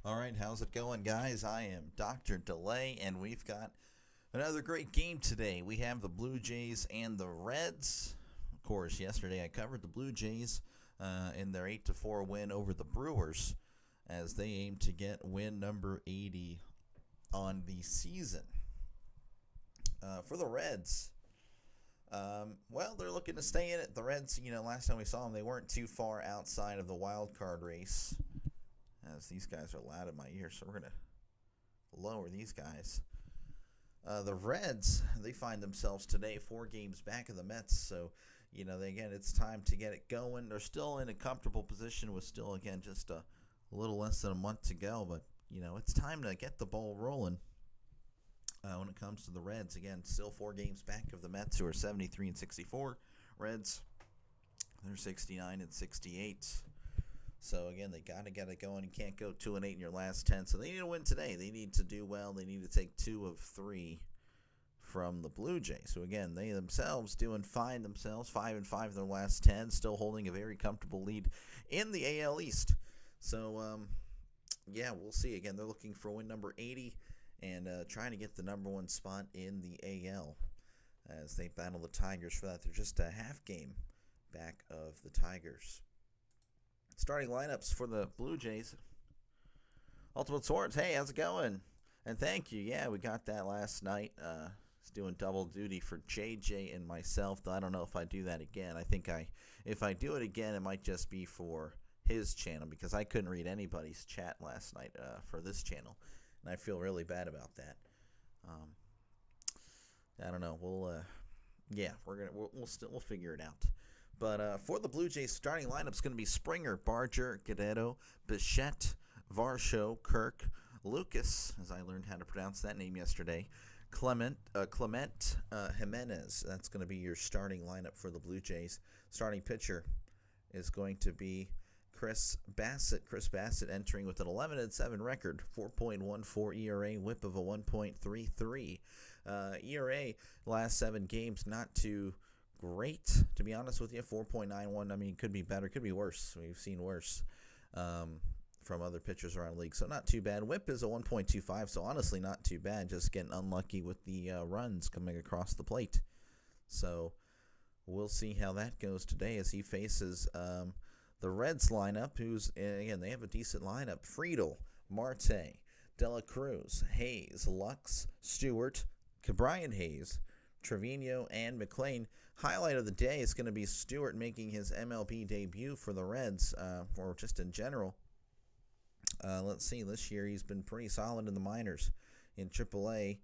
All right, how's it going, guys? I am Dr. Delay, and we've got another great game today. We have the Blue Jays and the Reds. Of course, yesterday I covered the Blue Jays in their 8-4 win over the Brewers as they aim to get win number 80 on the season. For the Reds, well, they're looking to stay in it. The Reds, last time we saw them, they weren't too far outside of the wild card race. As these guys are loud in my ear, so we're going to lower these guys. The Reds, they find themselves today 4 games back of the Mets, so, it's time to get it going. They're still in a comfortable position with still, just a little less than a month to go, but, it's time to get the ball rolling when it comes to the Reds. Again, still 4 games back of the Mets, who are 73 and 64. Reds, they're 69 and 68. So, again, they got to get it going. You can't go 2-8 in your last 10. So, they need to win today. They need to do well. They need to take 2 of 3 from the Blue Jays. So, again, they themselves doing fine themselves. 5-5 in their last 10. Still holding a very comfortable lead in the AL East. So, we'll see. Again, they're looking for win number 80 and trying to get the number 1 spot in the AL as they battle the Tigers for that. They're just a half game back of the Tigers. Starting lineups for the Blue Jays. Ultimate Swords, hey, how's it going? And thank you. Yeah, we got that last night. It's doing double duty for JJ and myself. Though I don't know if I do that again. I think if I do it again, it might just be for his channel because I couldn't read anybody's chat last night for this channel, and I feel really bad about that. I don't know. We'll figure it out. But for the Blue Jays, starting lineup is going to be Springer, Barger, Guerrero, Bichette, Varsho, Kirk, Lucas, as I learned how to pronounce that name yesterday, Clement Jimenez. That's going to be your starting lineup for the Blue Jays. Starting pitcher is going to be Chris Bassett. Chris Bassett entering with an 11-7 record, 4.14 ERA, whip of a 1.33. ERA last 7 games, not too great, to be honest with you. 4.91. I mean, could be better, could be worse. We've seen worse from other pitchers around the league, so not too bad. Whip is a 1.25, so honestly not too bad. Just getting unlucky with the runs coming across the plate. So we'll see how that goes today as he faces the Reds lineup, who's, again, they have a decent lineup. Friedel, Marte, Dela Cruz, Hayes, Lux, Stewart, Cabrian Hayes, Trevino, and McLean. Highlight of the day is going to be Stewart making his MLB debut for the Reds, or just in general. Let's see, this year he's been pretty solid in the minors. In AAA,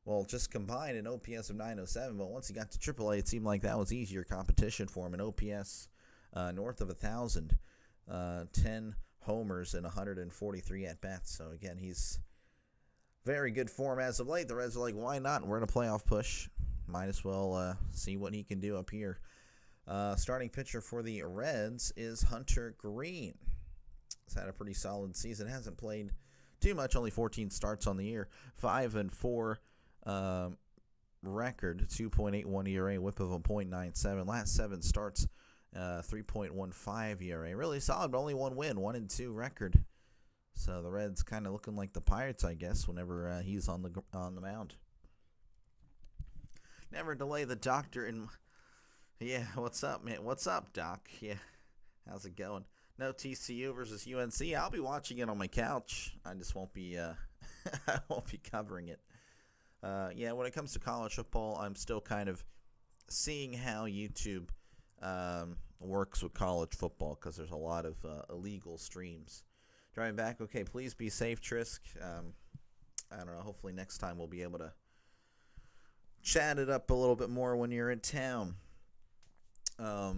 well, just combined an OPS of 907, but once he got to AAA, it seemed like that was easier competition for him. An OPS north of 1,000, 10 homers and 143 at-bats. So, again, he's very good form as of late. The Reds are like, why not? We're in a playoff push. Might as well see what he can do up here. Starting pitcher for the Reds is Hunter Green. He's had a pretty solid season. Hasn't played too much, only 14 starts on the year. 5-4 record, 2.81 ERA, whip of a 0.97. Last 7 starts, 3.15 ERA. Really solid, but only 1 win, 1-2 record. So the Reds kind of looking like the Pirates, I guess, whenever he's on the mound. Never delay the doctor in. Yeah, what's up, man? What's up, Doc? Yeah, how's it going? No TCU versus UNC. I'll be watching it on my couch. I just won't be. I won't be covering it. When it comes to college football, I'm still kind of seeing how YouTube works with college football because there's a lot of illegal streams. Driving back, okay, please be safe, Trisk. I don't know, hopefully next time we'll be able to chat it up a little bit more when you're in town. To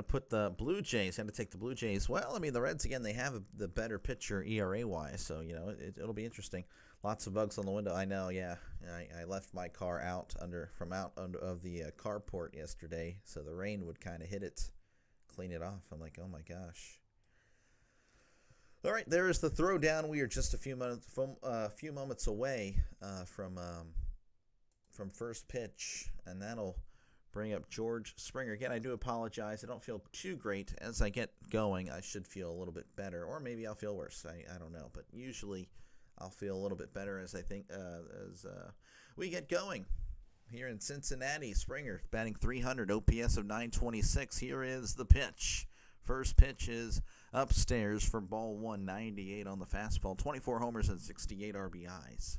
put the Blue Jays, had to take the Blue Jays. Well, I mean, the Reds, again, they have the better pitcher ERA-wise, so, it'll be interesting. Lots of bugs on the window. I know, yeah. I left my car out under of the carport yesterday, so the rain would kind of hit it, clean it off. I'm like, oh my gosh. All right, there is the throwdown. We are just a few moments away from first pitch, and that'll bring up George Springer. Again, I do apologize. I don't feel too great. As I get going, I should feel a little bit better, or maybe I'll feel worse. I don't know, but usually I'll feel a little bit better as I think as we get going. Here in Cincinnati, Springer batting .300, OPS of .926. Here is the pitch. First pitch is upstairs for ball 1, 98 on the fastball, 24 homers and 68 RBIs.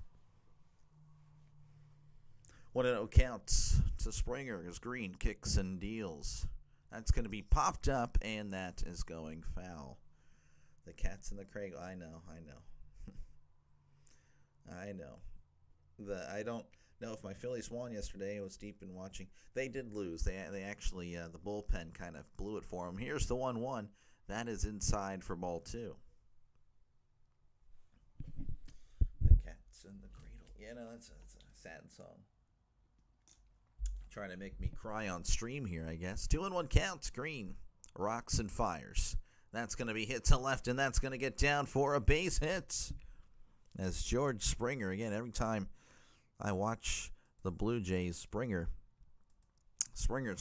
1-0 counts to Springer as Green kicks and deals. That's going to be popped up, and that is going foul. The cat's in the cradle. I know. I know. I don't know if my Phillies won yesterday. I was deep in watching. They did lose. They actually, the bullpen kind of blew it for them. Here's the 1-1. That is inside for ball 2. The cat's in the cradle. Yeah, no, that's a sad song. Trying to make me cry on stream here, I guess. 2-1 counts. Green rocks and fires. That's going to be hit to left, and that's going to get down for a base hit. As George Springer, again, every time I watch the Blue Jays, Springer's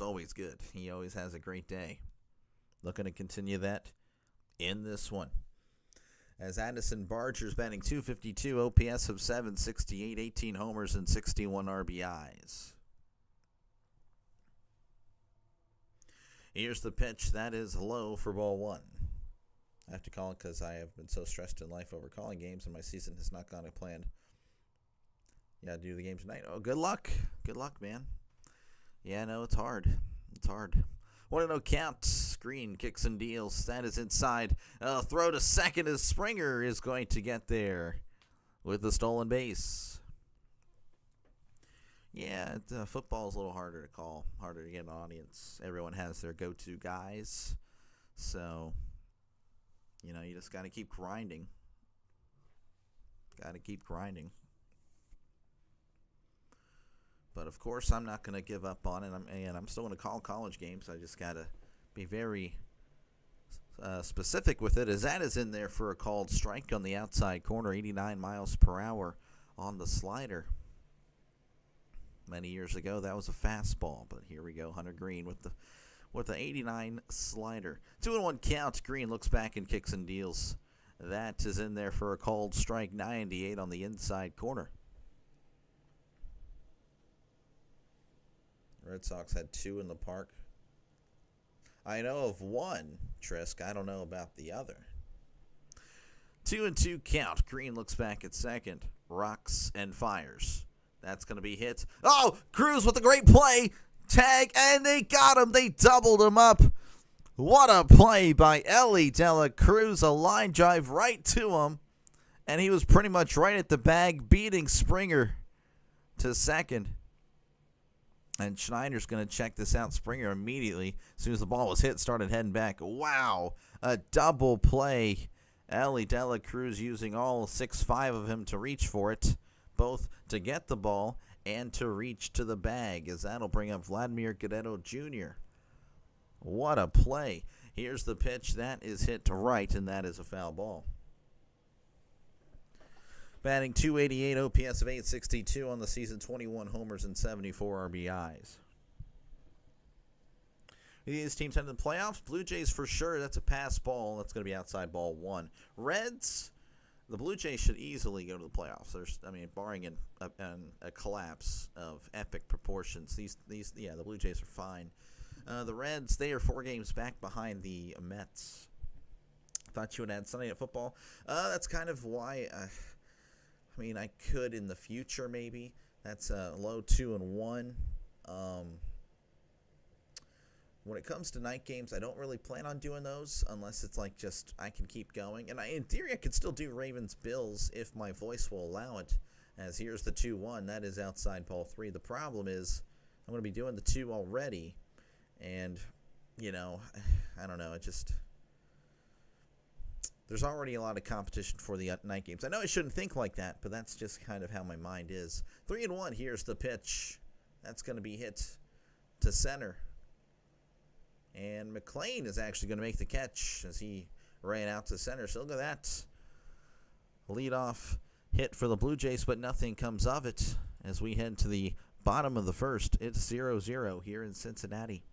always good. He always has a great day. Looking to continue that in this one. As Addison Barger's batting .252, OPS of .768, 18 homers and 61 RBIs. Here's the pitch. That is low for ball 1. I have to call it because I have been so stressed in life over calling games, and my season has not gone as planned. Yeah, do the game tonight. Oh, good luck. Good luck, man. Yeah, no, it's hard. It's hard. 1-0 count. Green kicks and deals. That is inside. Throw to second as Springer is going to get there with the stolen base. Yeah, football is a little harder to call, harder to get an audience. Everyone has their go-to guys. So, you just got to keep grinding. Got to keep grinding. But, of course, I'm not going to give up on it. I'm still going to call college games. I just got to be very specific with it, as that is in there for a called strike on the outside corner, 89 miles per hour on the slider. Many years ago, that was a fastball, but here we go, Hunter Green with the 89 slider. 2-1 count. Green looks back and kicks and deals. That is in there for a called strike, 98 on the inside corner. Red Sox had 2 in the park. I know of one, Trisk. I don't know about the other. 2-2 count. Green looks back at second, rocks and fires. That's going to be hit. Oh, Cruz with a great play. Tag, and they got him. They doubled him up. What a play by Ellie Dela Cruz. A line drive right to him. And he was pretty much right at the bag, beating Springer to second. And Schneider's going to check this out. Springer immediately, as soon as the ball was hit, started heading back. Wow, a double play. Ellie Dela Cruz using all 6'5" of him to reach for it, both to get the ball and to reach to the bag, as that'll bring up Vladimir Guerrero Jr. What a play. Here's the pitch. That is hit to right, and that is a foul ball. Batting .288, OPS of .862 on the season, 21 homers and 74 RBIs. These teams head to the playoffs. Blue Jays for sure. That's a pass ball. That's going to be outside ball 1. Reds, the Blue Jays should easily go to the playoffs. Barring a collapse of epic proportions. The Blue Jays are fine. The Reds, they are 4 games back behind the Mets. Thought you would add Sunday Night Football. That's kind of why. I could in the future maybe. That's a low 2-1. When it comes to night games, I don't really plan on doing those unless it's like just I can keep going. And in theory, I could still do Ravens-Bills if my voice will allow it. As here's the 2-1. That is outside ball 3. The problem is I'm going to be doing the 2 already. And, I don't know. There's already a lot of competition for the night games. I know I shouldn't think like that, but that's just kind of how my mind is. 3-1. Here's the pitch. That's going to be hit to center. And McLean is actually going to make the catch as he ran out to center. So look at that. Leadoff hit for the Blue Jays, but nothing comes of it as we head to the Bottom of the first, it's 0-0 here in Cincinnati.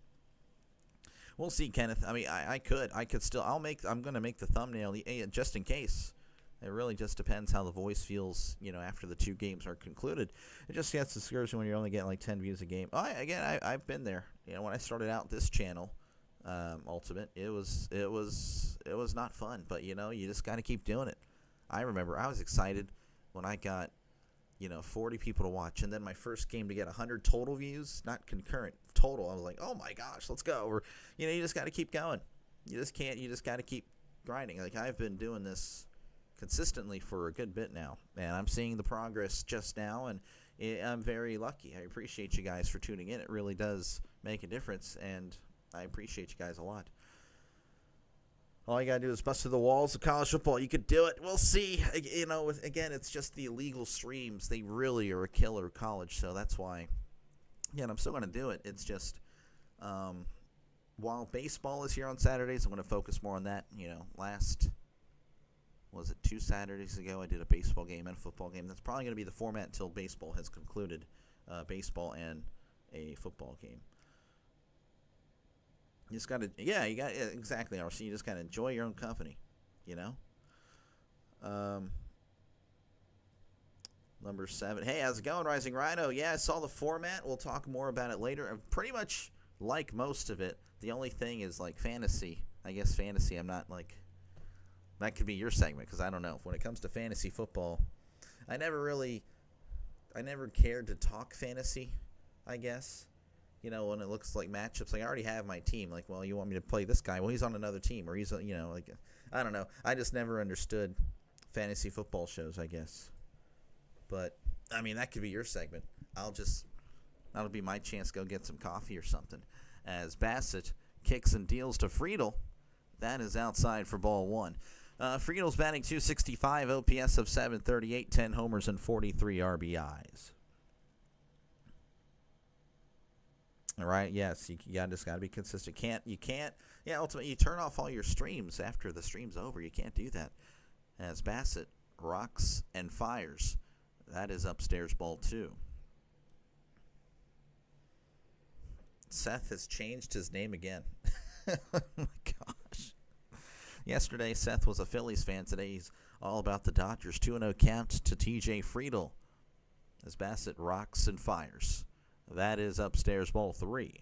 We'll see, Kenneth. I mean, I could still. I'm going to make the thumbnail just in case. It really just depends how the voice feels, after the 2 games are concluded. It just gets discouraging when you're only getting like 10 views a game. I've been there. When I started out this channel, Ultimate, it was not fun. But you just got to keep doing it. I remember I was excited when I got 40 people to watch, and then my first game to get 100 total views, not concurrent, total. I was like, oh my gosh, let's go. Or you just got to keep going. You just got to keep grinding. Like, I've been doing this consistently for a good bit now, and I'm seeing the progress just now, and I'm very lucky. I appreciate you guys for tuning in. It really does make a difference, and I appreciate you guys a lot. All you got to do is bust through the walls of college football. You could do it. We'll see. Again, it's just the illegal streams. They really are a killer of college, so that's why, I'm still going to do it. It's just, while baseball is here on Saturdays, I'm going to focus more on that. Was it 2 Saturdays ago? I did a baseball game and a football game. That's probably going to be the format until baseball has concluded, baseball and a football game. You just got to, exactly, RC. You just got to enjoy your own company, Number 7. Hey, how's it going, Rising Rhino? Yeah, I saw the format. We'll talk more about it later. I pretty much like most of it. The only thing is, like, fantasy. I guess fantasy, I'm not, like... That could be your segment, because I don't know. When it comes to fantasy football, I never cared to talk fantasy, I guess. When it looks like matchups, like I already have my team. Like, well, you want me to play this guy? Well, he's on another team, or he's, I don't know. I just never understood fantasy football shows, I guess. But, I mean, that could be your segment. That'll be my chance to go get some coffee or something. As Bassett kicks and deals to Friedel. That is outside for ball 1. Friedel's batting .265, OPS of .738, 10 homers and 43 RBIs. All right, yes, you just got to be consistent. Ultimately, you turn off all your streams after the stream's over. You can't do that. As Bassett rocks and fires. That is upstairs ball 2. Seth has changed his name again. Oh my gosh. Yesterday, Seth was a Phillies fan. Today, he's all about the Dodgers. 2-0 count to TJ Friedel as Bassett rocks and fires. That is upstairs ball 3.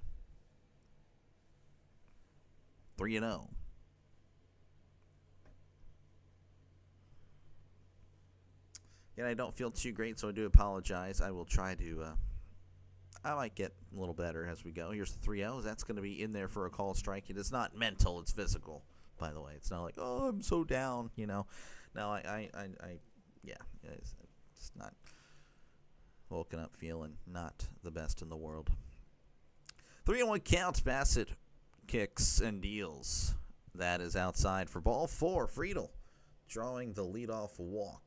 3-0. I don't feel too great, so I do apologize. I will try to... I might get a little better as we go. Here's the 3-0. That's going to be in there for a call strike. It is not mental. It's physical, by the way. It's not like, oh, I'm so down, No, it's not woken up feeling not the best in the world. 3-1 count. Bassett kicks and deals. That is outside for ball 4. Friedel drawing the leadoff walk.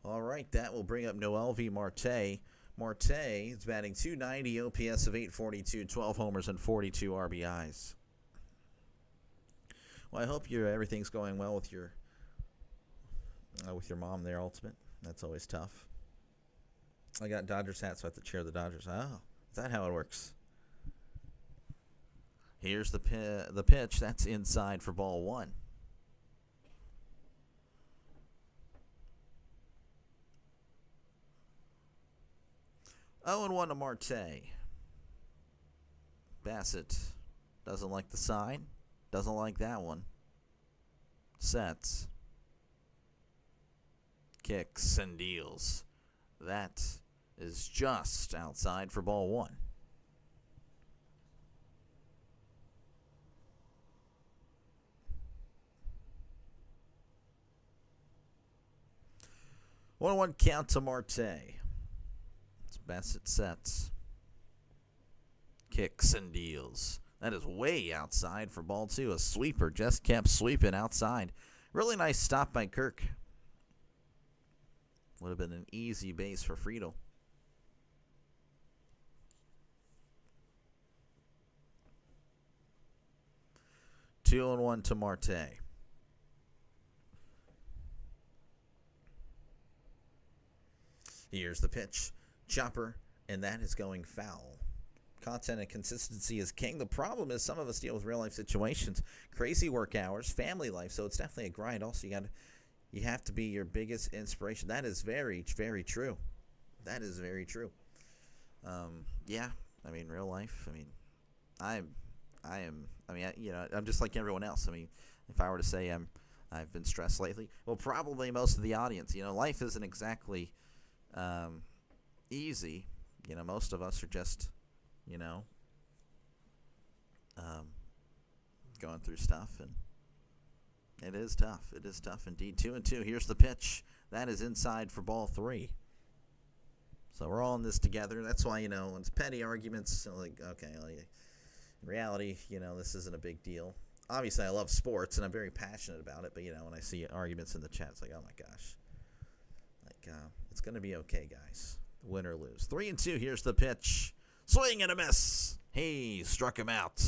All right, that will bring up Noel V. Marte. Marte is batting .290, OPS of .842, 12 homers and 42 RBIs. Well, I hope everything's going well with your mom there, Ultimate. That's always tough. I got Dodgers hat, so I have to cheer the Dodgers. Oh, is that how it works? Here's the pitch. That's inside for ball 1. 0-1 to Marte. Bassett doesn't like the sign. Doesn't like that one. Sets. Kicks and deals. That is just outside for ball 1. One count to Marte. Bassett sets. Kicks and deals. That is way outside for ball 2. A sweeper just kept sweeping outside. Really nice stop by Kirk. Would have been an easy base for Friedel. 2-1 to Marte. Here's the pitch. Chopper, and that is going foul. Content and consistency is king. The problem is some of us deal with real-life situations, crazy work hours, family life, so it's definitely a grind. Also, you have to be your biggest inspiration. That is very, very true. That is very true. Yeah, I mean, real life. I mean, I'm just like everyone else. I mean, if I were to say I've been stressed lately, well, probably most of the audience. Life isn't exactly easy. Most of us are just, going through stuff, and it is tough. It is tough indeed. 2-2. Here's the pitch. That is inside for ball 3. So we're all in this together. That's why, when it's petty arguments, in reality, this isn't a big deal. Obviously, I love sports, and I'm very passionate about it. But, when I see arguments in the chat, it's like, oh, my gosh. It's going to be okay, guys. Win or lose. 3-2. Here's the pitch. Swing and a miss. He struck him out.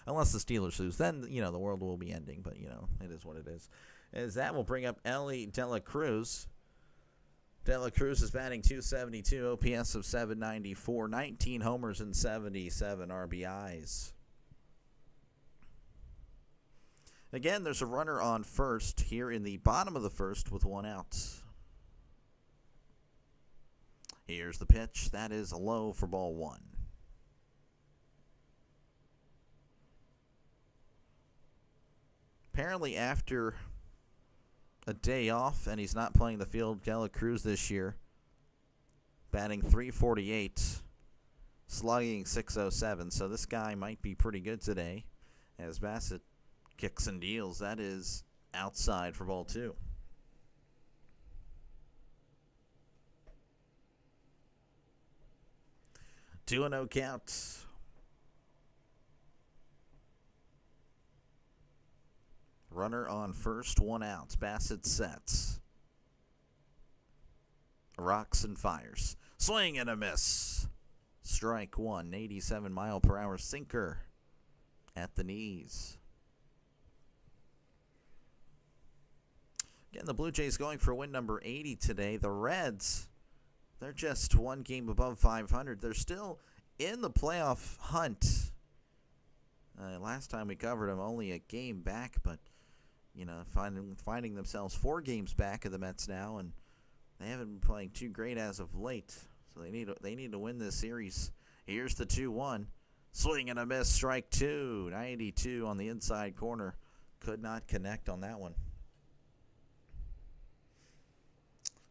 Unless the Steelers lose, then, the world will be ending. But, it is what it is. As that will bring up Ellie De La Cruz. De La Cruz is batting .272, OPS of .794, 19 homers and 77 RBIs. Again, there's a runner on first here in the bottom of the first with 1 out. Here's the pitch. That is low for ball 1. Apparently after a day off, and he's not playing the field, De La Cruz this year, batting .348, slugging .607. So this guy might be pretty good today as Bassett kicks and deals. That is outside for ball 2. Two and 0 count. Runner on first, 1 out. Bassett sets. Rocks and fires. Swing and a miss. Strike 1. 87-mile-per-hour sinker at the knees. Again, the Blue Jays going for win number 80 today. The Reds, they're just 1 game above 500. They're still in the playoff hunt. Last time we covered them, only a game back, but finding themselves 4 games back of the Mets now, and they haven't been playing too great as of late. So they need to win this series. Here's the 2-1. Swing and a miss, strike 2. 92 on the inside corner. Could not connect on that one.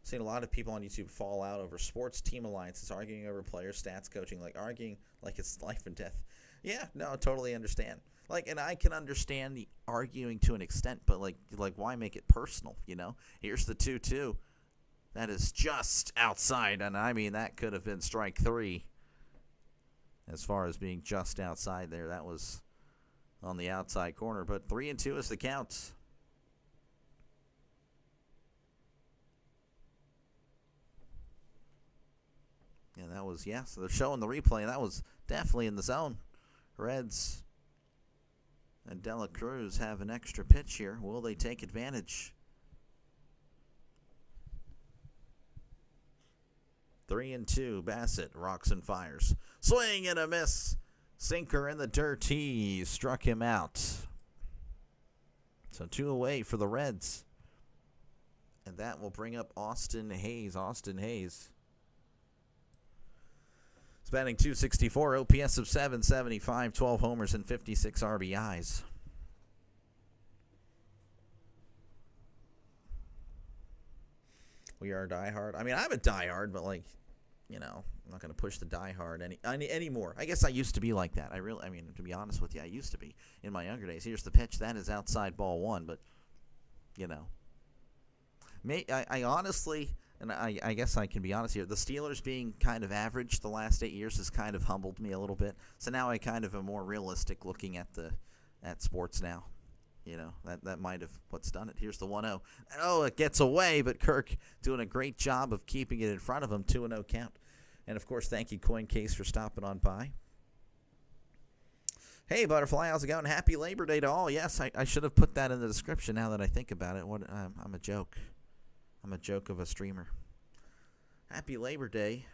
Seen a lot of people on YouTube fall out over sports team alliances, arguing over player stats, coaching, arguing like it's life and death. Yeah, no, totally understand. And I can understand the arguing to an extent, but why make it personal, Here's the 2-2. That is just outside, and I mean that could have been strike 3. As far as being just outside there, that was on the outside corner, but 3-2 is the count. Yeah, that was, so they're showing the replay, and that was definitely in the zone. Reds and De La Cruz have an extra pitch here. Will they take advantage? 3-2, Bassett rocks and fires. Swing and a miss. Sinker in the dirt. He struck him out. So 2 away for the Reds. And that will bring up Austin Hayes. Austin Hayes. He's batting .264, OPS of .775, 12 homers and 56 RBIs. We are diehard. I mean, I'm a diehard, but I'm not going to push the diehard anymore. I guess I used to be like that. To be honest with you, I used to be in my younger days. Here's the pitch. That is outside ball 1, but I honestly, and I guess I can be honest here, the Steelers being kind of average the last 8 years has kind of humbled me a little bit. So now I kind of am more realistic looking at sports now. That might have what's done it. Here's the 1-0. Oh, it gets away, but Kirk doing a great job of keeping it in front of him. 2-0 count. And, of course, thank you, Coin Case, for stopping on by. Hey, Butterfly, how's it going? Happy Labor Day to all. Yes, I should have put that in the description now that I think about it. I'm a joke. I'm a joke of a streamer. Happy Labor Day.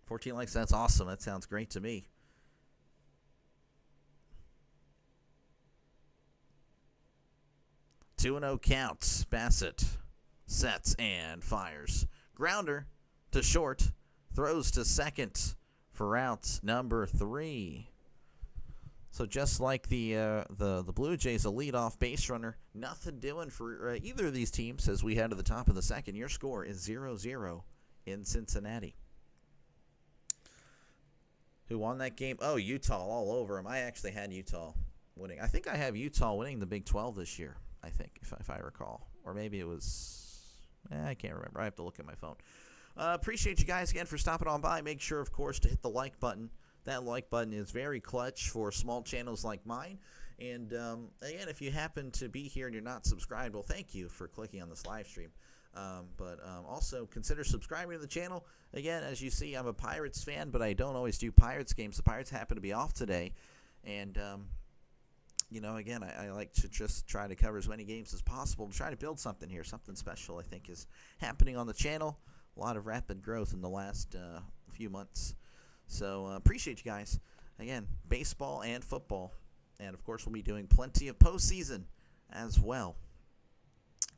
14 likes, that's awesome. That sounds great to me. Two and 0 counts. Bassett sets and fires. Grounder to short. Throws to second for out number 3. So just like the Blue Jays, a leadoff base runner, nothing doing for either of these teams as we head to the top of the second. Your score is 0-0 in Cincinnati. Who won that game? Oh, Utah all over them. I actually had Utah winning. I think I have Utah winning the Big 12 this year, I think, if I recall. Or maybe it was, I can't remember. I have to look at my phone. Appreciate you guys again for stopping on by. Make sure, of course, to hit the like button. That like button is very clutch for small channels like mine. And, again, if you happen to be here and you're not subscribed, well, thank you for clicking on this live stream. But also consider subscribing to the channel. Again, as you see, I'm a Pirates fan, but I don't always do Pirates games. The Pirates happen to be off today. And, you know, again, I like to just try to cover as many games as possible to try to build something here. Something special, I think, is happening on the channel. A lot of rapid growth in the last few months. So appreciate you guys. Again, baseball and football. And, of course, we'll be doing plenty of postseason as well.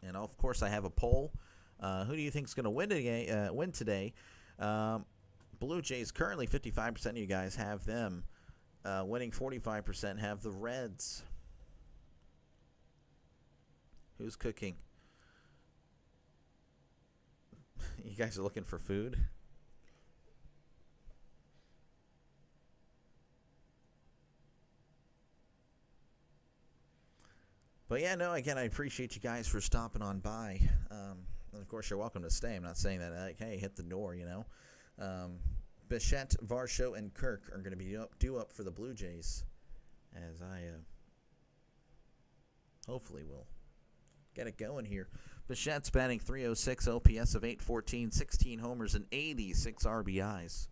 And, of course, I have a poll. Who do you think is going to win today? Blue Jays, currently 55% of you guys have them. Winning 45% have the Reds. Who's cooking? You guys are looking for food? But yeah, no, again, I appreciate you guys for stopping on by. And of course, you're welcome to stay. I'm not saying that, like, hey, hit the door, you know. Bichette, Varsho, and Kirk are going to be due up for the Blue Jays, as I hopefully will get it going here. Bichette's batting .306, OPS of .814, 16 homers, and 86 RBIs.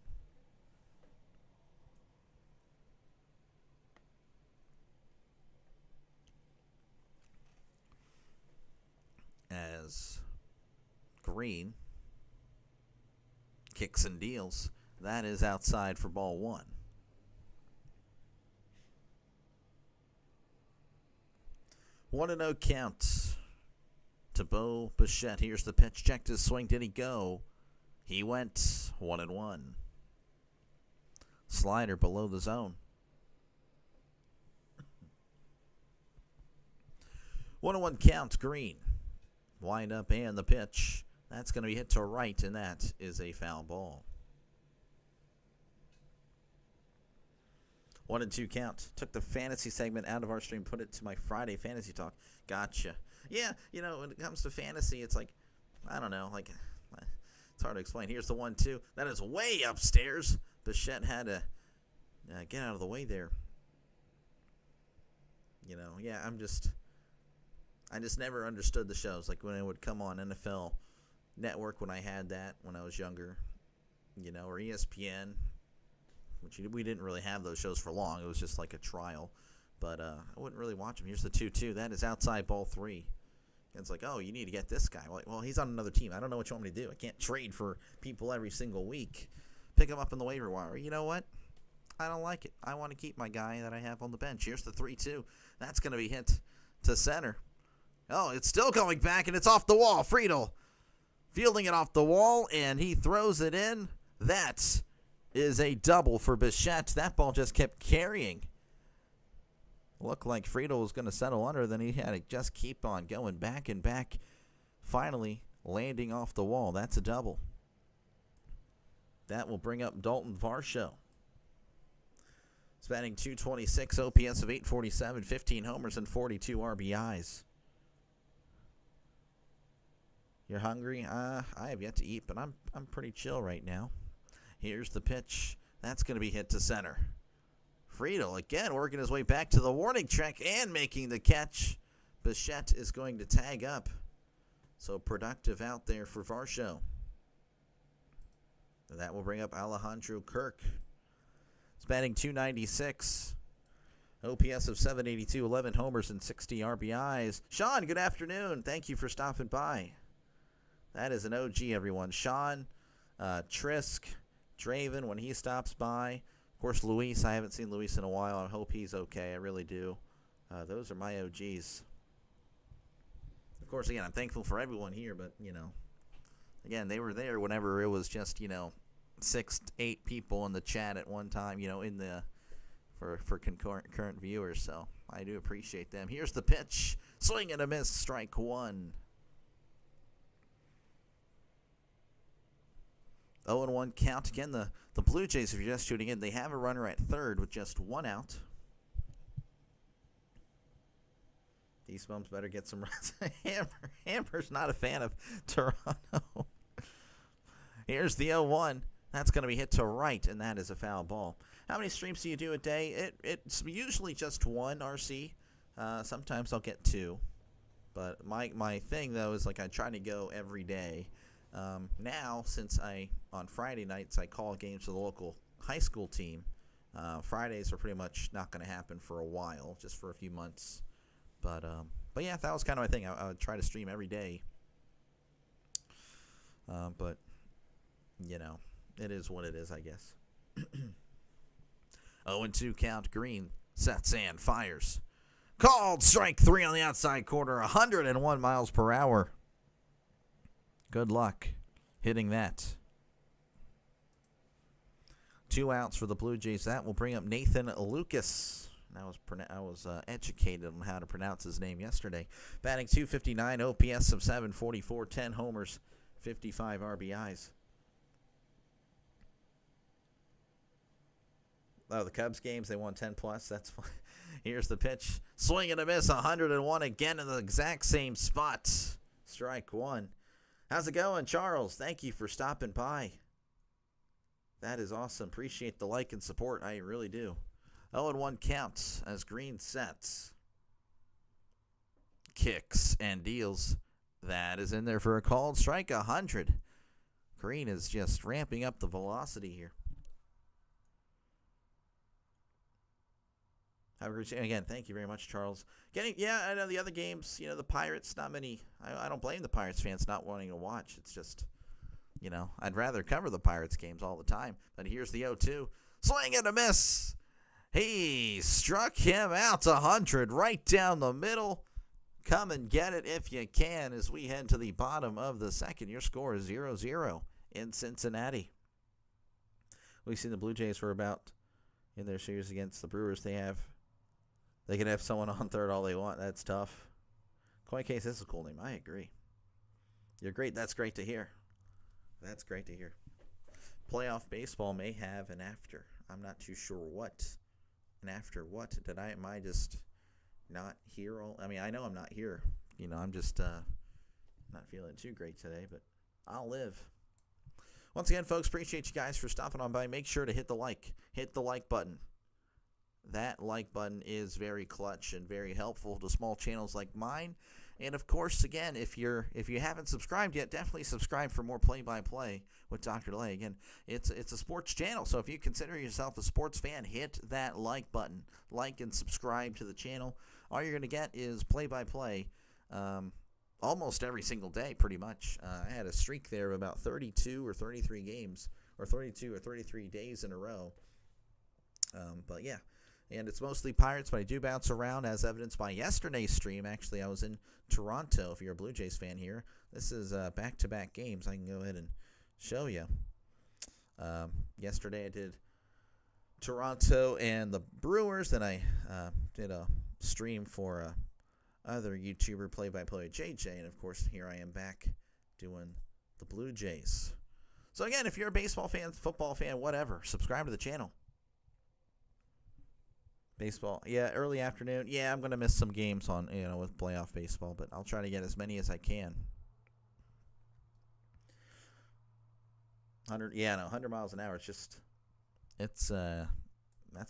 As Green kicks and deals. That is outside for ball 1. 1-0 count to Bo Bichette. Here's the pitch. Checked his swing. Did he go? He went 1-1. Slider below the zone. 1-1 count. Green. Wind up and the pitch. That's going to be hit to right, and that is a foul ball. 1-2 count. Took the fantasy segment out of our stream, put it to my Friday fantasy talk. Gotcha. Yeah, you know, when it comes to fantasy, it's like, I don't know, like, it's hard to explain. Here's the 1-2. That is way upstairs. Bichette had to get out of the way there. You know, yeah, I just never understood the shows. Like when it would come on NFL Network when I had that when I was younger, you know, or ESPN, which we didn't really have those shows for long. It was just like a trial. But I wouldn't really watch them. Here's the 2-2. That is outside ball 3. And it's like, oh, you need to get this guy. Like, well, he's on another team. I don't know what you want me to do. I can't trade for people every single week. Pick him up in the waiver wire. You know what? I don't like it. I want to keep my guy that I have on the bench. Here's the 3-2. That's going to be hit to center. Oh, it's still going back, and it's off the wall. Friedel fielding it off the wall, and he throws it in. That is a double for Bichette. That ball just kept carrying. Looked like Friedel was going to settle under, then he had to just keep on going back and back, finally landing off the wall. That's a double. That will bring up Dalton Varsho. He's batting .226, OPS of .847, 15 homers, and 42 RBIs. You're hungry? I have yet to eat, but I'm pretty chill right now. Here's the pitch. That's going to be hit to center. Friedel again working his way back to the warning track and making the catch. Bichette is going to tag up. So productive out there for Varsho. That will bring up Alejandro Kirk. He's batting .296. OPS of .782, 11 homers, and 60 RBIs. Sean, good afternoon. Thank you for stopping by. That is an OG, everyone. Sean, Trisk, Draven when he stops by. Of course, Luis. I haven't seen Luis in a while. I hope he's okay. I really do. Those are my OGs. Of course, again, I'm thankful for everyone here, but, again, they were there whenever it was just, 6 to 8 people in the chat at one time, in the for concurrent viewers. So I do appreciate them. Here's the pitch. Swing and a miss. Strike one. 0-1 count. Again, the Blue Jays, if you're just tuning in, they have a runner at third with just 1 out. These bums better get some runs. Hammer's not a fan of Toronto. Here's the 0-1. That's going to be hit to right, and that is a foul ball. How many streams do you do a day? It's usually just 1, RC. Sometimes I'll get 2. But my thing, though, is like I try to go every day. Now, since on Friday nights, I call games for the local high school team, Fridays are pretty much not going to happen for a while, just for a few months. But yeah, that was kind of my thing. I would try to stream every day. But, it is what it is, I guess. 0-2 count. Green sets and fires. Called strike 3 on the outside corner. 101 miles per hour. Good luck hitting that. 2 outs for the Blue Jays. That will bring up Nathan Lucas. I was educated on how to pronounce his name yesterday. Batting .259, OPS of 744, 10 homers, 55 RBIs. Oh, the Cubs games, they won 10+. That's fine. Here's the pitch. Swing and a miss, 101 again in the exact same spot. Strike one. How's it going, Charles? Thank you for stopping by. That is awesome. Appreciate the like and support. I really do. 0-1 counts as Green sets. Kicks and deals. That is in there for a called strike. 100. Green is just ramping up the velocity here. Again, thank you very much, Charles. I know the other games, the Pirates, not many. I don't blame the Pirates fans not wanting to watch. It's just, I'd rather cover the Pirates games all the time. But here's the 0-2. Swing and a miss. He struck him out 100 right down the middle. Come and get it if you can as we head to the bottom of the second. Your score is 0-0 in Cincinnati. We've seen the Blue Jays for about, in their series against the Brewers, they can have someone on third all they want. That's tough. Koi Case is a cool name. I agree. You're great. That's great to hear. That's great to hear. Playoff baseball may have an after. I'm not too sure what. An after what? Am I just not here? I know I'm not here. I'm just not feeling too great today, but I'll live. Once again, folks, appreciate you guys for stopping on by. Make sure to hit the like. Hit the like button. That like button is very clutch and very helpful to small channels like mine. And of course, again, if you haven't subscribed yet, definitely subscribe for more play-by-play with Dr. DeLay. Again, it's a sports channel, so if you consider yourself a sports fan, hit that like button. Like and subscribe to the channel. All you're going to get is play-by-play almost every single day, pretty much. I had a streak there of about 32 or 33 games, or 32 or 33 days in a row. But yeah. And it's mostly Pirates, but I do bounce around, as evidenced by yesterday's stream. Actually, I was in Toronto, if you're a Blue Jays fan here. This is back-to-back games. I can go ahead and show you. Yesterday I did Toronto and the Brewers. Then I did a stream for other YouTuber play-by-play, JJ. And, of course, here I am back doing the Blue Jays. So, again, if you're a baseball fan, football fan, whatever, subscribe to the channel. Baseball, yeah, early afternoon. Yeah, I'm gonna miss some games on with playoff baseball, but I'll try to get as many as I can. 100 miles an hour. That's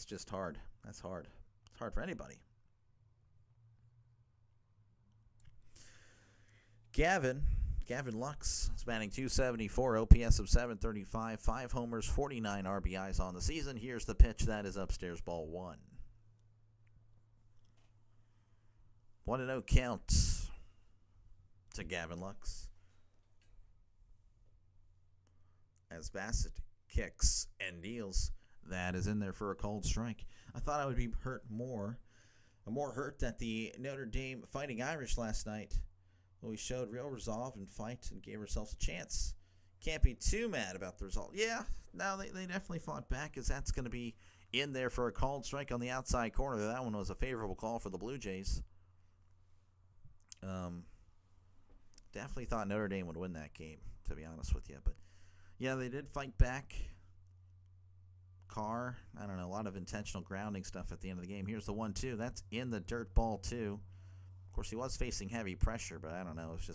just hard. That's hard. It's hard for anybody. Gavin Lux is batting .274, OPS of 735, 5 homers, 49 RBIs on the season. Here's the pitch. That is upstairs, ball 1. 1-0 count to Gavin Lux. as Bassett kicks and deals. That is in there for a cold strike. I thought I would be more hurt at the Notre Dame Fighting Irish last night. Well, we showed real resolve and fight and gave ourselves a chance. Can't be too mad about the result. Yeah, no, they definitely fought back, as that's going to be in there for a called strike on the outside corner. That one was a favorable call for the Blue Jays. Definitely thought Notre Dame would win that game, to be honest with you. But, yeah, they did fight back. Carr, I don't know, a lot of intentional grounding stuff at the end of the game. Here's the 1-2. That's in the dirt ball, too. Of course, he was facing heavy pressure, but I don't know. It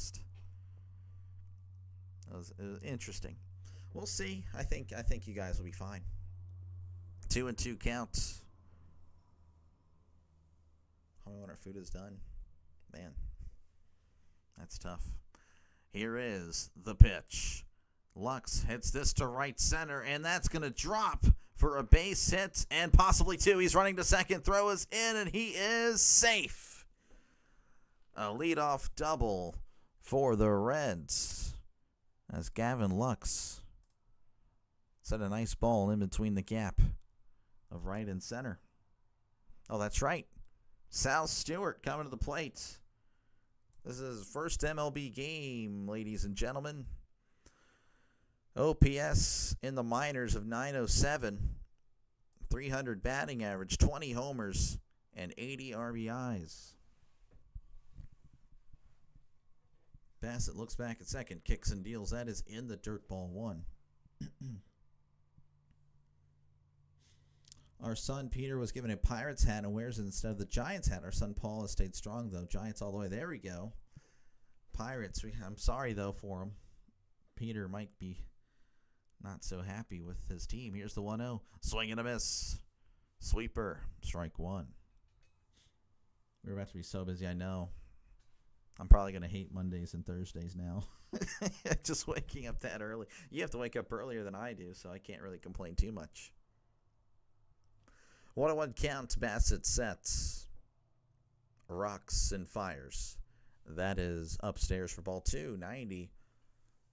was interesting. We'll see. I think you guys will be fine. 2-2 count. How many when our food is done? Man, that's tough. Here is the pitch. Lux hits this to right center, and that's going to drop for a base hit and possibly two. He's running to second. Throw is in, and he is safe. A leadoff double for the Reds as Gavin Lux set a nice ball in between the gap of right and center. Oh, that's right. Sal Stewart coming to the plate. This is his first MLB game, ladies and gentlemen. OPS in the minors of 907. 300 batting average, 20 homers, and 80 RBIs. Bassett looks back at second, kicks and deals. That is in the dirt ball 1. Our son Peter was given a Pirates hat and wears it instead of the Giants hat. Our son Paul has stayed strong, though. Giants all the way. There we go. Pirates. I'm sorry, though, for him. Peter might be not so happy with his team. Here's the 1-0. Swing and a miss. Sweeper. Strike 1. We're about to be so busy, I know. I'm probably going to hate Mondays and Thursdays now. Just waking up that early. You have to wake up earlier than I do, so I can't really complain too much. 1-1 count. Bassett sets. Rocks and fires. That is upstairs for ball 2. 90.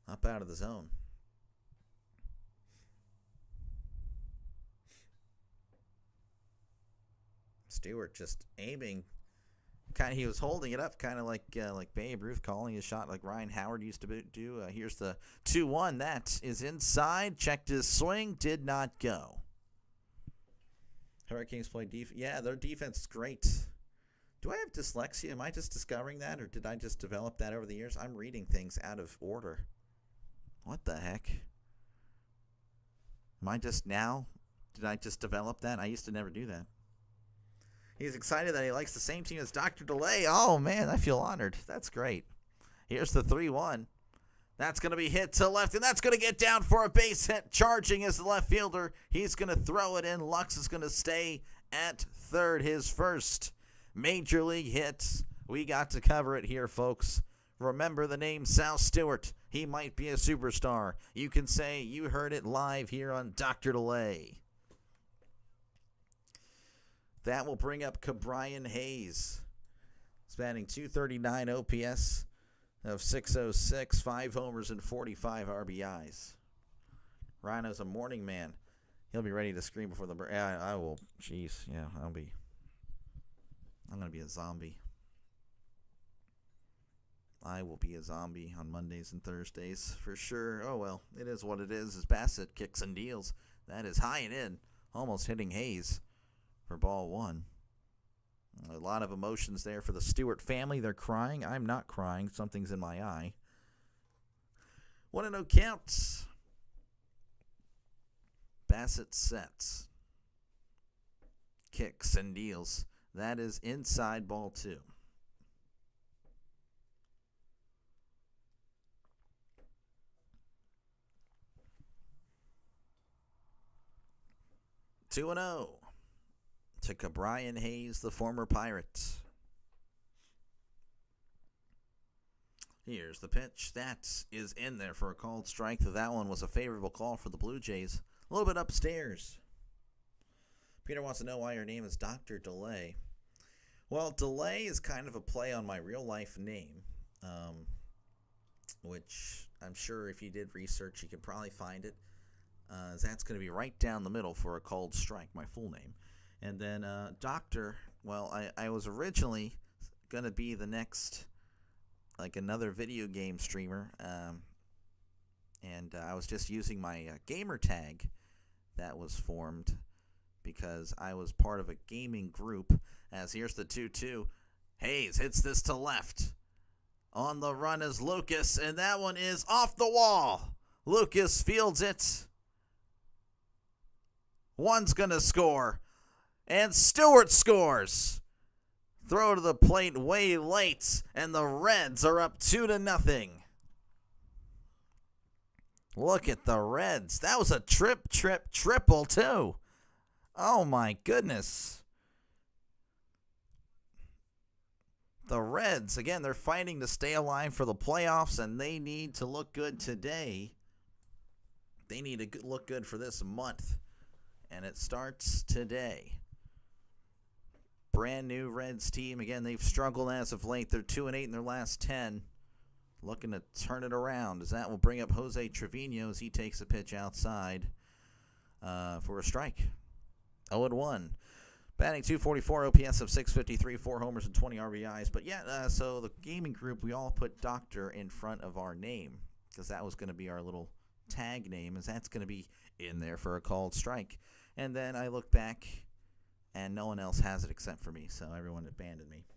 Up out of the zone. Stewart just aiming. He was holding it up, kind of like Babe Ruth calling his shot, like Ryan Howard used to do. Here's the 2-1. That is inside. Checked his swing. Did not go. Hurricanes play defense. Yeah, their defense is great. Do I have dyslexia? Am I just discovering that, or did I just develop that over the years? I'm reading things out of order. What the heck? Am I just now? Did I just develop that? I used to never do that. He's excited that he likes the same team as Dr. DeLay. Oh, man, I feel honored. That's great. Here's the 3-1. That's going to be hit to left, and that's going to get down for a base hit. Charging as the left fielder. He's going to throw it in. Lux is going to stay at third. His first major league hit. We got to cover it here, folks. Remember the name Sal Stewart. He might be a superstar. You can say you heard it live here on Dr. DeLay. That will bring up Cabrian Hayes. He's batting .239 OPS of .606, 5 homers and 45 RBIs. Rhino's a morning man. He'll be ready to scream before the break. I will. Jeez, yeah, I'm going to be a zombie. I will be a zombie on Mondays and Thursdays for sure. Oh, well, it is what it is. As Bassett kicks and deals. That is high and in, almost hitting Hayes for ball 1. A lot of emotions there for the Stewart family. They're crying. I'm not crying. Something's in my eye. 1-0 counts. Bassett sets. Kicks and deals. That is inside ball 2. 2-0 to Cabrian Hayes, the former Pirate. Here's the pitch. That is in there for a called strike. That one was a favorable call for the Blue Jays. A little bit upstairs. Peter wants to know why your name is Dr. DeLay. Well, DeLay is kind of a play on my real-life name, which I'm sure if you did research, you could probably find it. That's going to be right down the middle for a called strike, my full name. And then Doctor, well, I was originally going to be the next, like another video game streamer. And I was just using my gamer tag that was formed because I was part of a gaming group. As here's the 2-2. Hayes hits this to left. On the run is Lucas, and that one is off the wall. Lucas fields it. One's going to score. And Stewart scores. Throw to the plate way late, and the Reds are up 2-0. Look at the Reds. That was a triple, too. Oh, my goodness. The Reds, again, they're fighting to stay alive for the playoffs, and they need to look good today. They need to look good for this month, and it starts today. Brand new Reds team. Again, they've struggled as of late. They're 2-8 in their last 10. Looking to turn it around, as that will bring up Jose Trevino as he takes a pitch outside for a strike. 0-1. Batting .244, OPS of .653, 4 homers and 20 RBIs. But yeah, so the gaming group, we all put Doctor in front of our name because that was going to be our little tag name, as that's going to be in there for a called strike. And then I look back, and no one else has it except for me, so everyone abandoned me.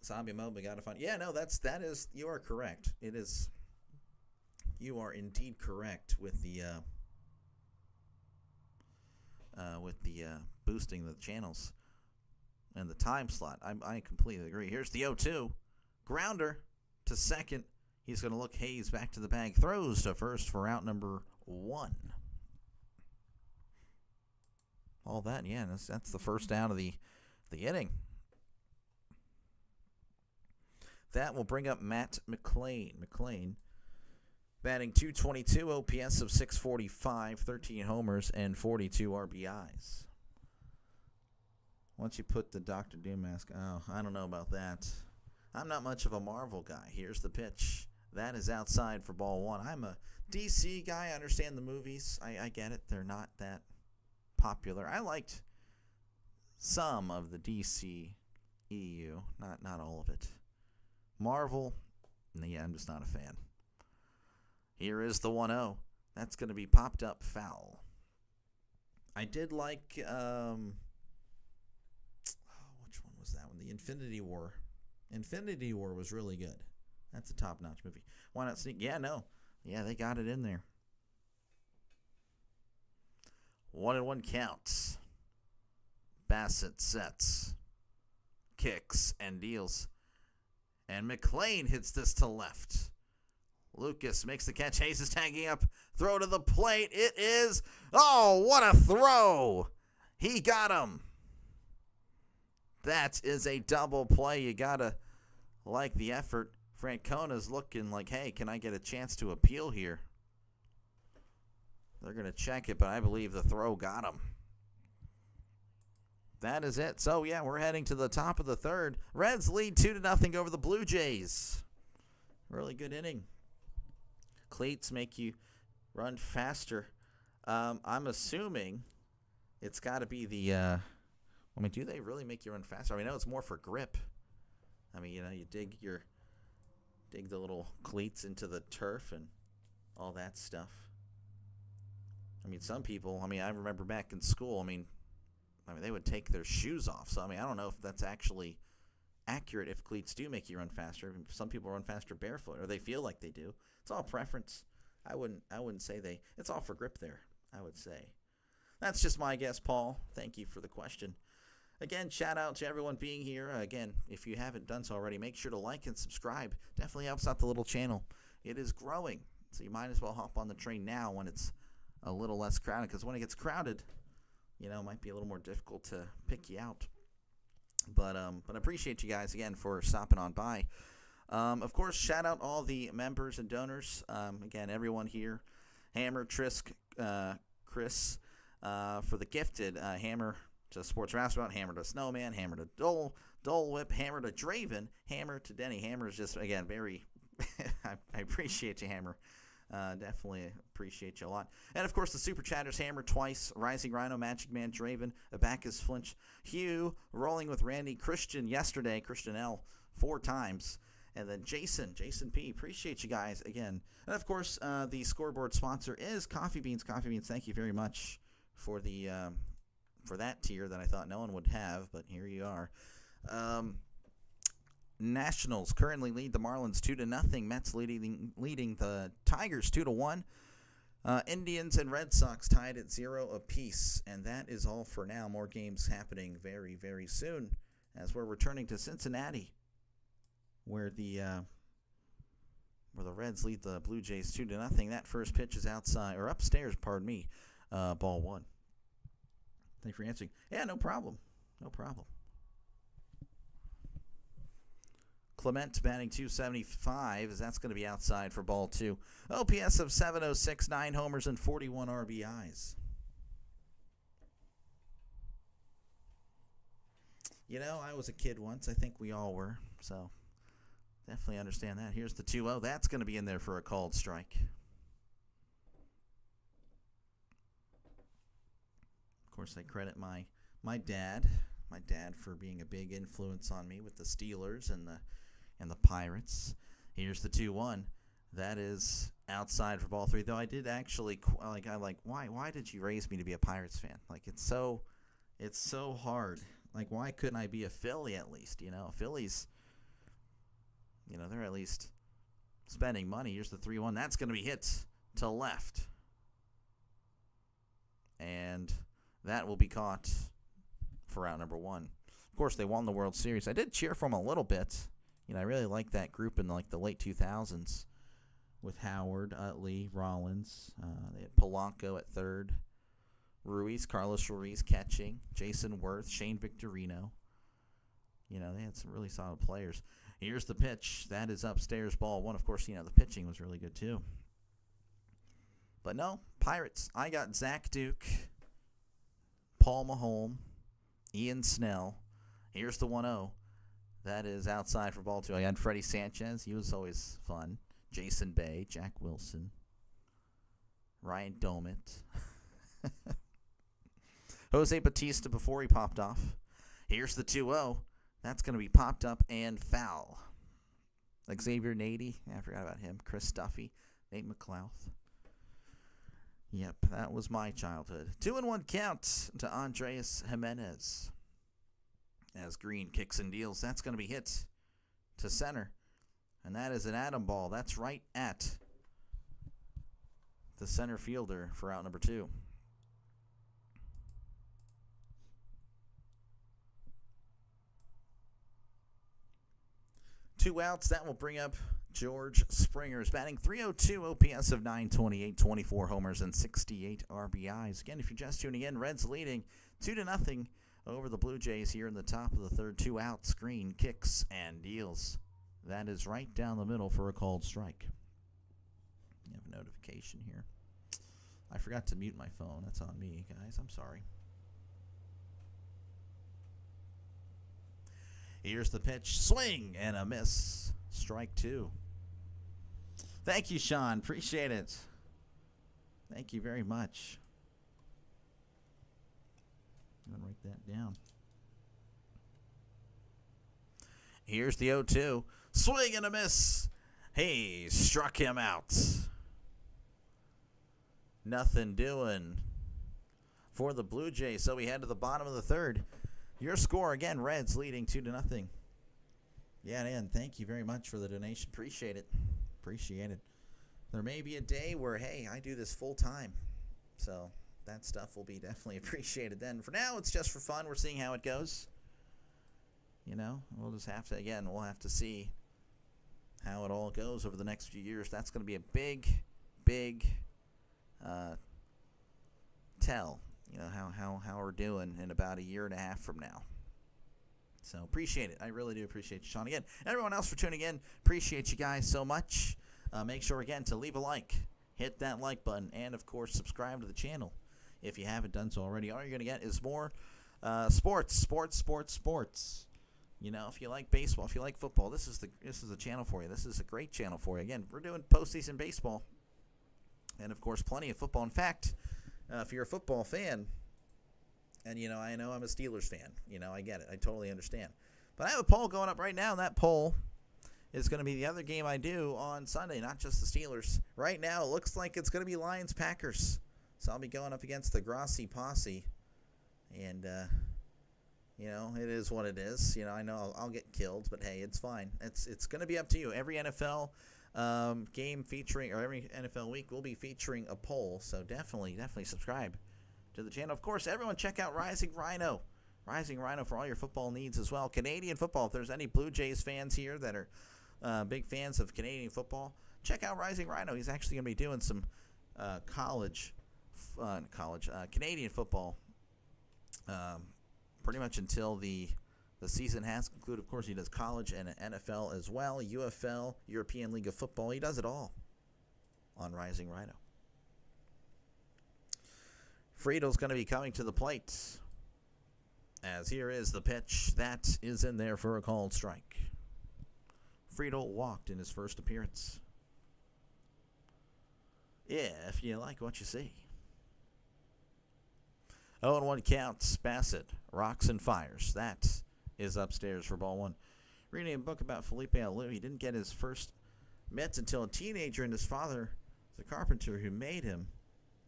Zombie mode, we got to find. Yeah, no, that is. You are correct. It is. You are indeed correct with the boosting the channels and the time slot. I completely agree. Here's the 0-2 grounder to second. He's going to look Hayes back to the bag. Throws to first for out number 1. All that, yeah. That's the first out of the inning. That will bring up Matt McLean. McLean batting .222, OPS of .645, 13 homers, and 42 RBIs. Once you put the Dr. Doom mask, oh, I don't know about that. I'm not much of a Marvel guy. Here's the pitch. That is outside for ball 1. I'm a DC guy. I understand the movies. I get it. They're not that popular. I liked some of the DC EU, not all of it. Marvel, yeah, I'm just not a fan. Here is the 1-0. That's going to be popped up foul. I did like, which one was that one? The Infinity War. Infinity War was really good. That's a top-notch movie. Why not sneak? Yeah, no. Yeah, they got it in there. 1-1 counts. Bassett sets, kicks, and deals. And McLean hits this to left. Lucas makes the catch. Hayes is tagging up. Throw to the plate. It is. Oh, what a throw. He got him. That is a double play. You got to like the effort. Francona's looking like, hey, can I get a chance to appeal here? They're going to check it, but I believe the throw got him. That is it. So, yeah, we're heading to the top of the third. Reds lead 2-0 over the Blue Jays. Really good inning. Cleats make you run faster. I'm assuming it's got to be the I mean, do they really make you run faster? I mean, I know it's more for grip. I mean, you know, you dig the little cleats into the turf and all that stuff. I mean, some people, I mean, I remember back in school, I mean, they would take their shoes off. So, I mean, I don't know if that's actually accurate if cleats do make you run faster. Some people run faster barefoot, or they feel like they do. It's all preference. I wouldn't say it's all for grip there, I would say. That's just my guess, Paul. Thank you for the question. Again, shout out to everyone being here. Again, if you haven't done so already, make sure to like and subscribe. Definitely helps out the little channel. It is growing, so you might as well hop on the train now when it's a little less crowded, because when it gets crowded, you know, it might be a little more difficult to pick you out. But I appreciate you guys again for stopping on by. Of course, shout out all the members and donors. Again, everyone here. Hammer, Trisk, Chris, for the gifted Hammer to Sports Roustabout, Hammer to Snowman, Hammer to Dole, Dole Whip, Hammer to Draven, Hammer to Denny. Hammer is just, again, very, I appreciate you, Hammer. Definitely appreciate you a lot. And, of course, the Super Chatters, Hammer twice, Rising Rhino, Magic Man, Draven, Abacus Flinch, Hugh, Rolling with Randy, Christian yesterday, Christian L, 4 times. And then Jason P. Appreciate you guys again. And, of course, the scoreboard sponsor is Coffee Beans. Coffee Beans, thank you very much for the for that tier that I thought no one would have, but here you are. Nationals currently lead the Marlins 2-0. Mets leading the Tigers 2-1. Indians and Red Sox tied at 0 apiece, and that is all for now. More games happening very, very soon as we're returning to Cincinnati, where the Reds lead the Blue Jays 2-0. That first pitch is outside or upstairs. Pardon me. Ball 1. Thanks for answering. Yeah, no problem. No problem. Clement batting .275, as that's going to be outside for ball 2. OPS of .706, 9 homers and 41 RBIs. You know, I was a kid once. I think we all were. So definitely understand that. Here's the 2-0. That's going to be in there for a called strike. Of course, I credit my dad for being a big influence on me with the Steelers and the Pirates. Here's the 2-1. That is outside for ball 3. Though I did actually why did you raise me to be a Pirates fan? Like it's so hard. Like why couldn't I be a Philly at least? You know, Phillies. You know they're at least spending money. Here's the 3-1. That's going to be hit to left, and that will be caught for out number 1. Of course, they won the World Series. I did cheer for them a little bit. You know, I really liked that group in like the late 2000s with Howard, Utley, Rollins. They had Polanco at third, Carlos Ruiz catching, Jason Worth, Shane Victorino. You know, they had some really solid players. Here's the pitch. That is upstairs, ball 1. Of course, you know, the pitching was really good too. But no, Pirates. I got Zach Duke, Paul Maholm, Ian Snell. Here's the 1-0. That is outside for ball 2. I had Freddie Sanchez. He was always fun. Jason Bay, Jack Wilson, Ryan Domit, Jose Batista before he popped off. Here's the 2-0. That's going to be popped up and foul. Xavier Nady. I forgot about him. Chris Duffy, Nate McLouth. Yep, that was my childhood. 2-1 count to Andres Jimenez. As Green kicks and deals, that's going to be hit to center. And that is an atom ball. That's right at the center fielder for out number 2. Two outs. That will bring up George Springer's batting .302, OPS of .928, 24 homers and 68 RBIs. Again, if you're just tuning in, Reds leading 2-0 over the Blue Jays here in the top of the third. 2 outs. Green kicks and deals. That is right down the middle for a called strike. You have a notification here. I forgot to mute my phone. That's on me, guys. I'm sorry. Here's the pitch. Swing and a miss. Strike 2. Thank you, Sean. Appreciate it. Thank you very much. I'm going to write that down. Here's the 0-2. Swing and a miss. He struck him out. Nothing doing for the Blue Jays. So we head to the bottom of the third. Your score, again, Reds leading 2-0. Yeah, Dan, thank you very much for the donation. Appreciate it. Appreciate it. There may be a day where, hey, I do this full time. So that stuff will be definitely appreciated then. For now, it's just for fun. We're seeing how it goes. You know, we'll just have to, again, we'll have to see how it all goes over the next few years. That's going to be a big tell, you know, how we're doing in about a year and a half from now. So appreciate it. I really do appreciate you, Sean. Again, everyone else for tuning in, appreciate you guys so much. Make sure, again, to leave a like, hit that like button, and, of course, subscribe to the channel if you haven't done so already. All you're going to get is more sports. If you like baseball, if you like football, this is the channel for you. This is a great channel for you. Again, we're doing postseason baseball, and of course, plenty of football. In fact, if you're a football fan, and I know I'm a Steelers fan. I get it. I totally understand. But I have a poll going up right now, and that poll is going to be the other game I do on Sunday, not just the Steelers. Right now, it looks like it's going to be Lions-Packers. So I'll be going up against the Grossi Posse, and it is what it is. I know I'll get killed, but hey, it's fine. It's going to be up to you. Every NFL game featuring, or every NFL week will be featuring a poll. So definitely subscribe to the channel. Of course, everyone check out Rising Rhino. Rising Rhino for all your football needs as well. Canadian football. If there's any Blue Jays fans here that are big fans of Canadian football, check out Rising Rhino. He's actually going to be doing some Canadian football pretty much until the season has concluded. Of course, he does college and NFL as well, UFL, European League of Football. He does it all on Rising Rhino. Friedel's going to be coming to the plate, as here is the pitch that is in there for a called strike. Friedel walked in his first appearance. If you like what you see. 0-1 counts. Bassett rocks and fires. That is upstairs for ball one. Reading a book about Felipe Alou. He didn't get his first mitts until a teenager, and his father, the carpenter who made him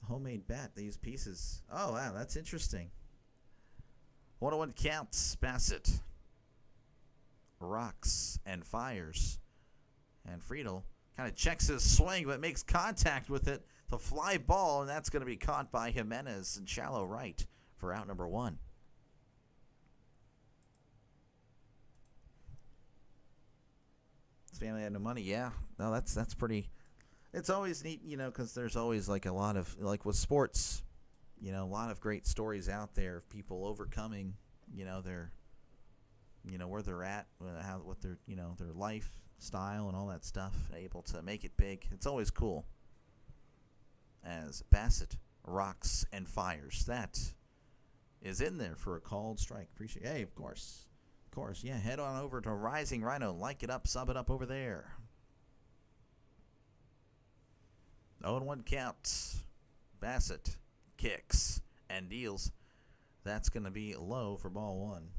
a homemade bat. These pieces. Oh, wow, that's interesting. 1-1 counts. Bassett rocks and fires. And Friedel kind of checks his swing, but makes contact with it. The fly ball, and that's going to be caught by Jimenez in shallow right for out number one. His family had no money. Yeah, no, that's pretty. It's always neat, because there's always like a lot of, like with sports, a lot of great stories out there of people overcoming, their, where they're at, what their, their lifestyle and all that stuff, able to make it big. It's always cool. As Bassett rocks and fires. That is in there for a called strike. Appreciate it. Hey, of course. Yeah, head on over to Rising Rhino. Like it up, sub it up over there. 0-1 count. Bassett kicks and deals. That's going to be low for ball one.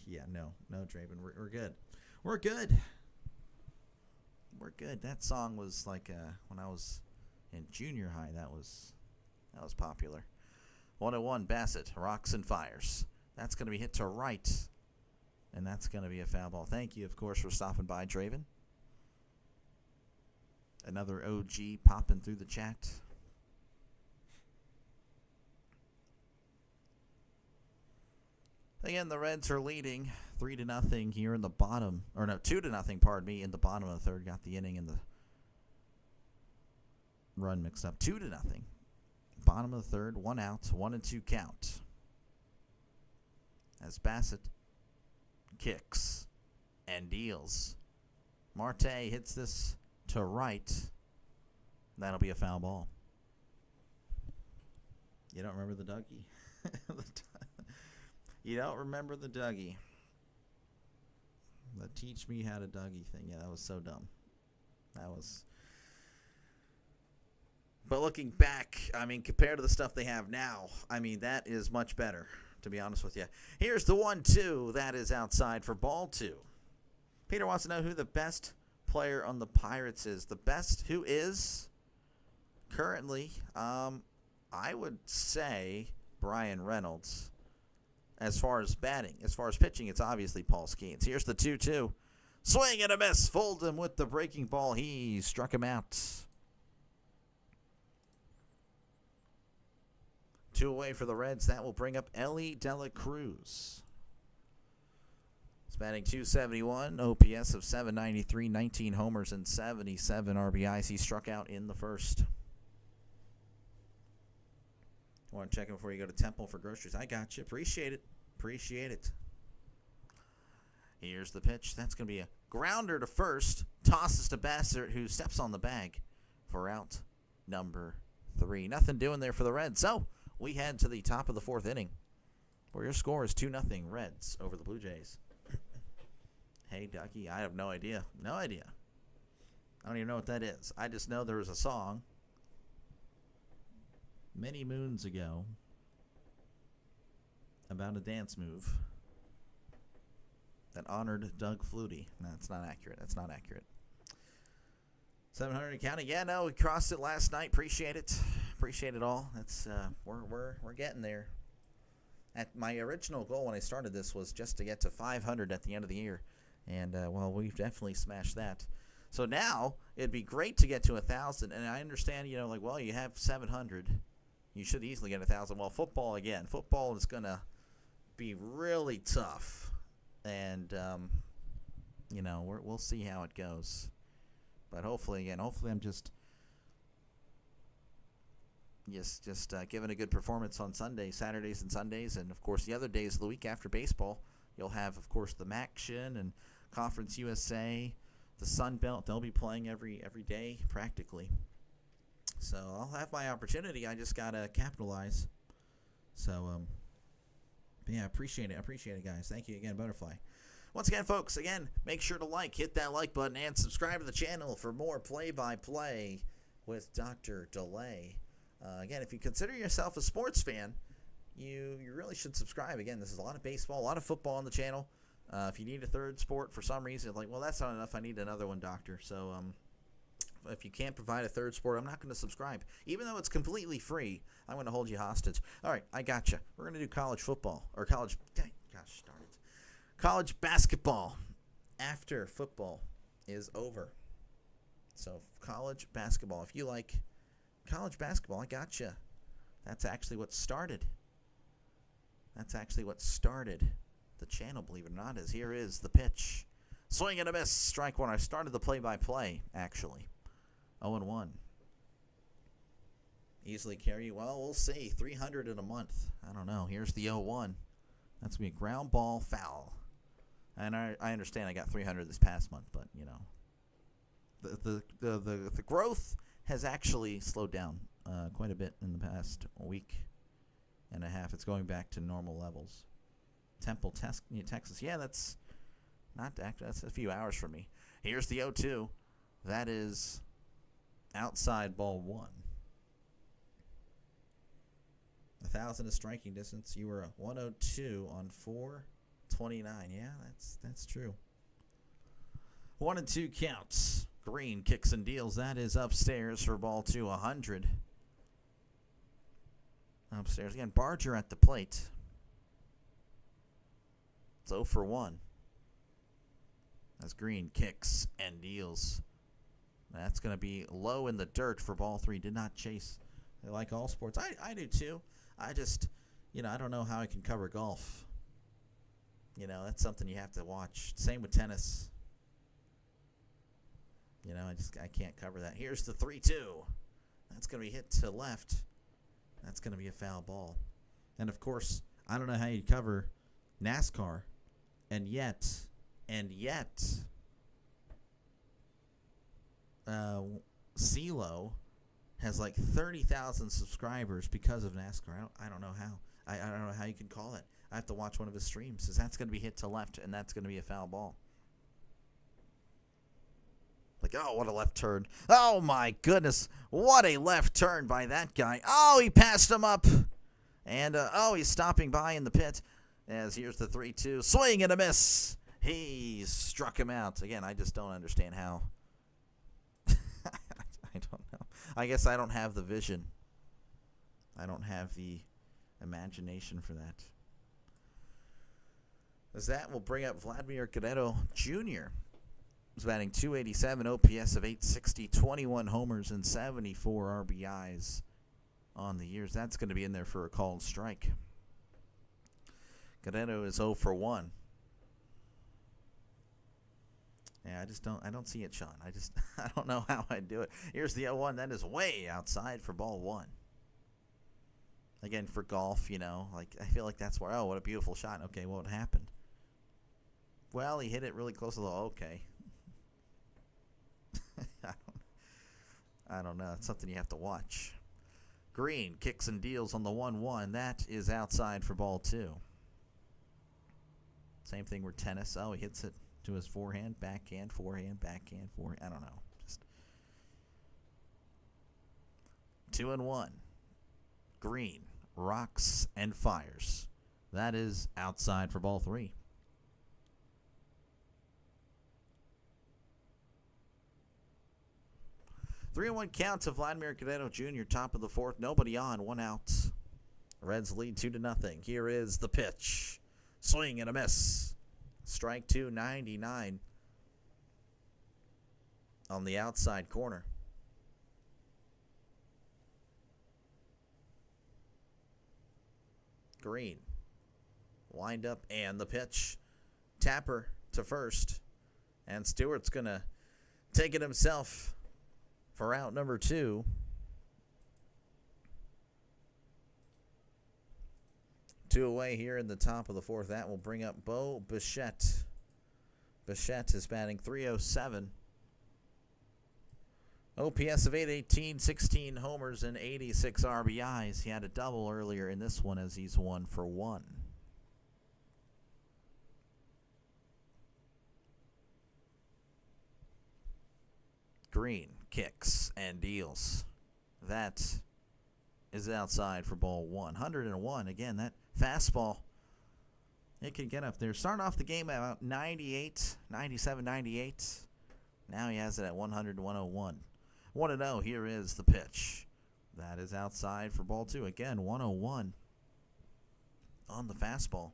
Yeah, no, Draven. We're good. We're good. We're good. That song was like when I was in junior high. That was popular. 1-1 Bassett rocks and fires. That's going to be hit to right, and that's going to be a foul ball. Thank you, of course, for stopping by, Draven. Another OG popping through the chat. Again, the Reds are leading 3-0 here in the bottom, or no, 2-0, pardon me, in the bottom of the third. Got the inning and the run mixed up. 2-0. Bottom of the third, 1 out, 1-2 count. As Bassett kicks and deals. Marte hits this to right. That'll be a foul ball. You don't remember the Dougie? You don't remember the Dougie. The teach me how to Dougie thing. Yeah, that was so dumb. But looking back, compared to the stuff they have now, that is much better, to be honest with you. Here's the 1-2. That is outside for ball two. Peter wants to know who the best player on the Pirates is. The best who is currently, I would say Brian Reynolds. As far as batting, as far as pitching, it's obviously Paul Skeens. Here's the 2-2. Swing and a miss. Fold him with the breaking ball. He struck him out. 2 away for the Reds. That will bring up Ellie De La Cruz. He's batting .271, OPS of .793, 19 homers and 77 RBIs. He struck out in the first. Want to check in before you go to Temple for groceries? I got you. Appreciate it. Here's the pitch. That's going to be a grounder to first. Tosses to Bassett, who steps on the bag for out number 3. Nothing doing there for the Reds. So we head to the top of the 4th inning. Well, your score is 2-0 Reds over the Blue Jays. Hey, Ducky, I have no idea. No idea. I don't even know what that is. I just know there was a song many moons ago about a dance move that honored Doug Flutie. No, that's not accurate. That's not accurate. 700 counting. Yeah, no, we crossed it last night. Appreciate it. Appreciate it all. That's we're getting there. At my original goal when I started this was just to get to 500 at the end of the year, and well, we've definitely smashed that. So now it'd be great to get to 1,000. And I understand, like, well, you have 700, you should easily get 1,000. Well, football is gonna be really tough, and we'll see how it goes. But hopefully I'm just giving a good performance on Saturdays and Sundays, and of course the other days of the week after baseball, you'll have, of course, the MACtion and Conference USA, the Sun Belt. They'll be playing every day practically. So I'll have my opportunity. I just gotta capitalize. So yeah, appreciate it, guys. Thank you again, Butterfly. Once again, folks, make sure to hit that like button, and subscribe to the channel for more play-by-play with Dr. Delay. Again, if you consider yourself a sports fan, you really should subscribe. Again, this is a lot of baseball, a lot of football on the channel. If you need a third sport for some reason, well, that's not enough. I need another one, doctor. So if you can't provide a third sport, I'm not going to subscribe. Even though it's completely free, I'm going to hold you hostage. All right, I got you. We're going to do college football, or college basketball after football is over. So college basketball. If you like college basketball, I got you. That's actually what started. The channel, believe it or not, here is the pitch. Swing and a miss. Strike one. I started the play-by-play, actually. 0-1. Easily carry. Well, we'll see. 300 in a month. I don't know. Here's the 0-1. That's going to be a ground ball foul. And I understand I got 300 this past month, but, the growth has actually slowed down quite a bit in the past week and a half. It's going back to normal levels. Temple, Texas. Yeah, that's not accurate. That's a few hours from me. Here's the 0-2. That is outside ball one. 1,000 is striking distance. You were a 102 on 429. Yeah, that's true. 1-2 counts. Green kicks and deals. That is upstairs for ball 2, 100. Upstairs again. Barger at the plate. It's 0-1. As Green kicks and deals. That's going to be low in the dirt for ball 3. Did not chase. I like all sports. I do too. I just, I don't know how I can cover golf. That's something you have to watch. Same with tennis. I can't cover that. Here's the 3-2. That's going to be hit to left. That's going to be a foul ball. And, of course, I don't know how you cover NASCAR. And yet, CeeLo has like 30,000 subscribers because of NASCAR. I don't know how. I don't know how you can call it. I have to watch one of his streams. Because that's going to be hit to left, and that's going to be a foul ball. Oh, what a left turn. Oh, my goodness. What a left turn by that guy. Oh, he passed him up. And, he's stopping by in the pit. As here's the 3-2. Swing and a miss. He struck him out. Again, I just don't understand how. I don't know. I guess I don't have the vision. I don't have the imagination for that. As that will bring up Vladimir Guerrero Jr. He's batting .287, OPS of .860, 21 homers, and 74 RBIs on the years. That's going to be in there for a called strike. Guerrero is 0-1. Yeah, I don't see it, Sean. I don't know how I'd do it. Here's the 0-1. That is way outside for ball 1. Again, for golf, I feel like that's where, what a beautiful shot. Okay, what happened? Well, he hit it really close to the, okay. I don't know. It's something you have to watch. Green kicks and deals on the 1-1. That is outside for ball 2. Same thing with tennis. Oh, he hits it to his forehand, backhand, forehand, backhand, forehand. I don't know. Just 2-1. Green, rocks, and fires. That is outside for ball 3. Three and 1 count to Vladimir Guerrero Jr., top of the 4th. Nobody on, 1 out. Reds lead 2-0. Here is the pitch. Swing and a miss. Strike 2, 99 on the outside corner. Green. Wind up and the pitch. Tapper to first. And Stewart's going to take it himself for out number 2. 2 away here in the top of the 4th. That will bring up Bo Bichette. Bichette is batting .307. OPS of 818, 16 homers, and 86 RBIs. He had a double earlier in this one as he's 1 for 1. Green kicks and deals. That is outside for ball 1. 101. Again, that fastball, it can get up there. Starting off the game at about 98, 97, 98. Now he has it at 100, 101. 1-0. Here is the pitch. That is outside for ball 2. Again, 101 on the fastball.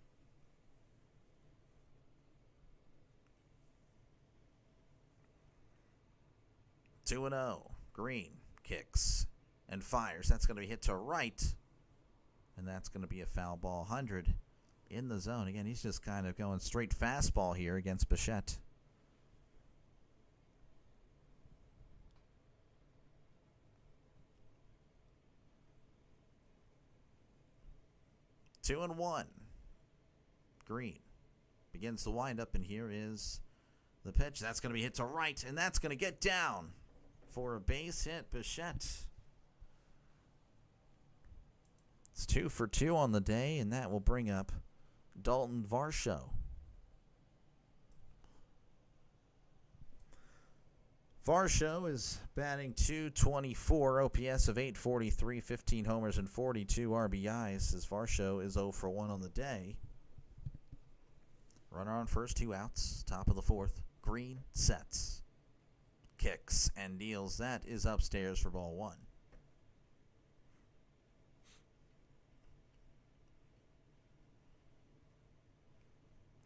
2-0. Green kicks and fires. That's going to be hit to right, and that's going to be a foul ball. 100 in the zone. Again, he's just kind of going straight fastball here against Bichette. Two and 1. Green begins the windup, and here is the pitch. That's going to be hit to right, and that's going to get down for a base hit. Bichette. It's 2 for 2 on the day, and that will bring up Dalton Varsho. Varsho is batting .224, OPS of 843, 15 homers and 42 RBIs, as Varsho is 0 for 1 on the day. Runner on first, 2 outs, top of the 4th. Green sets, kicks, and deals. That is upstairs for ball 1.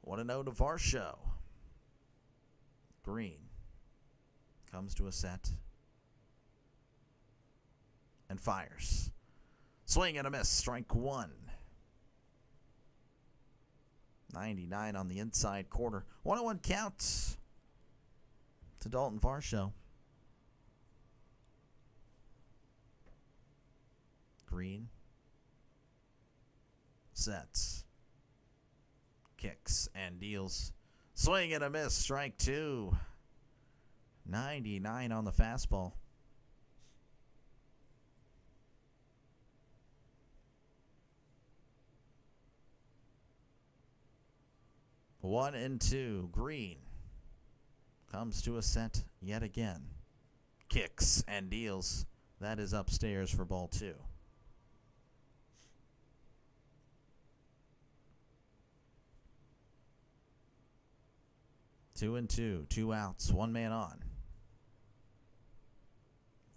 What a note to Varsho. Green comes to a set and fires. Swing and a miss. Strike 1. 99 on the inside corner. 1-1 count to Dalton Varsho. Green sets, kicks, and deals. Swing and a miss. Strike 2. 99 on the fastball. One and 2. Green comes to a set yet again. Kicks and deals. That is upstairs for ball 2. Two and 2. 2 outs. 1 man on.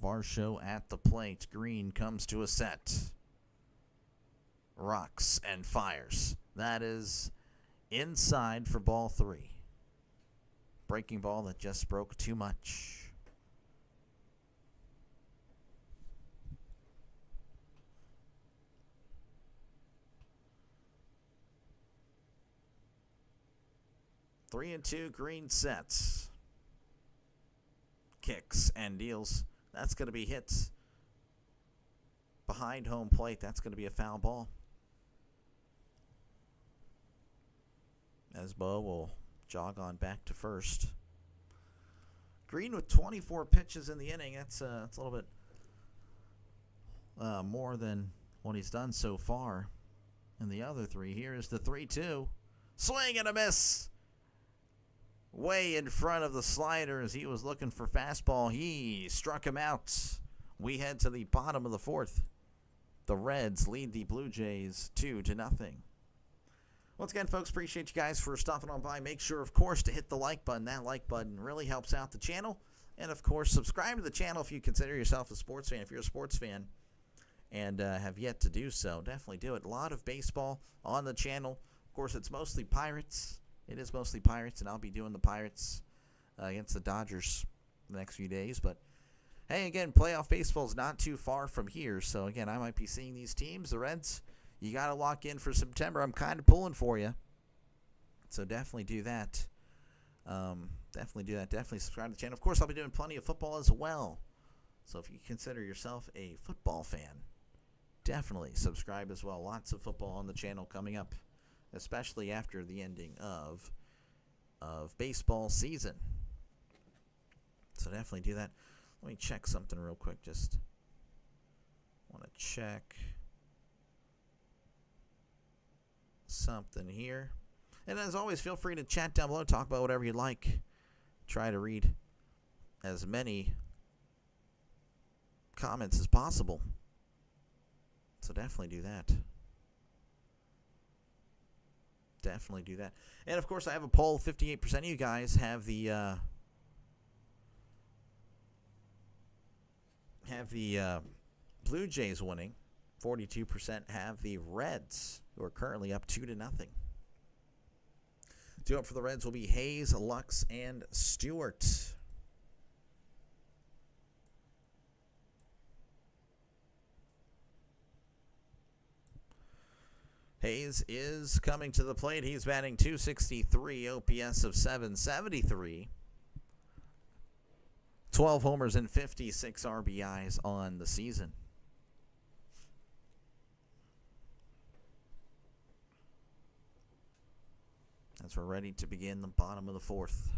Varsho at the plate. Green comes to a set. Rocks and fires. That is inside for ball 3. Breaking ball that just broke too much. Three and 2. Green sets, kicks, and deals. That's going to be hit behind home plate. That's going to be a foul ball, as Bo will jog on back to first. Green with 24 pitches in the inning. That's a little bit more than what he's done so far in the other 3. Here is the 3-2. Swing and a miss. Way in front of the slider as he was looking for fastball. He struck him out. We head to the bottom of the fourth. The Reds lead the Blue Jays 2-0. Once again, folks, appreciate you guys for stopping on by. Make sure, of course, to hit the like button. That like button really helps out the channel. And, of course, subscribe to the channel if you consider yourself a sports fan. If you're a sports fan and have yet to do so, definitely do it. A lot of baseball on the channel. Of course, it's mostly Pirates. It is mostly Pirates, and I'll be doing the Pirates against the Dodgers the next few days. But, hey, again, playoff baseball is not too far from here. So, again, I might be seeing these teams. The Reds, you got to lock in for September. I'm kind of pulling for you. So definitely do that. Definitely subscribe to the channel. Of course, I'll be doing plenty of football as well. So if you consider yourself a football fan, definitely subscribe as well. Lots of football on the channel coming up, especially after the ending of baseball season. So definitely do that. Let me check something real quick. Just want to check something here. And as always, feel free to chat down below, talk about whatever you like. Try to read as many comments as possible. So definitely do that. Definitely do that. And of course, I have a poll. 58% of you guys have the Blue Jays winning. 42% have the Reds, who are currently up 2-0. Due up for the Reds will be Hayes, Lux, and Stewart. Hayes is coming to the plate. He's batting .263, OPS of .773. 12 homers and 56 RBIs on the season. As we're ready to begin the bottom of the fourth.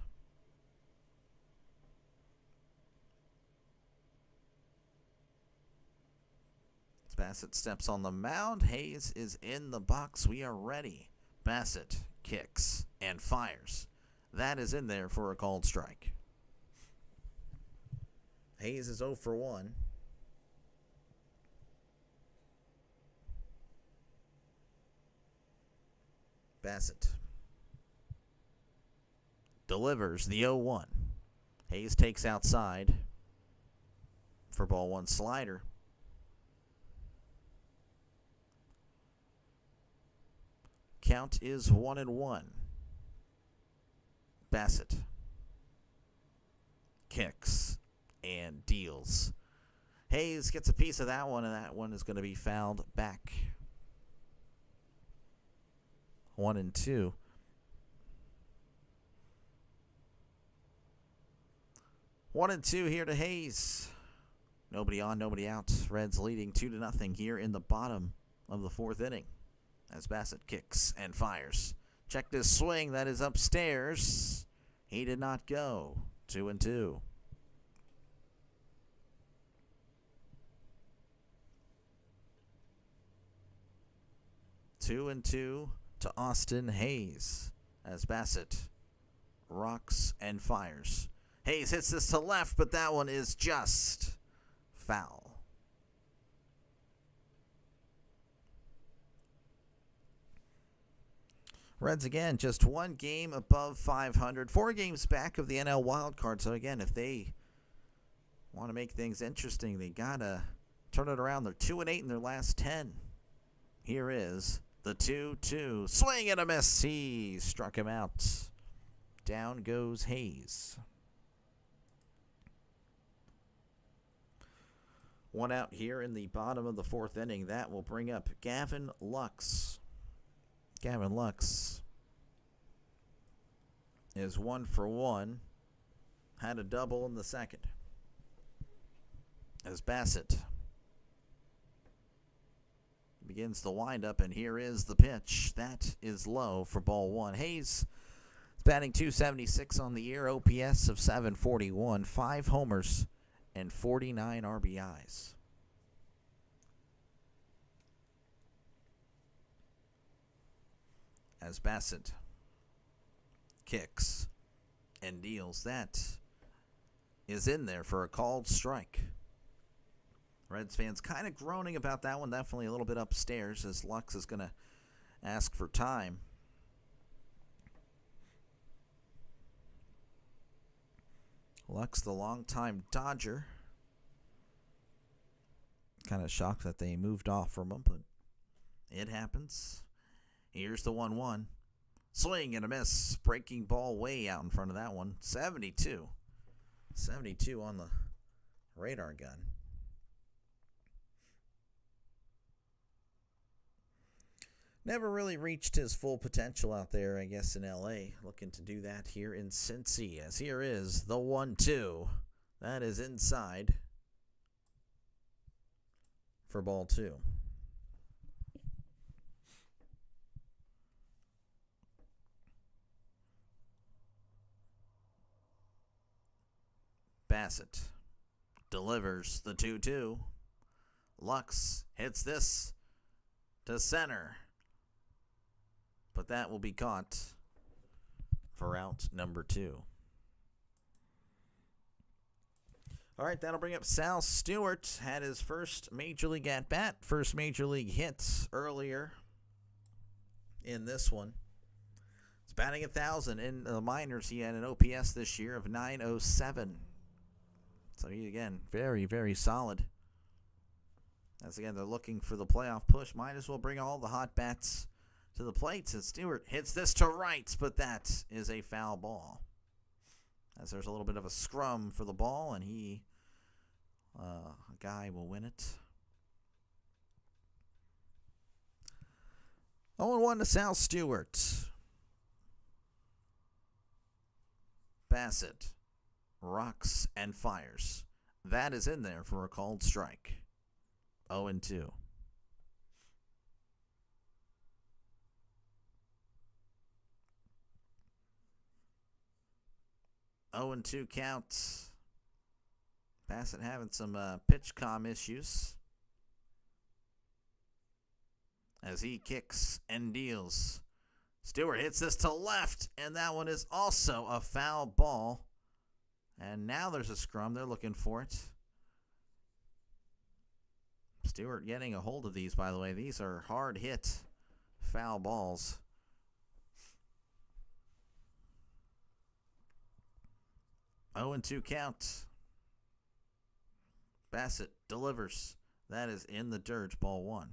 As Bassett steps on the mound, Hayes is in the box. We are ready. Bassett kicks and fires. That is in there for a called strike. Hayes is 0 for 1. Bassett delivers the 0-1. Hayes takes outside for ball one. Slider. Count is 1-1. Bassett kicks and deals. Hayes gets a piece of that one, and that one is going to be fouled back. 1-2. 1-2 here to Hayes. Nobody on, nobody out. Reds leading 2-0 here in the bottom of the fourth inning. As Bassett kicks and fires. Check this swing. That is upstairs. He did not go. 2-2. Two and two to Austin Hayes. As Bassett rocks and fires. Hayes hits this to left, but that one is just foul. Reds again, just one game above 500. 4 games back of the NL wildcard. So again, if they want to make things interesting, they got to turn it around. They're 2-8 in their last 10. Here is the 2-2. Swing and a miss. He struck him out. Down goes Hayes. One out here in the bottom of the fourth inning. That will bring up Gavin Lux. Gavin Lux is 1 for 1. Had a double in the second. As Bassett begins the windup, and here is the pitch. That is low for ball one. Hayes is batting .276 on the year, OPS of .741, 5 homers and 49 RBIs. As Bassett kicks, and deals. That is in there for a called strike. Reds fans kind of groaning about that one. Definitely a little bit upstairs as Lux is going to ask for time. Lux, the longtime Dodger. Kind of shocked that they moved off from him, but it happens. Here's the 1-1. Swing and a miss. Breaking ball way out in front of that one. 72. 72 on the radar gun. Never really reached his full potential out there, I guess, in L.A. Looking to do that here in Cincy. As here is the 1-2. That is inside for ball 2. Bassett delivers the 2-2. Lux hits this to center, but that will be caught for out number 2. All right, that'll bring up Sal Stewart. Had his first major league at-bat, first major league hits earlier in this one. He's batting 1,000 in the minors. He had an OPS this year of 907. So he, again, very, very solid. As, again, they're looking for the playoff push. Might as well bring all the hot bats to the plate. As Stewart hits this to right, but that is a foul ball. As there's a little bit of a scrum for the ball, and a guy will win it. 0-1 to Sal Stewart. Bassett rocks and fires. That is in there for a called strike. 0-2. 0-2 count. Bassett having some pitch comm issues as he kicks and deals. Stewart hits this to left, and that one is also a foul ball. And now there's a scrum. They're looking for it. Stewart getting a hold of these, by the way. These are hard hit foul balls. Oh, and 2 count. Bassett delivers. That is in the dirt, ball 1.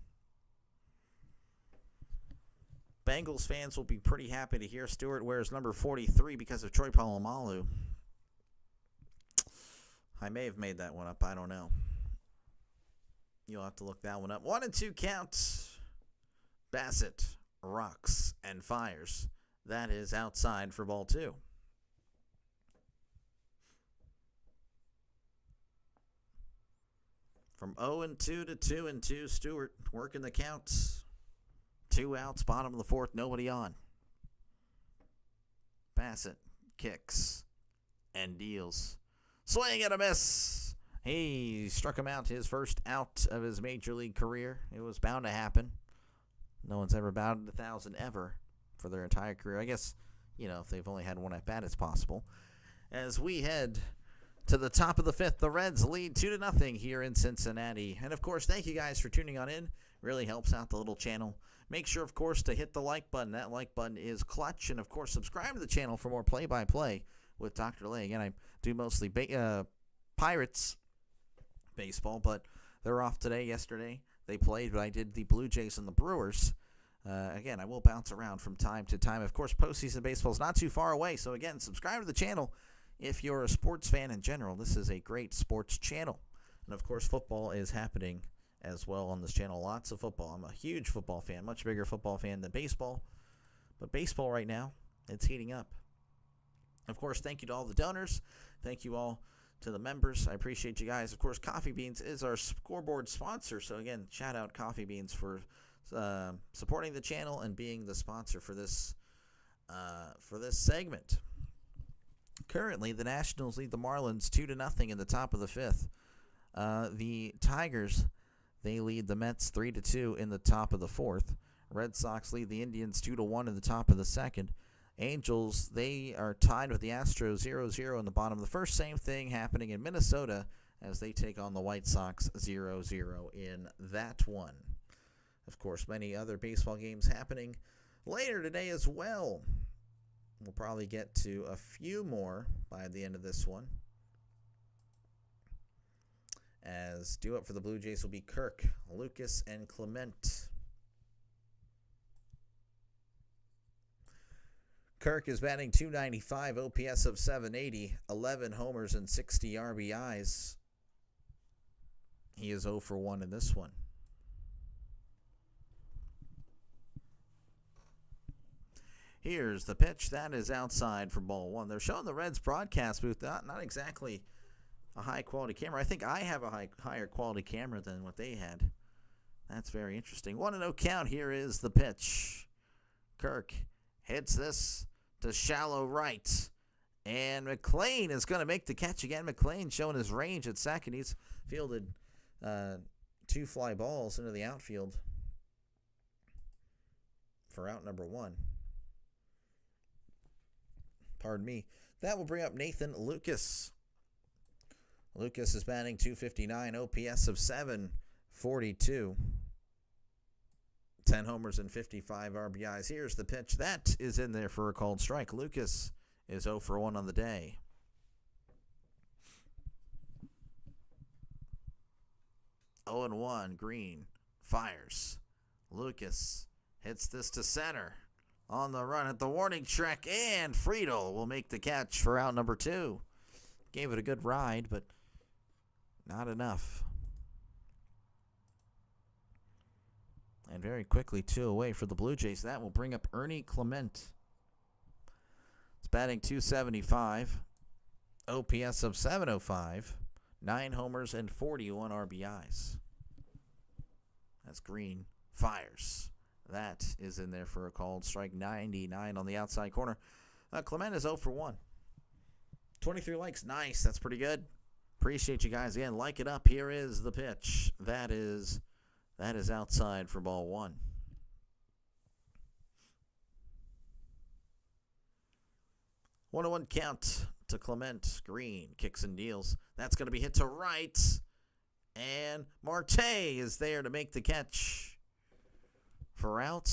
Bengals fans will be pretty happy to hear Stewart wears number 43 because of Troy Polamalu. I may have made that one up. I don't know. You'll have to look that one up. 1-2 count. Bassett rocks and fires. That is outside for ball 2. From 0-2 to 2-2, Stewart working the counts. 2 outs, bottom of the 4th, nobody on. Bassett kicks and deals. Swing and a miss. He struck him out, his first out of his major league career. It was bound to happen. No one's ever batted 1,000 ever for their entire career. I guess, if they've only had one at bat, it's possible. As we head to the top of the 5th, the Reds lead 2-0 here in Cincinnati. And, of course, thank you guys for tuning on in. Really helps out the little channel. Make sure, of course, to hit the like button. That like button is clutch. And, of course, subscribe to the channel for more play-by-play with Dr. Lay. Again, I do mostly Pirates baseball, but they're off today. Yesterday they played, but I did the Blue Jays and the Brewers. Again, I will bounce around from time to time. Of course, postseason baseball is not too far away. So, again, subscribe to the channel if you're a sports fan in general. This is a great sports channel. And, of course, football is happening as well on this channel. Lots of football. I'm a huge football fan, much bigger football fan than baseball. But baseball right now, it's heating up. Of course, thank you to all the donors. Thank you all to the members. I appreciate you guys. Of course, Coffee Beans is our scoreboard sponsor. So, again, shout out Coffee Beans for supporting the channel and being the sponsor for this segment. Currently, the Nationals lead the Marlins 2-0 in the top of the 5th. The Tigers, they lead the Mets 3-2 in the top of the 4th. Red Sox lead the Indians 2-1 in the top of the 2nd. Angels, they are tied with the Astros 0-0 in the bottom of the first. Same thing happening in Minnesota as they take on the White Sox 0-0 in that one. Of course, many other baseball games happening later today as well. We'll probably get to a few more by the end of this one. As due up for the Blue Jays will be Kirk, Lucas, and Clement. Kirk is batting .295, OPS of .780, 11 homers and 60 RBIs. He is 0 for 1 in this one. Here's the pitch. That is outside for ball one. They're showing the Reds broadcast booth. Not exactly a high-quality camera. I think I have a higher quality camera than what they had. That's very interesting. 1-0 count. Here is the pitch. Kirk hits this to shallow right. And McLean is going to make the catch again. McLean showing his range at second. He's fielded 2 fly balls into the outfield for out number 1. Pardon me. That will bring up Nathan Lucas. Lucas is batting .259, OPS of .742. 10 homers and 55 RBIs. Here's the pitch. That is in there for a called strike. Lucas is 0 for 1 on the day. Oh and 1. Green fires. Lucas hits this to center. On the run at the warning track, and Friedel will make the catch for out number 2. Gave it a good ride, but not enough. And very quickly, 2 away for the Blue Jays. That will bring up Ernie Clement. It's batting .275, OPS of .705, 9 homers and 41 RBIs. That's Green fires. That is in there for a called strike. 99 on the outside corner. Clement is 0 for 1. 23 likes. Nice. That's pretty good. Appreciate you guys. Again, like it up. Here is the pitch. That is outside for ball 1. One 1 count to Clement. Green kicks and deals. That's going to be hit to right. And Marte is there to make the catch for out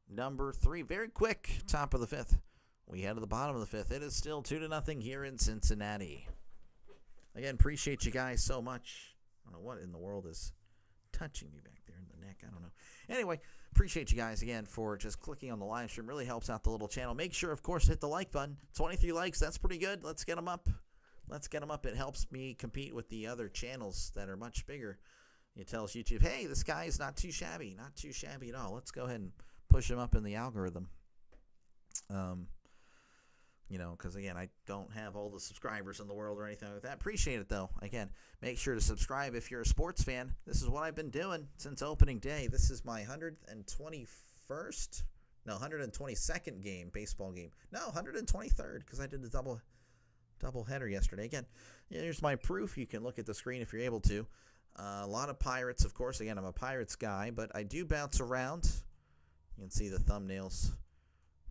number 3. Very quick, top of the 5th. We head to the bottom of the 5th. It is still 2-0 here in Cincinnati. Again, appreciate you guys so much. I don't know what in the world is touching me back there in the neck. I don't know. Anyway, appreciate you guys again for just clicking on the live stream. Really helps out the little channel. Make sure, of course, to hit the like button. 23 likes. That's pretty good. Let's get them up. It helps me compete with the other channels that are much bigger. It tells YouTube, hey, this guy is not too shabby at all. Let's go ahead and push him up in the algorithm. Because, again, I don't have all the subscribers in the world or anything like that. Appreciate it, though. Again, make sure to subscribe if you're a sports fan. This is what I've been doing since opening day. This is my 122nd baseball game. No, 123rd, because I did a double header yesterday. Again, here's my proof. You can look at the screen if you're able to. A lot of Pirates, of course. Again, I'm a Pirates guy, but I do bounce around. You can see the thumbnails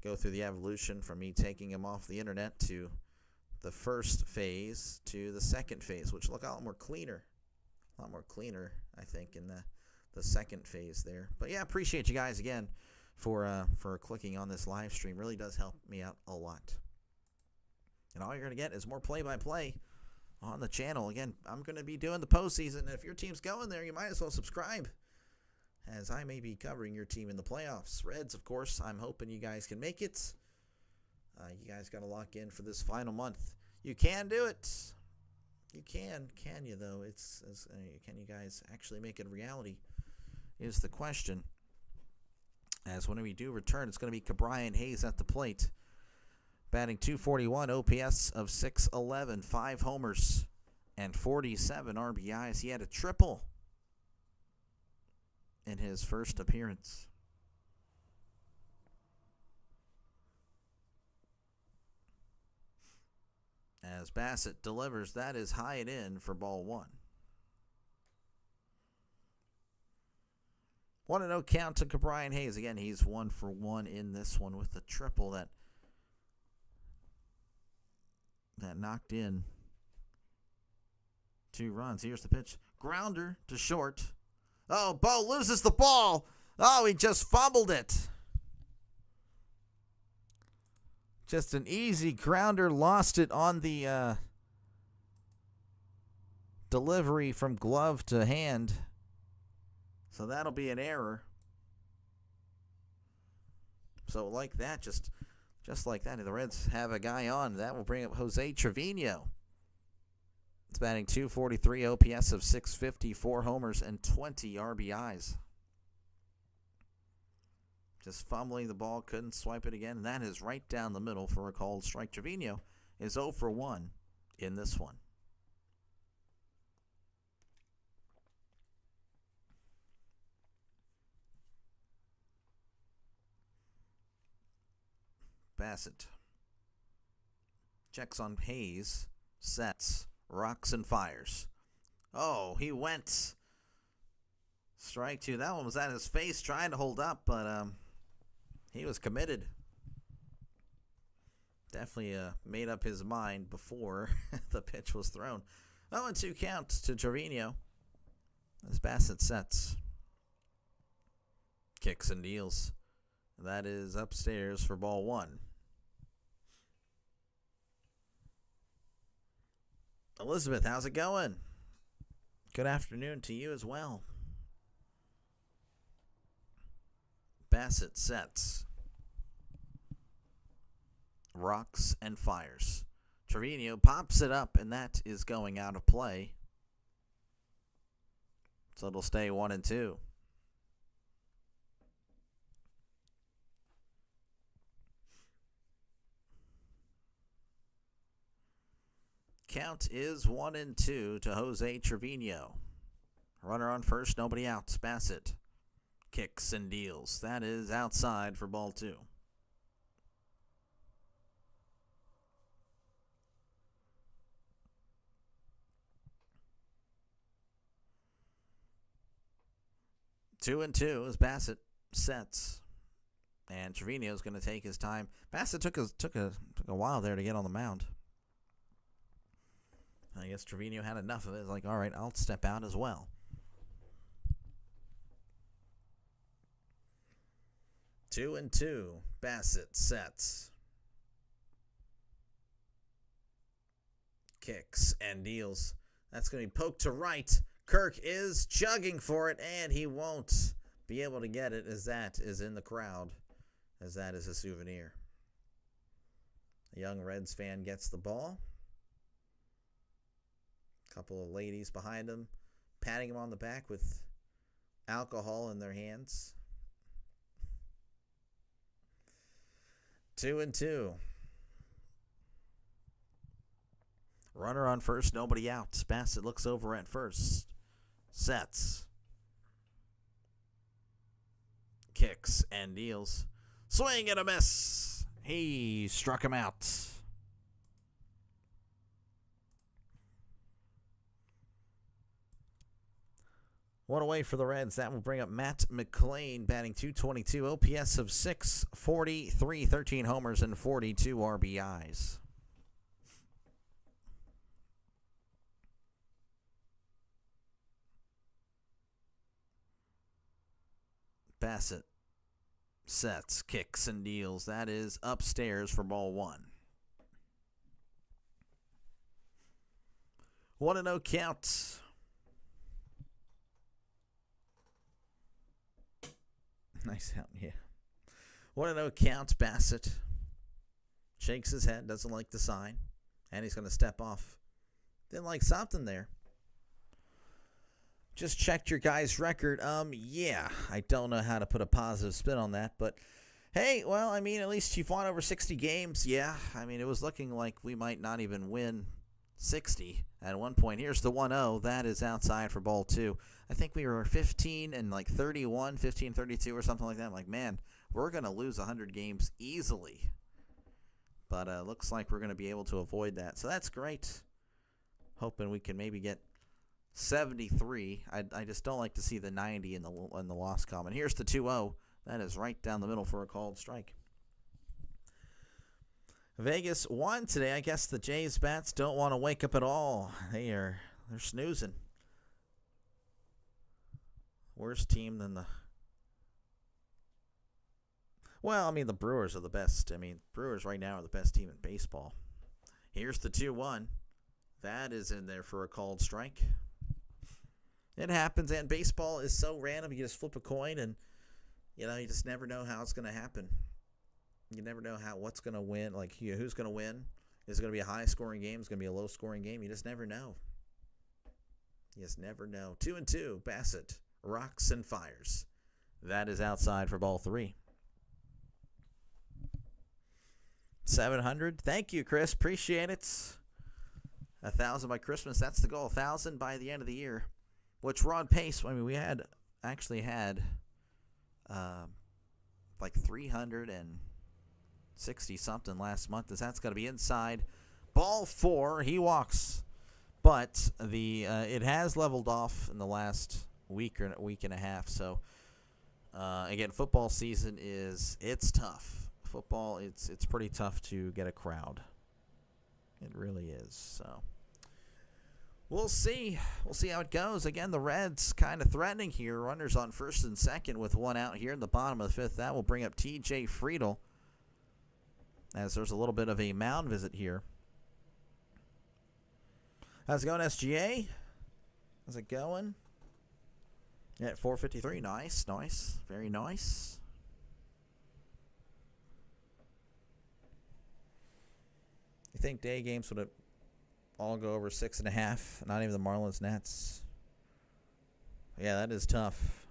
go through the evolution from me taking them off the internet to the first phase to the second phase, which look a lot more cleaner, I think, in the second phase there. But yeah, appreciate you guys again for clicking on this live stream. Really does help me out a lot. And all you're going to get is more play-by-play on the channel. Again, I'm going to be doing the postseason. If your team's going there, you might as well subscribe, as I may be covering your team in the playoffs. Reds, of course, I'm hoping you guys can make it. You guys got to lock in for this final month. You can do it. You can you, though? Can you guys actually make it a reality is the question. As when we do return, it's going to be Cabrian Hayes at the plate. Batting .241, OPS of .611, 5 homers, and 47 RBIs. He had a triple in his first appearance. As Bassett delivers, that is high and in for ball 1. 1-0 count to Cabrian Hayes. Again, he's 1 for 1 in this one with a triple that That knocked in 2 runs. Here's the pitch. Grounder to short. Oh, Bo loses the ball. Oh, he just fumbled it. Just an easy grounder. Lost it on the delivery from glove to hand. So that'll be an error. So like that, just like that, the Reds have a guy on. That will bring up Jose Trevino. It's batting .243, OPS of .650, 4 homers, and 20 RBIs. Just fumbling the ball, couldn't swipe it again. And that is right down the middle for a called strike. Trevino is 0 for 1 in this one. Bassett checks on Hayes, sets, rocks and fires. Oh, he went. Strike 2. That one was at his face trying to hold up, but he was committed. Definitely made up his mind before the pitch was thrown. 0-2 count to Trevino as Bassett sets. Kicks and deals. That is upstairs for ball 1. Elizabeth, how's it going? Good afternoon to you as well. Bassett sets. Rocks and fires. Trevino pops it up, and that is going out of play. So it'll stay 1-2. Count is 1-2 to Jose Trevino. Runner on first, nobody out. Bassett kicks and deals. That is outside for ball 2. Two and two as Bassett sets, and Trevino's going to take his time. Bassett took a while there to get on the mound. I guess Trevino had enough of it. It's like, all right, I'll step out as well. 2-2. Bassett sets. Kicks and deals. That's going to be poked to right. Kirk is chugging for it, and he won't be able to get it as that is in the crowd, as that is a souvenir. A young Reds fan gets the ball. Couple of ladies behind him, patting him on the back with alcohol in their hands. 2-2. Runner on first, nobody out. Bassett looks over at first. Sets. Kicks and deals. Swing and a miss. He struck him out. One away for the Reds. That will bring up Matt McClain, batting .222, OPS of .643, 13 homers, and 42 RBIs. Bassett sets, kicks, and deals. That is upstairs for ball 1. 1-0 count. Nice out, yeah. 1-0 count. Bassett shakes his head, doesn't like the sign, and he's going to step off. Didn't like something there. Just checked your guy's record. Yeah, I don't know how to put a positive spin on that, but hey, well, I mean, at least you've won over 60 games. Yeah, I mean, it was looking like we might not even win 60 at one point. Here's the 1-0. That is outside for ball 2. I think we were 15 and like 31, 15, 32 or something like that. I'm like, man, we're going to lose 100 games easily. But looks like we're going to be able to avoid that. So that's great. Hoping we can maybe get 73. I just don't like to see the 90 in the loss column. And here's the 2-0. That is right down the middle for a called strike. Vegas won today. I guess the Jays bats don't want to wake up at all. They're snoozing. Worse team than the... Well, I mean, the Brewers are the best. I mean, Brewers right now are the best team in baseball. Here's the 2-1. That is in there for a called strike. It happens, and baseball is so random. You just flip a coin, and, you just never know how it's going to happen. You never know what's going to win. Like, who's going to win? Is it going to be a high-scoring game? Is it going to be a low-scoring game? You just never know. You just never know. 2-2, Bassett rocks and fires. That is outside for ball 3. 700. Thank you, Chris. Appreciate it. 1,000 by Christmas. That's the goal. 1,000 by the end of the year, which we're on pace. I mean, we actually had like 360 something last month. That's got to be inside. Ball 4. He walks, but it has leveled off in the last week or week and a half. So again, football season it's tough. Football, it's pretty tough to get a crowd. It really is. So we'll see. We'll see how it goes. Again, the Reds kind of threatening here. Runners on first and second with one out here in the bottom of the 5th. That will bring up T.J. Friedel, as there's a little bit of a mound visit here. How's it going, SGA? How's it going? At 4:53. Nice. Very nice. You think day games would all go over 6.5? Not even the Marlins Nets. Yeah, that is tough.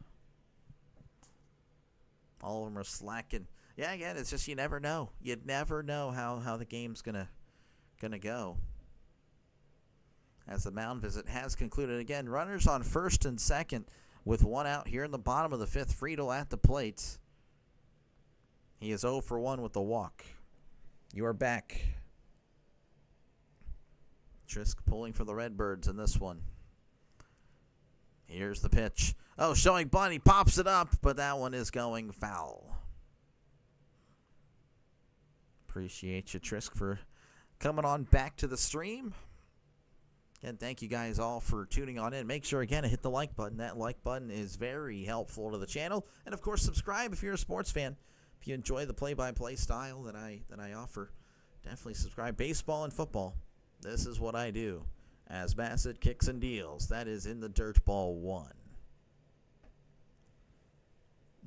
All of them are slacking. Yeah, again, it's just you never know. You'd never know how the game's gonna go. As the mound visit has concluded. Again, runners on first and second with one out here in the bottom of the 5th. Friedel at the plate. He is 0 for 1 with the walk. You are back. Trisk pulling for the Redbirds in this one. Here's the pitch. Oh, showing bunt. He pops it up, but that one is going foul. Appreciate you, Trisk, for coming on back to the stream. Again, thank you guys all for tuning on in. Make sure, again, to hit the like button. That like button is very helpful to the channel. And, of course, subscribe if you're a sports fan. If you enjoy the play-by-play style that I offer, definitely subscribe. Baseball and football. This is what I do as Bassett kicks and deals. That is in the dirt, ball 1.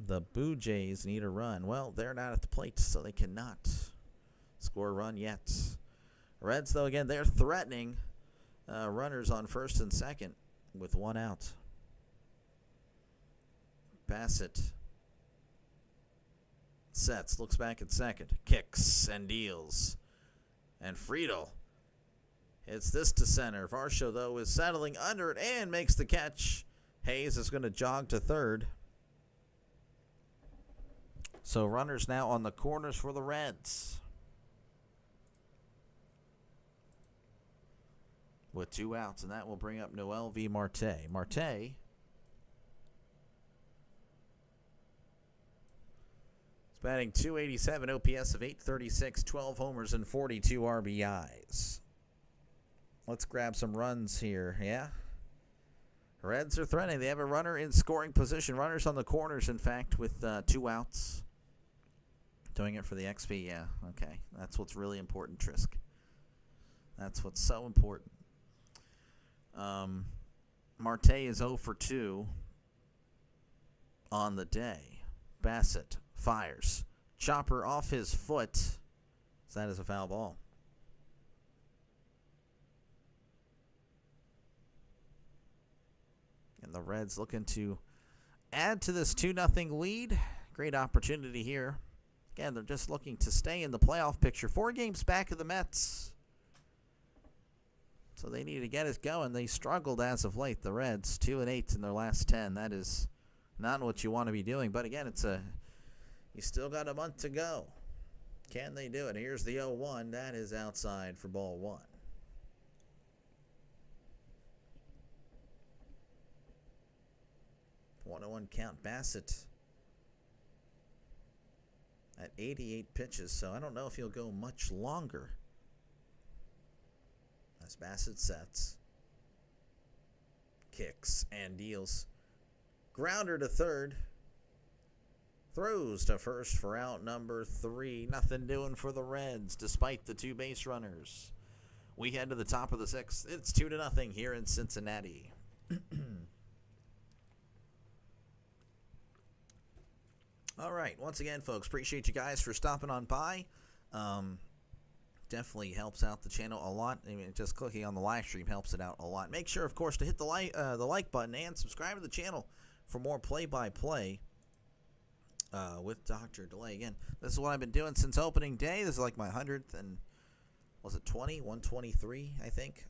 The Blue Jays need a run. Well, they're not at the plate, so they cannot score a run yet. Reds, though, again, they're threatening runners on first and second with one out. Bassett sets, looks back at second, kicks and deals. And Friedel hits this to center. Varsho, though, is settling under it and makes the catch. Hayes is going to jog to third. So runners now on the corners for the Reds. With 2 outs, and that will bring up Noel V. Marte. Marte is batting .287, OPS of .836, 12 homers and 42 RBIs. Let's grab some runs here, yeah? Reds are threatening. They have a runner in scoring position. Runners on the corners, in fact, with 2 outs. Doing it for the XP, yeah, okay. That's what's really important, Trisk. That's what's so important. Marte is 0 for 2 on the day. Bassett fires. Chopper off his foot. So that is a foul ball. And the Reds looking to add to this 2-0 lead. Great opportunity here. Again, they're just looking to stay in the playoff picture. 4 games back of the Mets. So they need to get it going. They struggled as of late, the Reds. 2-8 in their last 10. That is not what you want to be doing. But again, you still got a month to go. Can they do it? Here's the 0-1. That is outside for ball 1. One count. Bassett at 88 pitches, so I don't know if he'll go much longer. As Bassett sets, kicks and deals. Grounder to third. Throws to first for out number 3. Nothing doing for the Reds despite the 2 base runners. We head to the top of the 6th. It's 2-0 here in Cincinnati. All right. Once again, folks, appreciate you guys for stopping on by. Definitely helps out the channel a lot. I mean, just clicking on the live stream helps it out a lot. Make sure, of course, to hit the like button and subscribe to the channel for more play-by-play with Dr. Delay. Again, this is what I've been doing since opening day. This is like my 100th and, was it 123, I think?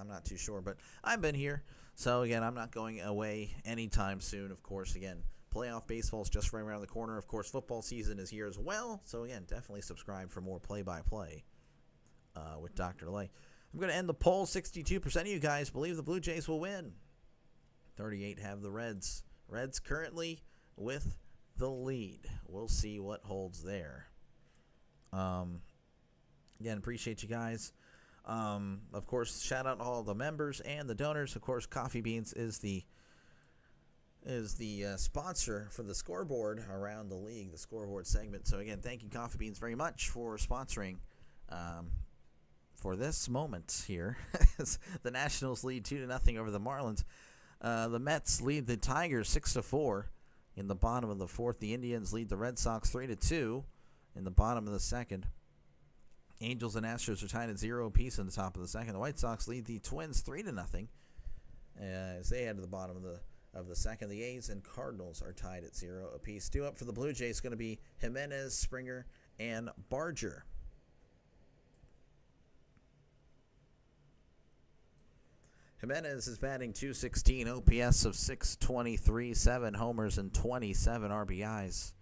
I'm not too sure, but I've been here. So, again, I'm not going away anytime soon, of course. Again, playoff baseball is just right around the corner. Of course, football season is here as well. So, again, definitely subscribe for more play-by-play with Dr. Delay. I'm going to end the poll. 62% of you guys believe the Blue Jays will win. 38 have the Reds. Reds currently with the lead. We'll see what holds there. Again, appreciate you guys. Of course, shout out to all the members and the donors. Of course, Coffee Beans is the sponsor for the scoreboard around the league, the scoreboard segment. So again, thank you, Coffee Beans, very much for sponsoring for this moment here. The Nationals lead 2-0 over the Marlins. The Mets lead the Tigers 6-4 in the bottom of the 4th. The Indians lead the Red Sox 3-2 in the bottom of the 2nd. Angels and Astros are tied at 0 apiece in the top of the 2nd. The White Sox lead the Twins 3-0 as they head to the bottom of the 2nd. The A's and Cardinals are tied at 0 apiece. Due up for the Blue Jays is going to be Jimenez, Springer, and Barger. Jimenez is batting .216, OPS of .623, 7 homers and 27 RBIs.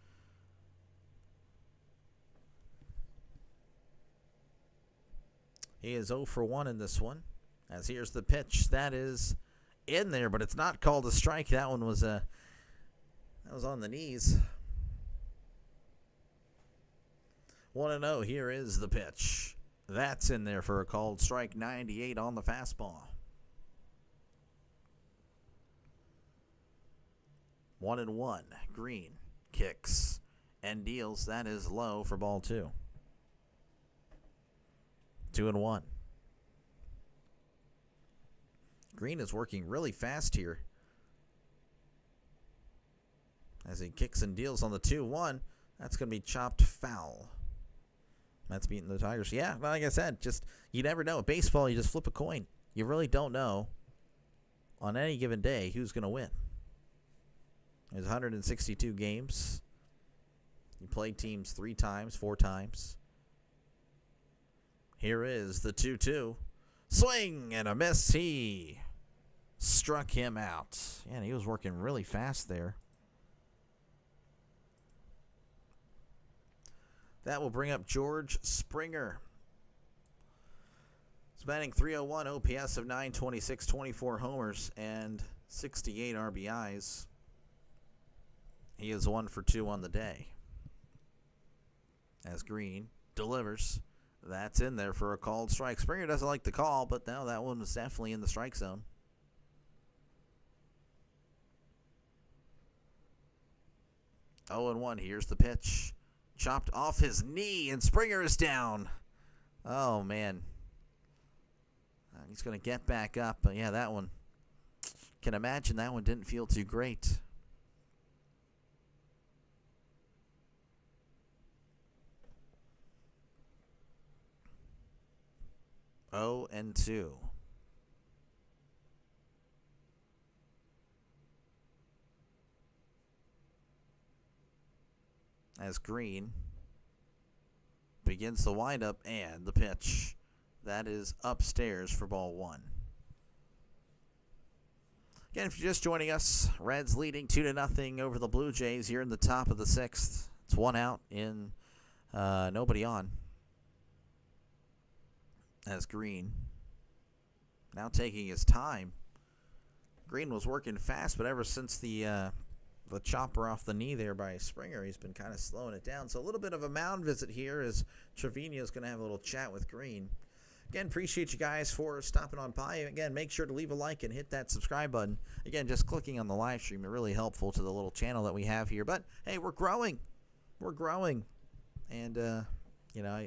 He is 0 for 1 in this one. As here's the pitch. That is in there, but it's not called a strike. That one was that was on the knees. 1-0. Here is the pitch. That's in there for a called strike. 98 on the fastball. 1-1. Green kicks and deals. That is low for ball 2. 2-1. Green is working really fast here as he kicks and deals on the 2-1. That's going to be chopped foul. That's beating the Tigers. Yeah, like I said, just you never know. Baseball, you just flip a coin. You really don't know on any given day who's going to win. There's 162 games. You play teams 3 times, 4 times. Here is the 2-2. Swing and a miss. He struck him out. Yeah, and he was working really fast there. That will bring up George Springer. He's batting .301, OPS of .926, 24 homers, and 68 RBIs. He is 1 for 2 on the day. As Green delivers. That's in there for a called strike. Springer doesn't like the call, but no, that one was definitely in the strike zone. Oh, and 1. Here's the pitch. Chopped off his knee, and Springer is down. Oh, man. He's going to get back up. But, yeah, that one. Can imagine that one didn't feel too great. Oh, and 2. As Green begins the windup and the pitch. That is upstairs for ball 1. Again, if you're just joining us, Reds leading 2-0 over the Blue Jays here in the top of the 6th. It's 1 out in nobody on. As Green now taking his time. Green was working fast, but ever since the the chopper off the knee there by Springer. He's been kind of slowing it down. So a little bit of a mound visit here as Trevino's going to have a little chat with Green. Again, appreciate you guys for stopping on by. Again, make sure to leave a like and hit that subscribe button. Again, just clicking on the live stream is really helpful to the little channel that we have here. But, hey, we're growing. We're growing. And, I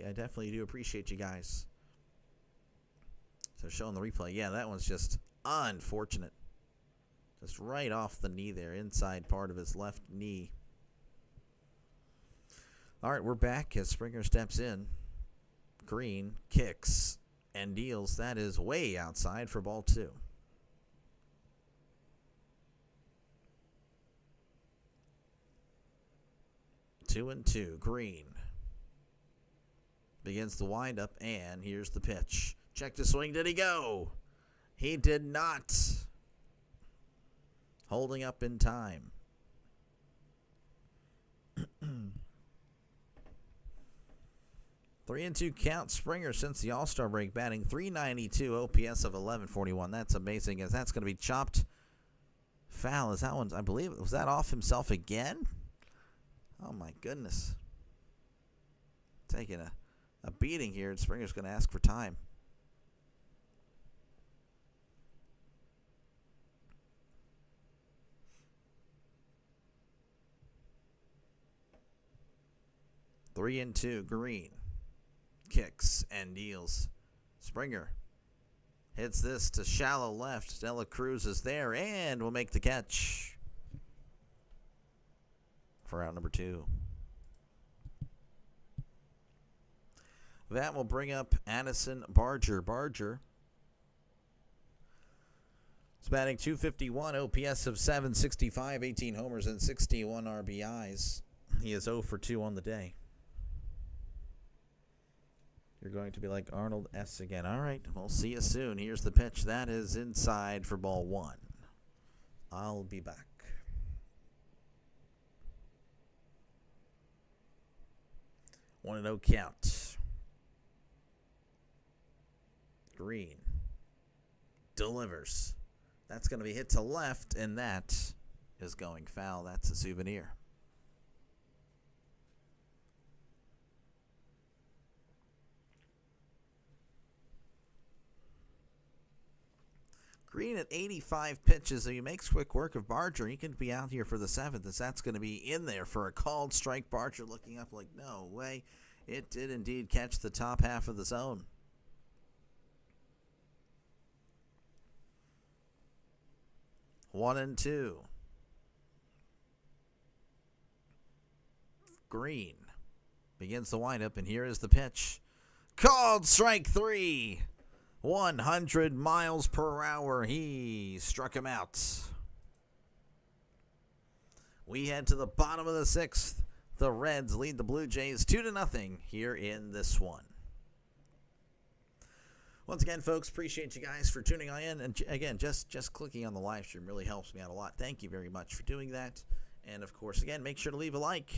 definitely do appreciate you guys. So showing the replay. Yeah, that one's just unfortunate. Just right off the knee there, inside part of his left knee. All right, we're back as Springer steps in. Green kicks and deals. That is way outside for ball 2. Two and two. Green begins the windup, and here's the pitch. Check the swing. Did he go? He did not. Holding up in time. 3-2 count. Springer since the All-Star break batting .392, OPS of 1141. That's amazing as that's going to be chopped foul. Is that one, I believe, was that off himself again? Oh my goodness. Taking a beating here, and Springer's going to ask for time. Three and two. Green kicks and deals. Springer hits this to shallow left. Dela Cruz is there and will make the catch for out number 2. That will bring up Addison Barger. Barger is batting .251, OPS of 765, 18 homers and 61 RBIs. He is 0 for 2 on the day. You're going to be like Arnold S. again. All right, we'll see you soon. Here's the pitch. That is inside for ball 1. I'll be back. One and 0 count. Green delivers. That's going to be hit to left, and that is going foul. That's a souvenir. Green at 85 pitches, so he makes quick work of Barger. He could be out here for the 7th, as that's going to be in there for a called strike. Barger looking up like, no way. It did indeed catch the top half of the zone. One and two. Green begins the windup, and here is the pitch. Called strike 3. 100 miles per hour. He struck him out. We head to the bottom of the 6th. The Reds lead the Blue Jays 2-0 here in this one. Once again, folks, appreciate you guys for tuning in. And again, just clicking on the live stream really helps me out a lot. Thank you very much for doing that. And of course, again, make sure to leave a like.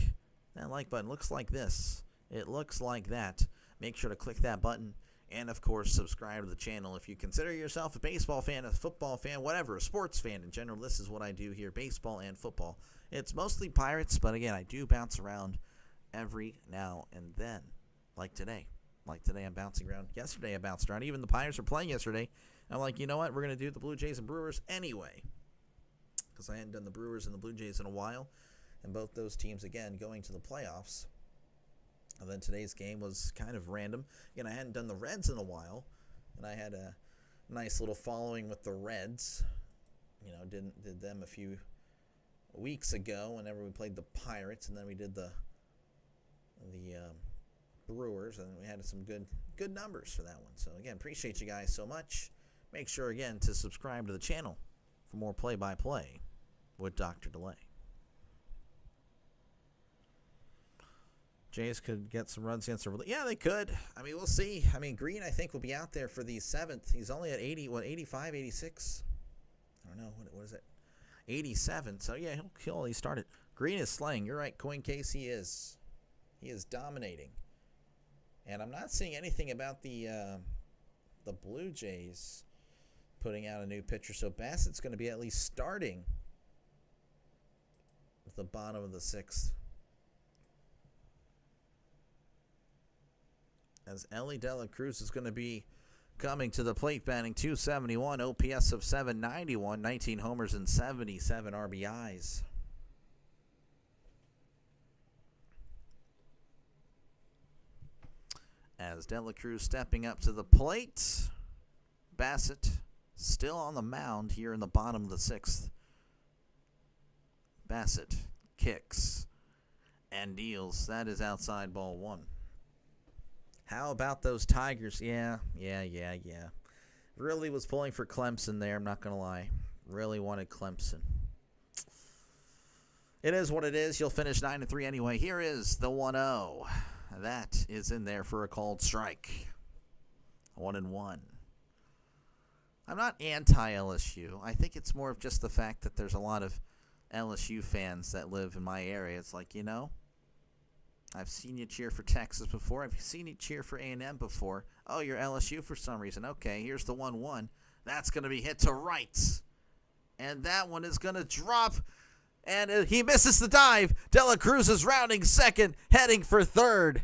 That like button looks like this. It looks like that. Make sure to click that button. And, of course, subscribe to the channel. If you consider yourself a baseball fan, a football fan, whatever, a sports fan in general, this is what I do here, baseball and football. It's mostly Pirates, but, again, I do bounce around every now and then, like today. Like today, I'm bouncing around. Yesterday, I bounced around. Even the Pirates were playing yesterday. I'm like, you know what? We're going to do the Blue Jays and Brewers anyway, because I hadn't done the Brewers and the Blue Jays in a while, and both those teams, again, going to the playoffs. And then today's game was kind of random. Again, I hadn't done the Reds in a while, and I had a nice little following with the Reds. You know, did them a few weeks ago whenever we played the Pirates, and then we did the Brewers, and we had some good numbers for that one. So again, appreciate you guys so much. Make sure again to subscribe to the channel for more play-by-play with Dr. Delay. Jays could get some runs against the... Yeah, they could. I mean, we'll see. I mean, Green, I think, will be out there for the 7th. He's only at 85, 86? I don't know. What is it? 87. So, yeah, he'll only start it. Green is slaying. You're right, Coin Case, he is. He is dominating. And I'm not seeing anything about the Blue Jays putting out a new pitcher. So, Bassett's going to be at least starting with the bottom of the 6th. As Ellie De La Cruz is going to be coming to the plate, batting .271, OPS of .791, 19 homers and 77 RBIs. As De La Cruz stepping up to the plate, Bassett still on the mound here in the bottom of the 6th. Bassett kicks and deals. That is outside ball 1. How about those Tigers? Yeah. Really was pulling for Clemson there, I'm not going to lie. Really wanted Clemson. It is what it is. You'll finish 9-3 anyway. Here is the 1-0. That is in there for a called strike. 1-1. I'm not anti-LSU. I think it's more of just the fact that there's a lot of LSU fans that live in my area. It's like, you know, I've seen you cheer for Texas before. I've seen you cheer for A&M before. Oh, you're LSU for some reason. Okay, here's the 1-1. That's going to be hit to right. And that one is going to drop. And he misses the dive. De La Cruz is rounding second, heading for third.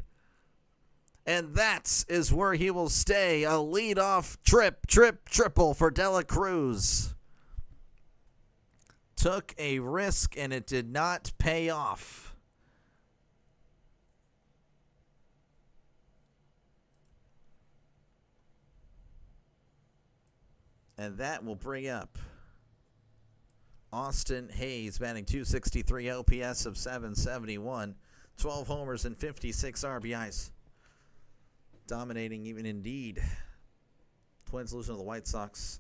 And that is where he will stay. A leadoff triple for De La Cruz. Took a risk, and it did not pay off. And that will bring up Austin Hayes, batting .263, OPS of .771, 12 homers and 56 RBIs. Dominating even Indeed. Twins losing to the White Sox.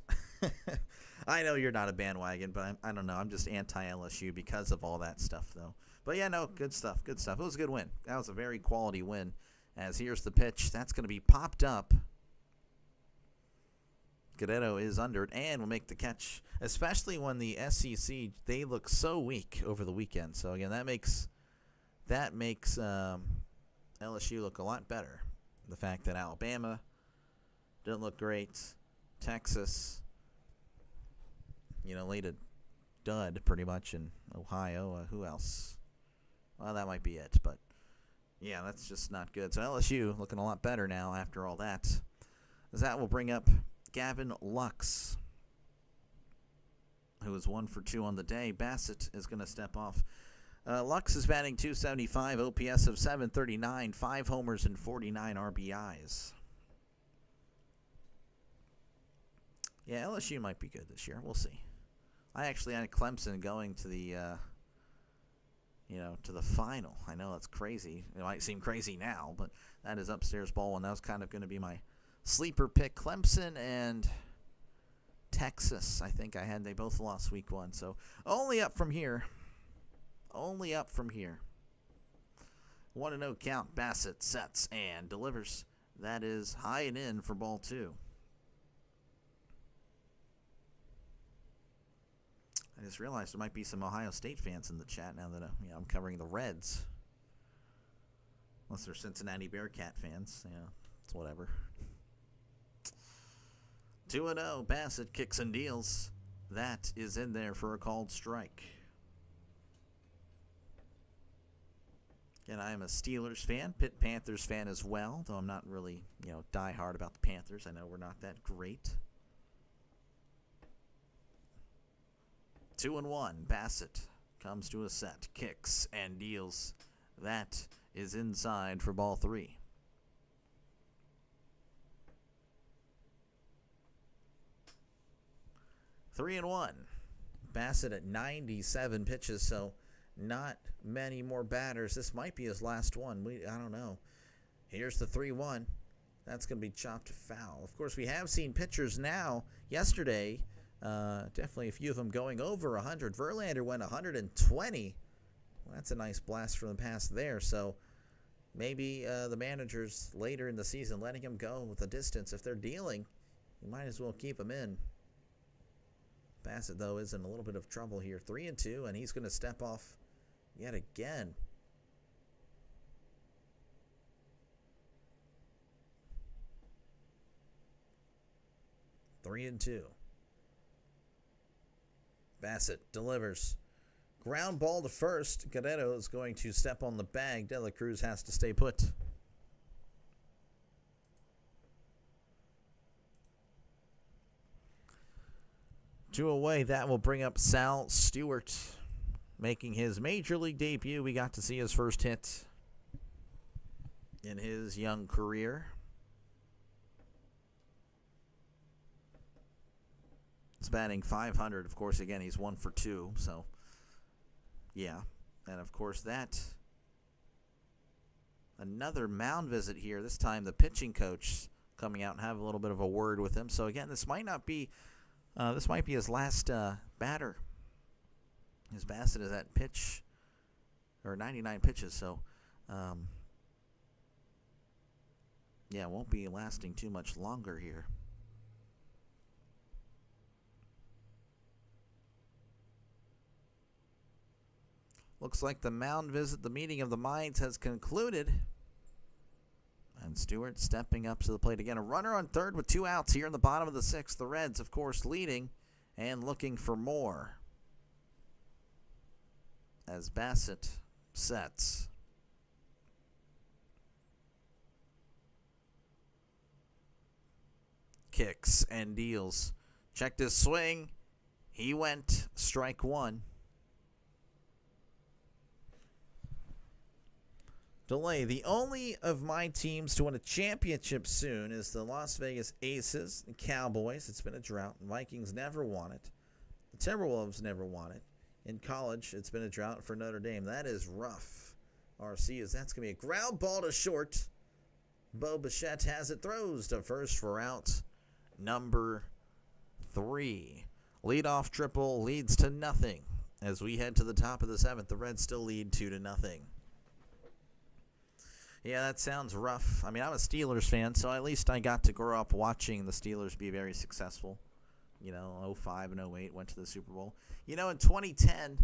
I know you're not a bandwagon, but I don't know. I'm just anti-LSU because of all that stuff, though. But yeah, no, good stuff. It was a good win. That was a very quality win. As here's the pitch. That's going to be popped up. Guerrero is under it and will make the catch, especially when the SEC, they look so weak over the weekend. So, again, that makes LSU look a lot better. The fact that Alabama didn't look great. Texas, laid a dud pretty much in Ohio. Who else? Well, that might be it. But, yeah, that's just not good. So LSU looking a lot better now after all that. As that will bring up Gavin Lux, who is 1 for 2 on the day. Bassett is going to step off. Lux is batting .275, OPS of .739, 5 homers and 49 RBIs. Yeah, LSU might be good this year. We'll see. I actually had Clemson going to the, to the final. I know that's crazy. It might seem crazy now, but that is upstairs ball, and that was kind of going to be my sleeper pick. Clemson and Texas, I think I had. They both lost week 1, so only up from here. 1-0 count. Bassett sets and delivers. That is high and in for ball 2. I just realized there might be some Ohio State fans in the chat now that I'm covering the Reds. Unless they're Cincinnati Bearcat fans. It's whatever. 2-0. Bassett kicks and deals. That is in there for a called strike. Again, I am a Steelers fan, Pitt Panthers fan as well, though I'm not really, die hard about the Panthers. I know we're not that great. 2-1. Bassett comes to a set, kicks and deals. That is inside for ball 3. 3-1. Bassett at 97 pitches, so not many more batters. This might be his last one. I don't know. Here's the 3-1. That's going to be chopped foul. Of course, we have seen pitchers now. Yesterday, definitely a few of them going over 100. Verlander went 120. Well, that's a nice blast from the past there. So maybe the managers later in the season letting him go with a distance. If they're dealing, you might as well keep him in. Bassett, though, is in a little bit of trouble here. 3-2, and he's going to step off yet again. Bassett delivers. Ground ball to first. Guerrero is going to step on the bag. De La Cruz has to stay put. Two away. That will bring up Sal Stewart, making his major league debut. We got to see his first hit in his young career. He's batting .500. Of course, again, he's 1 for 2. So, yeah. And, of course, that. Another mound visit here. This time the pitching coach coming out and have a little bit of a word with him. So, again, this might be his last batter. His Bassett is at pitch, or 99 pitches. So, yeah, it won't be lasting too much longer here. Looks like the mound visit, the meeting of the minds has concluded. And Stewart stepping up to the plate again. A runner on third with 2 outs here in the bottom of the 6th. The Reds, of course, leading and looking for more. As Bassett sets. Kicks and deals. Checked his swing. He went strike 1. Delay. The only of my teams to win a championship soon is the Las Vegas Aces and Cowboys. It's been a drought. Vikings never won it. The Timberwolves never won it. In college, it's been a drought for Notre Dame. That is rough. RC is that's going to be a ground ball to short. Bo Bichette has it. Throws to first for out number 3. Leadoff triple leads to nothing. As we head to the top of the 7th, the Reds still lead 2-0. Yeah, that sounds rough. I mean, I'm a Steelers fan, so at least I got to grow up watching the Steelers be very successful. You know, 05 and 08 went to the Super Bowl. You know, in 2010, and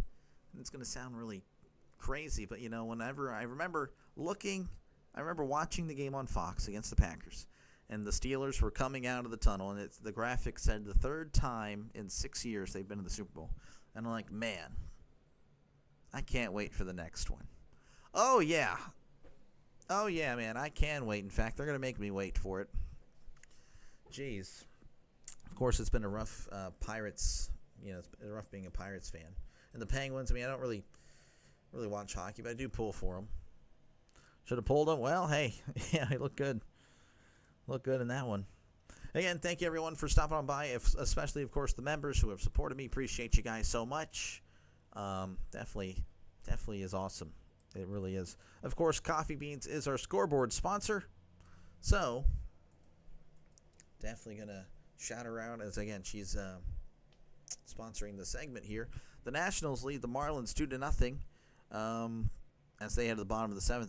it's going to sound really crazy, but, you know, whenever I remember watching the game on Fox against the Packers, and the Steelers were coming out of the tunnel, and the graphic said the 3rd time in 6 years they've been to the Super Bowl. And I'm like, man, I can't wait for the next one. Oh, yeah, man, I can wait. In fact, they're going to make me wait for it. Jeez. Of course, it's been a rough Pirates, it's been rough being a Pirates fan. And the Penguins, I mean, I don't really watch hockey, but I do pull for them. Should have pulled them? Well, hey, yeah, they look good. Look good in that one. Again, thank you, everyone, for stopping on by, especially, of course, the members who have supported me. Appreciate you guys so much. Definitely is awesome. It really is. Of course, Coffee Beans is our scoreboard sponsor. So, definitely going to shout her out as, again, she's sponsoring the segment here. The Nationals lead the Marlins 2-0 as they head to the bottom of the 7th.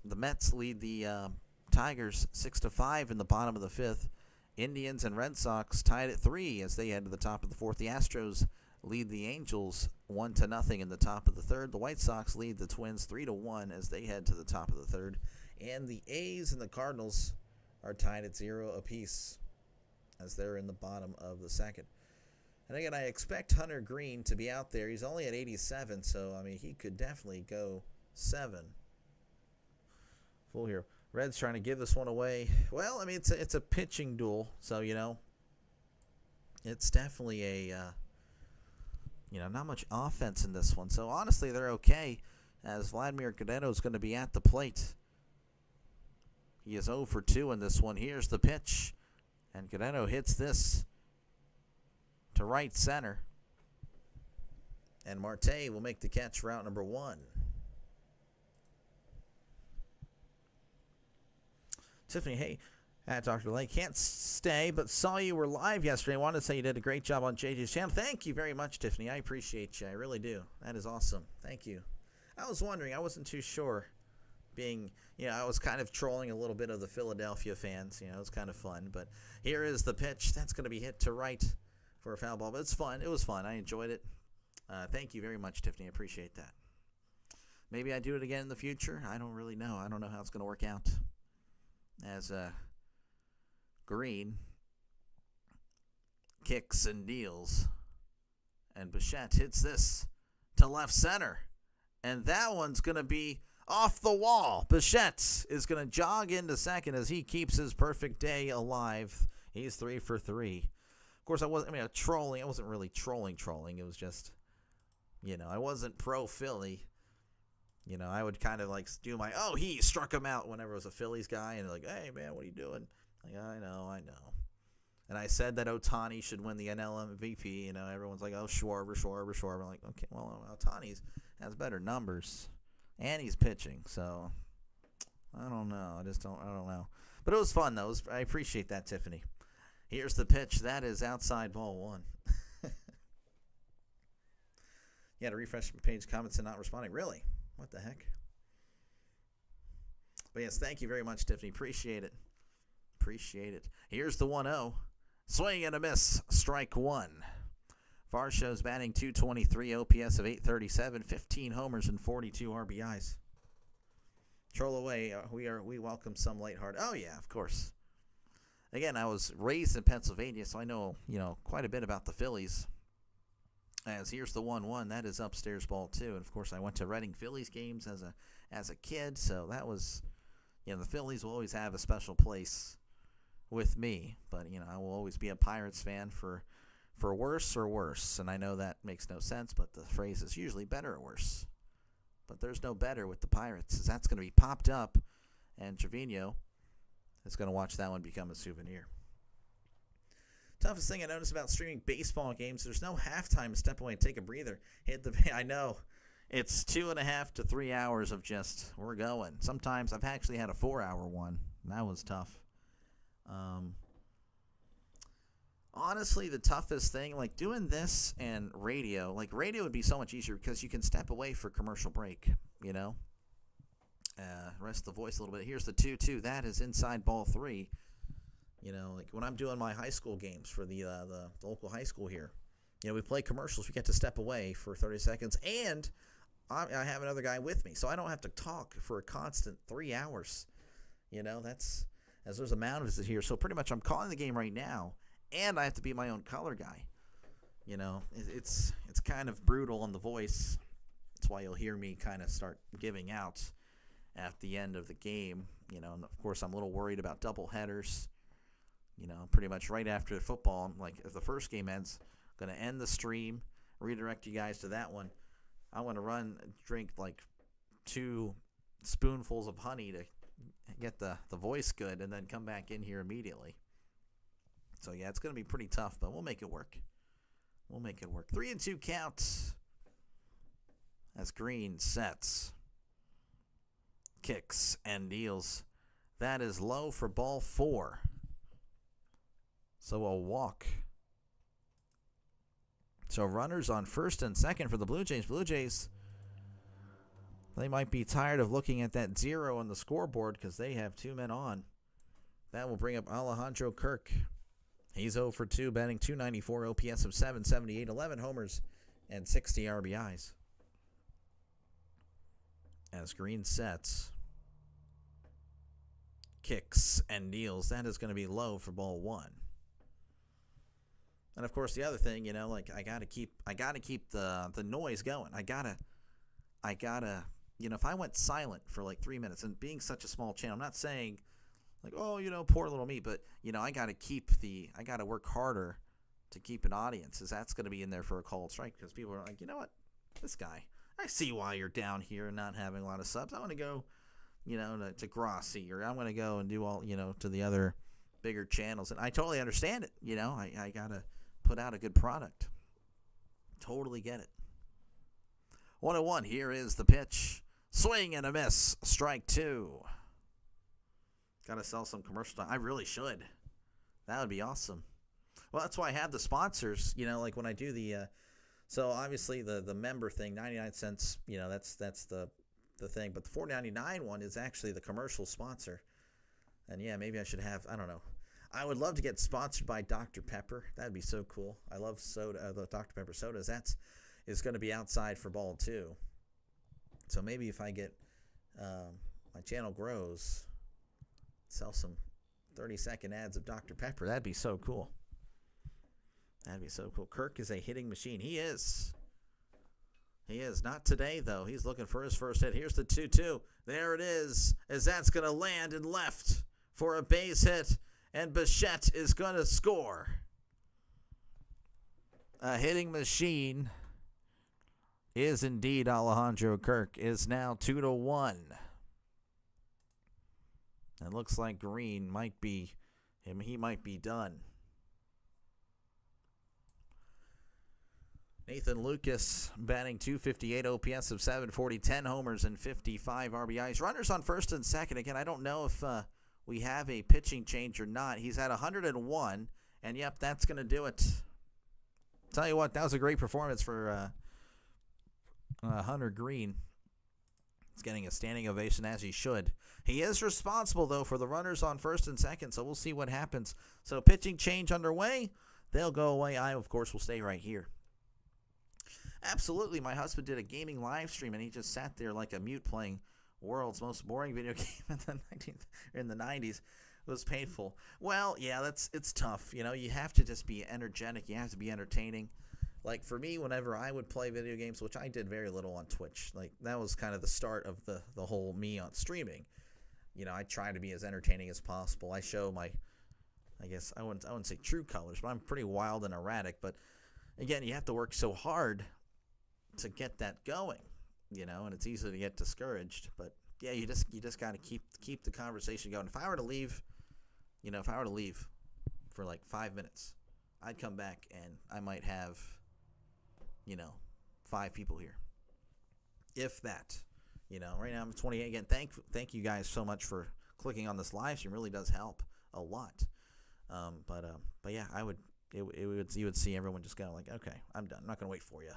The Mets lead the Tigers 6-5 in the bottom of the 5th. Indians and Red Sox tied at 3 as they head to the top of the 4th. The Astros lead the Angels 1-0 in the top of the 3rd. The White Sox lead the Twins 3-1 as they head to the top of the 3rd. And the A's and the Cardinals are tied at 0 apiece as they're in the bottom of the 2nd. And again, I expect Hunter Green to be out there. He's only at 87, so I mean he could definitely go 7. Full here. Reds trying to give this one away. Well, I mean it's a pitching duel, so it's definitely a not much offense in this one. So, honestly, they're okay as Vladimir Guerrero is going to be at the plate. He is 0 for 2 in this one. Here's the pitch. And Guerrero hits this to right center. And Marte will make the catch for out number 1. Tiffany, hey. Dr. Lake, can't stay, but saw you were live yesterday. I wanted to say you did a great job on JJ's channel. Thank you very much, Tiffany. I appreciate you. I really do. That is awesome. Thank you. I was wondering. I wasn't too sure. I was kind of trolling a little bit of the Philadelphia fans. It was kind of fun. But here is the pitch. That's going to be hit to right for a foul ball. But it's fun. It was fun. I enjoyed it. Thank you very much, Tiffany. I appreciate that. Maybe I do it again in the future. I don't really know. I don't know how it's going to work out. As Green kicks and deals, and Bichette hits this to left center. And that one's going to be off the wall. Bichette is going to jog into second as he keeps his perfect day alive. He's 3 for 3. Of course, I wasn't really trolling. It was just, I wasn't pro Philly. I would kind of like do my, he struck him out whenever it was a Phillies guy. And like, hey, man, what are you doing? Like, I know. And I said that Ohtani should win the NL MVP. Everyone's like, Schwarber. I'm like, okay, well, Ohtani has better numbers. And he's pitching. So, I don't know. I don't know. But it was fun, though. I appreciate that, Tiffany. Here's the pitch. That is outside ball 1. Yeah, to refresh my page, comments and not responding. Really? What the heck? But yes, thank you very much, Tiffany. Appreciate it. Here's the 1-0. Swing and a miss. Strike 1. Varsho's batting .223, OPS of .837, 15 homers and 42 RBIs. Troll away. We welcome some lighthearted. Oh yeah, of course. Again, I was raised in Pennsylvania, so I know quite a bit about the Phillies. As here's the 1-1. That is upstairs ball 2. And of course, I went to Reading Phillies games as a kid, so that was, the Phillies will always have a special place with me. But I will always be a Pirates fan for worse or worse. And I know that makes no sense, but the phrase is usually better or worse. But there's no better with the Pirates, as that's going to be popped up, and Trevino is going to watch that one become a souvenir. Toughest thing I noticed about streaming baseball games, there's no halftime to step away and take a breather. I know. It's 2.5 to 3 hours of just, we're going. Sometimes I've actually had a 4-hour one, and that was tough. Honestly, the toughest thing, like doing this and radio, radio would be so much easier because you can step away for commercial break, rest the voice a little bit. Here's the 2-2. That is inside ball 3. When I'm doing my high school games for the local high school here, we play commercials. We get to step away for 30 seconds, and I have another guy with me, so I don't have to talk for a constant 3 hours. That's, as there's a mound visit here. So pretty much I'm calling the game right now, and I have to be my own color guy. It's kind of brutal on the voice. That's why you'll hear me kind of start giving out at the end of the game. And of course I'm a little worried about double headers. Pretty much right after the football, if the first game ends, I'm going to end the stream, redirect you guys to that one. I want to drink 2 spoonfuls of honey to get the voice good, and then come back in here immediately. So, yeah, it's going to be pretty tough, but we'll make it work. 3-2 count as Green sets, kicks, and deals. That is low for ball 4. So a walk. So runners on first and second for the Blue Jays. Blue Jays, they might be tired of looking at that 0 on the scoreboard because they have 2 men on. That will bring up Alejandro Kirk. He's 0 for 2, batting .294, OPS of .778, 11 homers, and 60 RBIs. As Green sets, kicks, and deals. That is going to be low for ball 1. And of course, the other thing, I gotta keep the noise going. I gotta, if I went silent for 3 minutes, and being such a small channel, I'm not saying poor little me, but I gotta work harder to keep an audience, as that's gonna be in there for a called strike, because people are like, what, this guy, I see why you're down here and not having a lot of subs. I want to go, to Grossi, or I want to go and do all, to the other bigger channels, and I totally understand it. I gotta put out a good product. Totally get it. 1-1. Here is the pitch. Swing and a miss. Strike 2. Gotta sell some commercial time. I really should. That would be awesome. Well, that's why I have the sponsors. When I do the so obviously the member thing, 99 cents, that's the thing. But the $4.99 one is actually the commercial sponsor. And yeah, maybe I should have, I don't know. I would love to get sponsored by Dr. Pepper. That'd be so cool. I love soda, the Dr. Pepper sodas. Is going to be outside for ball 2. So maybe if I get my channel grows, sell some 30-second ads of Dr. Pepper. That'd be so cool. Kirk is a hitting machine. He is. He is. Not today, though. He's looking for his first hit. Here's the 2-2. There it is, as that's going to land in left for a base hit, and Bichette is going to score. A hitting machine is indeed Alejandro Kirk, is now 2-1. It looks like Green might be him. He might be done. Nathan Lucas batting .258 OPS of 740, 10 homers and 55 RBIs. Runners on first and second. Again, I don't know if we have a pitching change or not. He's at 101, and yep, that's going to do it. Tell you what, that was a great performance for Hunter Green. He's getting a standing ovation, as he should. He is responsible, though, for the runners on first and second, so we'll see what happens. So pitching change underway. They'll go away. I, of course, will stay right here. Absolutely. My husband did a gaming live stream, and he just sat there like a mute playing world's most boring video game in the 90s. It was painful. Well, yeah, it's tough. You know, you have to just be energetic. You have to be entertaining. Like, for me, whenever I would play video games, which I did very little on Twitch, like, that was kind of the start of the whole me on streaming. You know, I try to be as entertaining as possible. I show my, I guess, I wouldn't say true colors, but I'm pretty wild and erratic. But, again, you have to work so hard to get that going, you know, and it's easy to get discouraged. But yeah, you just got to keep the conversation going. If I were to leave for like 5 minutes, I'd come back and I might have, 5 people here, if that. Right now I'm 28. Again, thank you guys so much for clicking on this live stream. It really does help a lot. But yeah, you would see everyone just go like, okay, I'm done. I'm not gonna wait for you.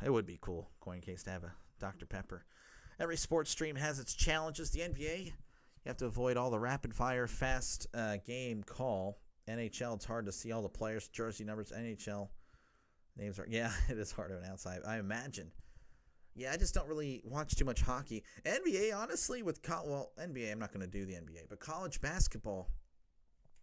It would be cool, Coin Case, to have a Dr. Pepper. Every sports stream has its challenges. The NBA, you have to avoid all the rapid-fire, fast game call. NHL, it's hard to see all the players, jersey numbers. NHL names are, yeah, it is hard to announce, I imagine. Yeah, I just don't really watch too much hockey. NBA, honestly, NBA, I'm not going to do the NBA, but college basketball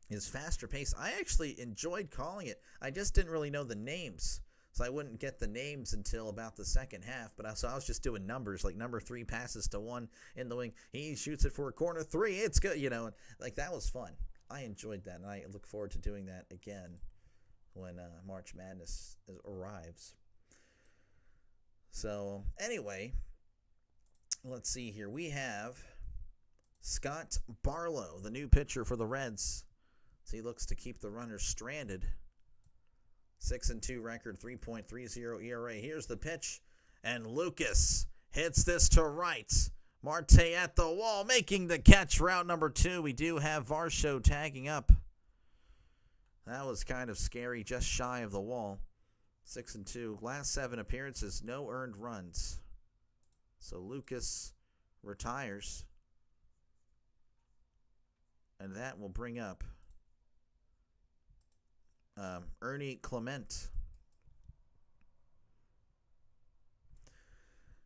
is faster paced. I actually enjoyed calling it. I just didn't really know the names. So I wouldn't get the names until about the second half. But I was just doing numbers, like number 3 passes to 1 in the wing. He shoots it for a corner 3. It's good, and like that was fun. I enjoyed that, and I look forward to doing that again when March Madness arrives. So anyway, let's see here. We have Scott Barlow, the new pitcher for the Reds. So he looks to keep the runners stranded. 6-2 record, 3.30 ERA. Here's the pitch, and Lucas hits this to right. Marte at the wall, making the catch. Route number 2. We do have Varsho tagging up. That was kind of scary, just shy of the wall. 6-2. Last 7 appearances, no earned runs. So Lucas retires. And that will bring up Ernie Clement.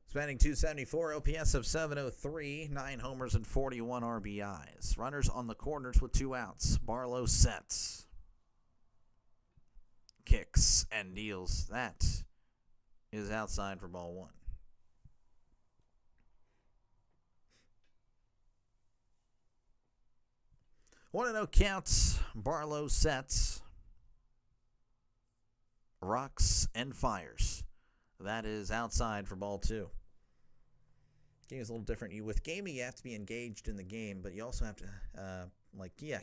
He's batting .274, OPS of 703, 9 homers and 41 RBIs. Runners on the corners with 2 outs. Barlow sets, kicks, and deals. That is outside for ball 1. One and 0 counts. Barlow sets, rocks, and fires. That is outside for ball 2. Game is a little different. With gaming, you have to be engaged in the game, but you also have to,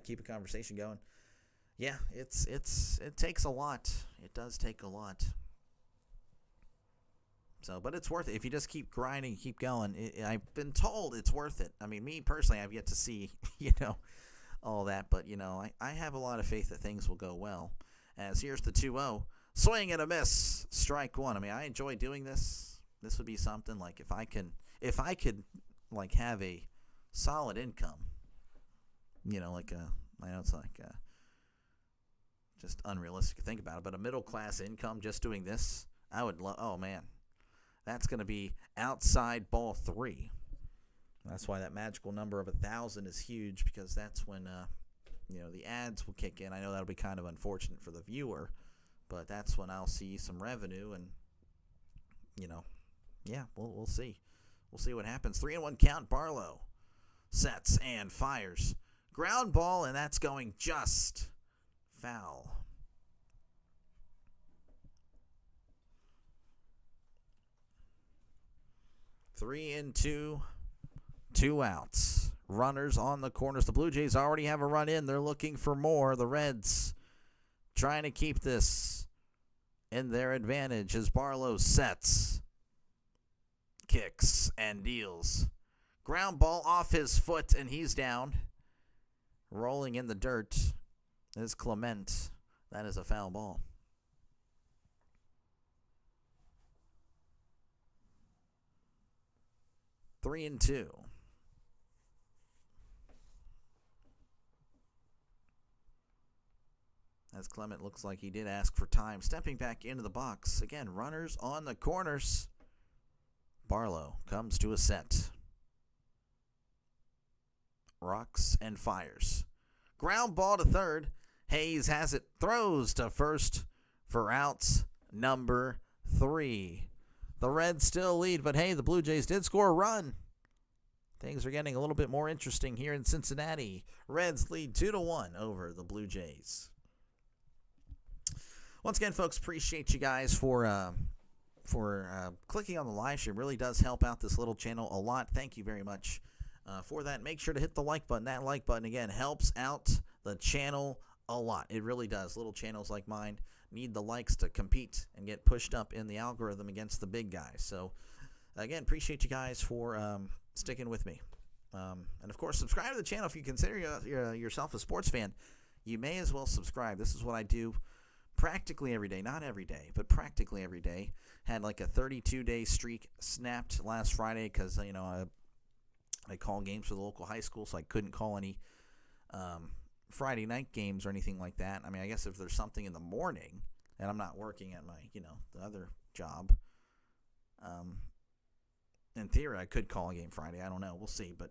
keep a conversation going. Yeah, it takes a lot. It does take a lot. So, but it's worth it if you just keep grinding, keep going. I've been told it's worth it. I mean, me personally, I've yet to see, all that, but I have a lot of faith that things will go well. As here's the 2-0. Swing and a miss, strike 1. I mean, I enjoy doing this. This would be something like if I could like have a solid income, I know it's like just unrealistic to think about it, but a middle class income just doing this, I would love. Oh man, that's going to be outside ball 3. That's why that magical number of 1,000 is huge, because that's when the ads will kick in. I know that'll be kind of unfortunate for the viewer. But that's when I'll see some revenue, and yeah, we'll see. We'll see what happens. 3-1 count. Barlow sets and fires. Ground ball, and that's going just foul. Three and two outs. Runners on the corners. The Blue Jays already have a run in. They're looking for more. The Reds trying to keep this in their advantage as Barlow sets, kicks, and deals. Ground ball off his foot, and he's down. Rolling in the dirt is Clement. That is a foul ball. Three and two. As Clement looks like he did ask for time. Stepping back into the box. Again, runners on the corners. Barlow comes to a set. Rocks and fires. Ground ball to third. Hayes has it. Throws to first for outs number 3. The Reds still lead, but hey, the Blue Jays did score a run. Things are getting a little bit more interesting here in Cincinnati. Reds lead 2-1 over the Blue Jays. Once again, folks, appreciate you guys for clicking on the live stream. It really does help out this little channel a lot. Thank you very much for that. Make sure to hit the like button. That like button, again, helps out the channel a lot. It really does. Little channels like mine need the likes to compete and get pushed up in the algorithm against the big guys. So, again, appreciate you guys for sticking with me. And, of course, subscribe to the channel. If you consider yourself a sports fan, you may as well subscribe. This is what I do practically every day. Not every day, but practically every day. Had like a 32-day streak snapped last Friday because, I call games for the local high school, so I couldn't call any Friday night games or anything like that. I mean, I guess if there's something in the morning and I'm not working at my, the other job, in theory, I could call a game Friday. I don't know. We'll see. But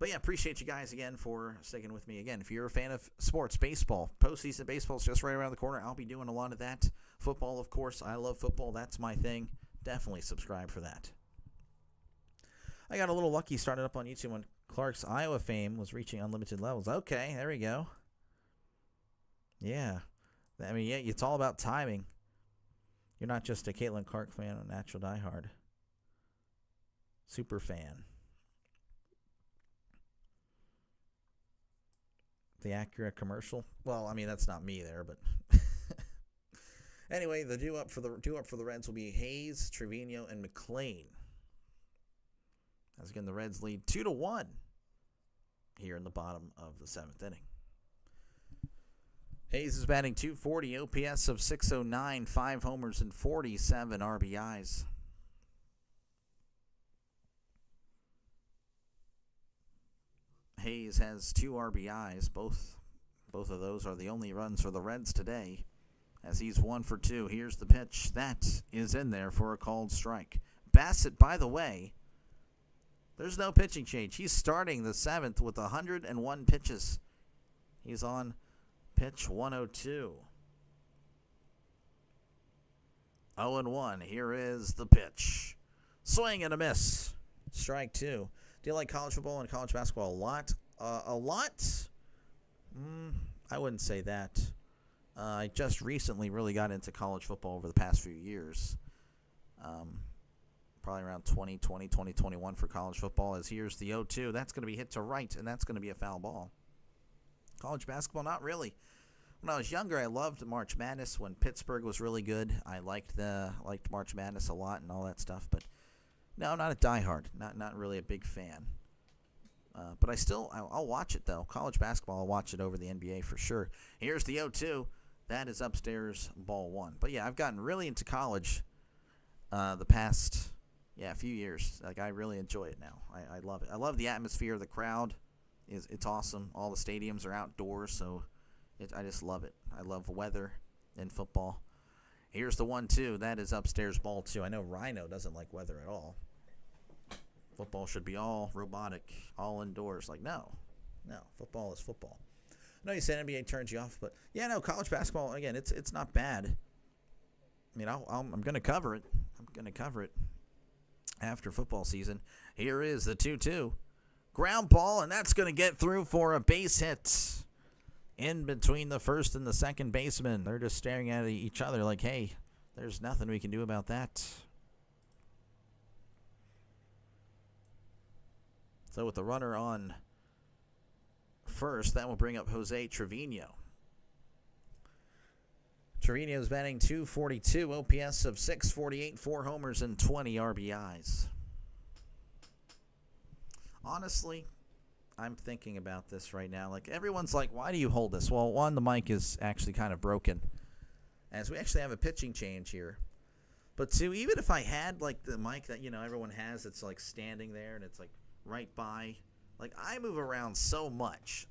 yeah, appreciate you guys again for sticking with me. Again, if you're a fan of sports, baseball, postseason baseball is just right around the corner. I'll be doing a lot of that. Football, of course. I love football. That's my thing. Definitely subscribe for that. I got a little lucky starting up on YouTube when Clark's Iowa fame was reaching unlimited levels. Okay, there we go. Yeah. I mean, yeah, it's all about timing. You're not just a Caitlin Clark fan, a natural diehard. Super fan. The Acura commercial. Well, I mean, that's not me there, but anyway, the due up for the Reds will be Hayes, Trevino, and McLean. As again, the Reds lead 2-1 here in the bottom of the 7th inning. Hayes is batting .240, OPS of .609, 5 homers and 47 RBIs. Hayes has 2 RBIs. Both of those are the only runs for the Reds today, as he's 1 for 2. Here's the pitch. That is in there for a called strike. Bassett, by the way, there's no pitching change. He's starting the 7th with 101 pitches. He's on pitch 102. 0-1. Here is the pitch. Swing and a miss. Strike 2. Do you like college football and college basketball a lot? A lot? I wouldn't say that. I just recently really got into college football over the past few years. Probably around 2020, 2021 for college football. As here's the 0-2. That's going to be hit to right, and that's going to be a foul ball. College basketball, not really. When I was younger, I loved March Madness. When Pittsburgh was really good, I liked March Madness a lot and all that stuff. But no, I'm not a diehard. Not really a big fan. But I'll watch it, though. College basketball, I'll watch it over the NBA for sure. Here's the 0-2. That is upstairs, ball 1. But, yeah, I've gotten really into college the past, few years. Like, I really enjoy it now. I love it. I love the atmosphere. The crowd it's awesome. All the stadiums are outdoors, so I just love it. I love weather in football. Here's the 1-2. That is upstairs, ball 2. I know Rhino doesn't like weather at all. Football should be all robotic, all indoors. Like, no, football is football. I know you said NBA turns you off, but, yeah, no, college basketball, again, it's not bad. I'm going to cover it. I'm going to cover it after football season. Here is the 2-2. Ground ball, and that's going to get through for a base hit in between the first and the second baseman. They're just staring at each other like, hey, there's nothing we can do about that. So with the runner on first, that will bring up Jose Trevino. Trevino's batting .242, OPS of .648, 4 homers and 20 RBIs. Honestly, I'm thinking about this right now. Like, everyone's like, why do you hold this? Well, one, the mic is actually kind of broken, as we actually have a pitching change here. But two, even if I had, like, the mic that, everyone has, it's, like, standing there and it's, like, right by. Like, I move around so much.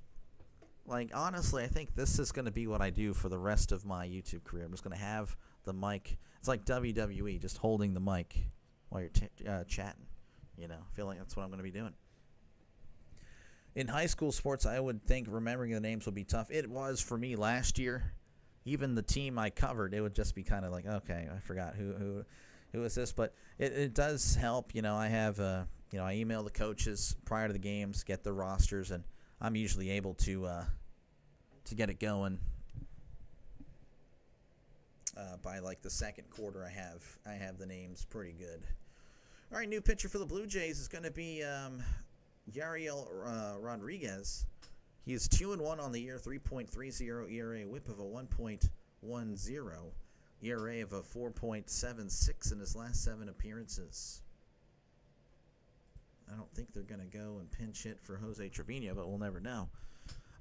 Like, honestly, I think this is going to be what I do for the rest of my YouTube career. I'm just going to have the mic. It's like WWE, just holding the mic while you're chatting. I feel like that's what I'm going to be doing. In high school sports, I would think remembering the names would be tough. It was for me last year. Even the team I covered, it would just be kind of like, okay, I forgot who is this. But it does help. I have, I email the coaches prior to the games, get the rosters, and I'm usually able to get it going by like the second quarter. I have the names pretty good. All right, new pitcher for the Blue Jays is going to be Yariel Rodriguez. He is 2-1 on the year, 3.30 ERA, whip of a 1.10, ERA of a 4.76 in his last 7 appearances. I don't think they're going to go and pinch hit for Jose Trevino, but we'll never know.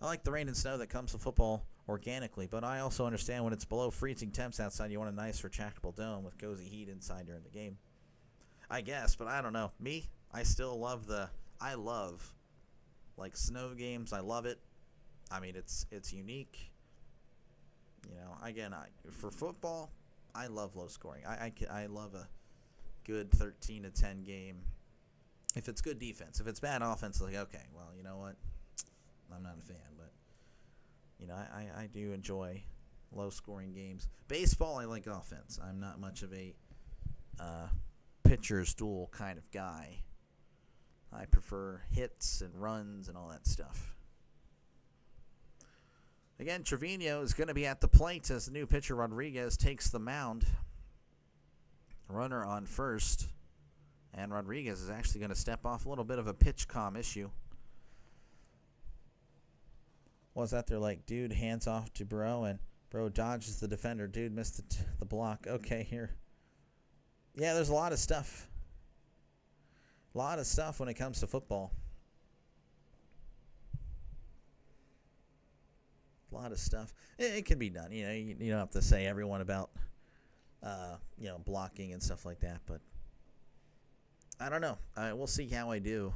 I like the rain and snow that comes to football organically, but I also understand when it's below freezing temps outside, you want a nice retractable dome with cozy heat inside during the game. I guess, but I don't know. Me, I still love I love like snow games. I love it. I mean, it's unique. Again, for football, I love low scoring. I love a good 13-10 game. If it's good defense, if it's bad offense, like, okay, well, you know what? I'm not a fan, but I do enjoy low scoring games. Baseball, I like offense. I'm not much of a pitcher's duel kind of guy. I prefer hits and runs and all that stuff. Again, Trevino is going to be at the plate as the new pitcher Rodriguez takes the mound. Runner on first. And Rodriguez is actually going to step off. A little bit of a pitch comm issue. Was that they're like, dude, hands off to Bro, and Bro dodges the defender. Dude missed the block. Okay, here. Yeah, there's a lot of stuff. A lot of stuff when it comes to football. A lot of stuff. It can be done. You don't have to say everyone about, blocking and stuff like that. But I don't know. We'll see how I do.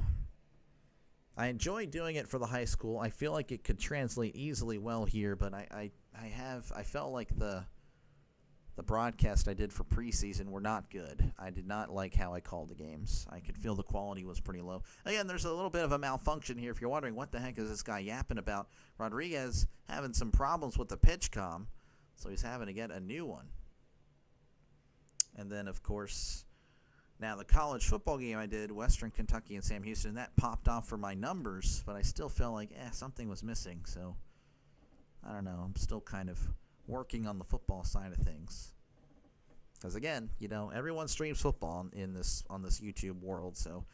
I enjoy doing it for the high school. I feel like it could translate easily well here, but I felt like the broadcast I did for preseason were not good. I did not like how I called the games. I could feel the quality was pretty low. Again, there's a little bit of a malfunction here. If you're wondering what the heck is this guy yapping about, Rodriguez having some problems with the pitch comm, so he's having to get a new one. And then, of course, now the college football game I did, Western Kentucky and Sam Houston, that popped off for my numbers, but I still felt like something was missing. So, I don't know. I'm still kind of working on the football side of things, because again, everyone streams football on this YouTube world, so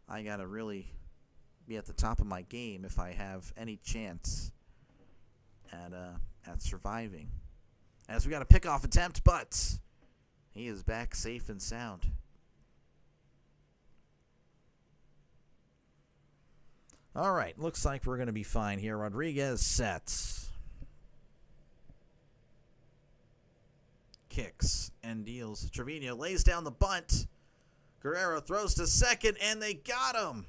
I gotta really be at the top of my game if I have any chance at surviving. As we got a pickoff attempt, but he is back safe and sound. All right, looks like we're gonna be fine here. Rodriguez sets. Kicks and deals. Trevino lays down the bunt. Guerrero throws to second, and they got him.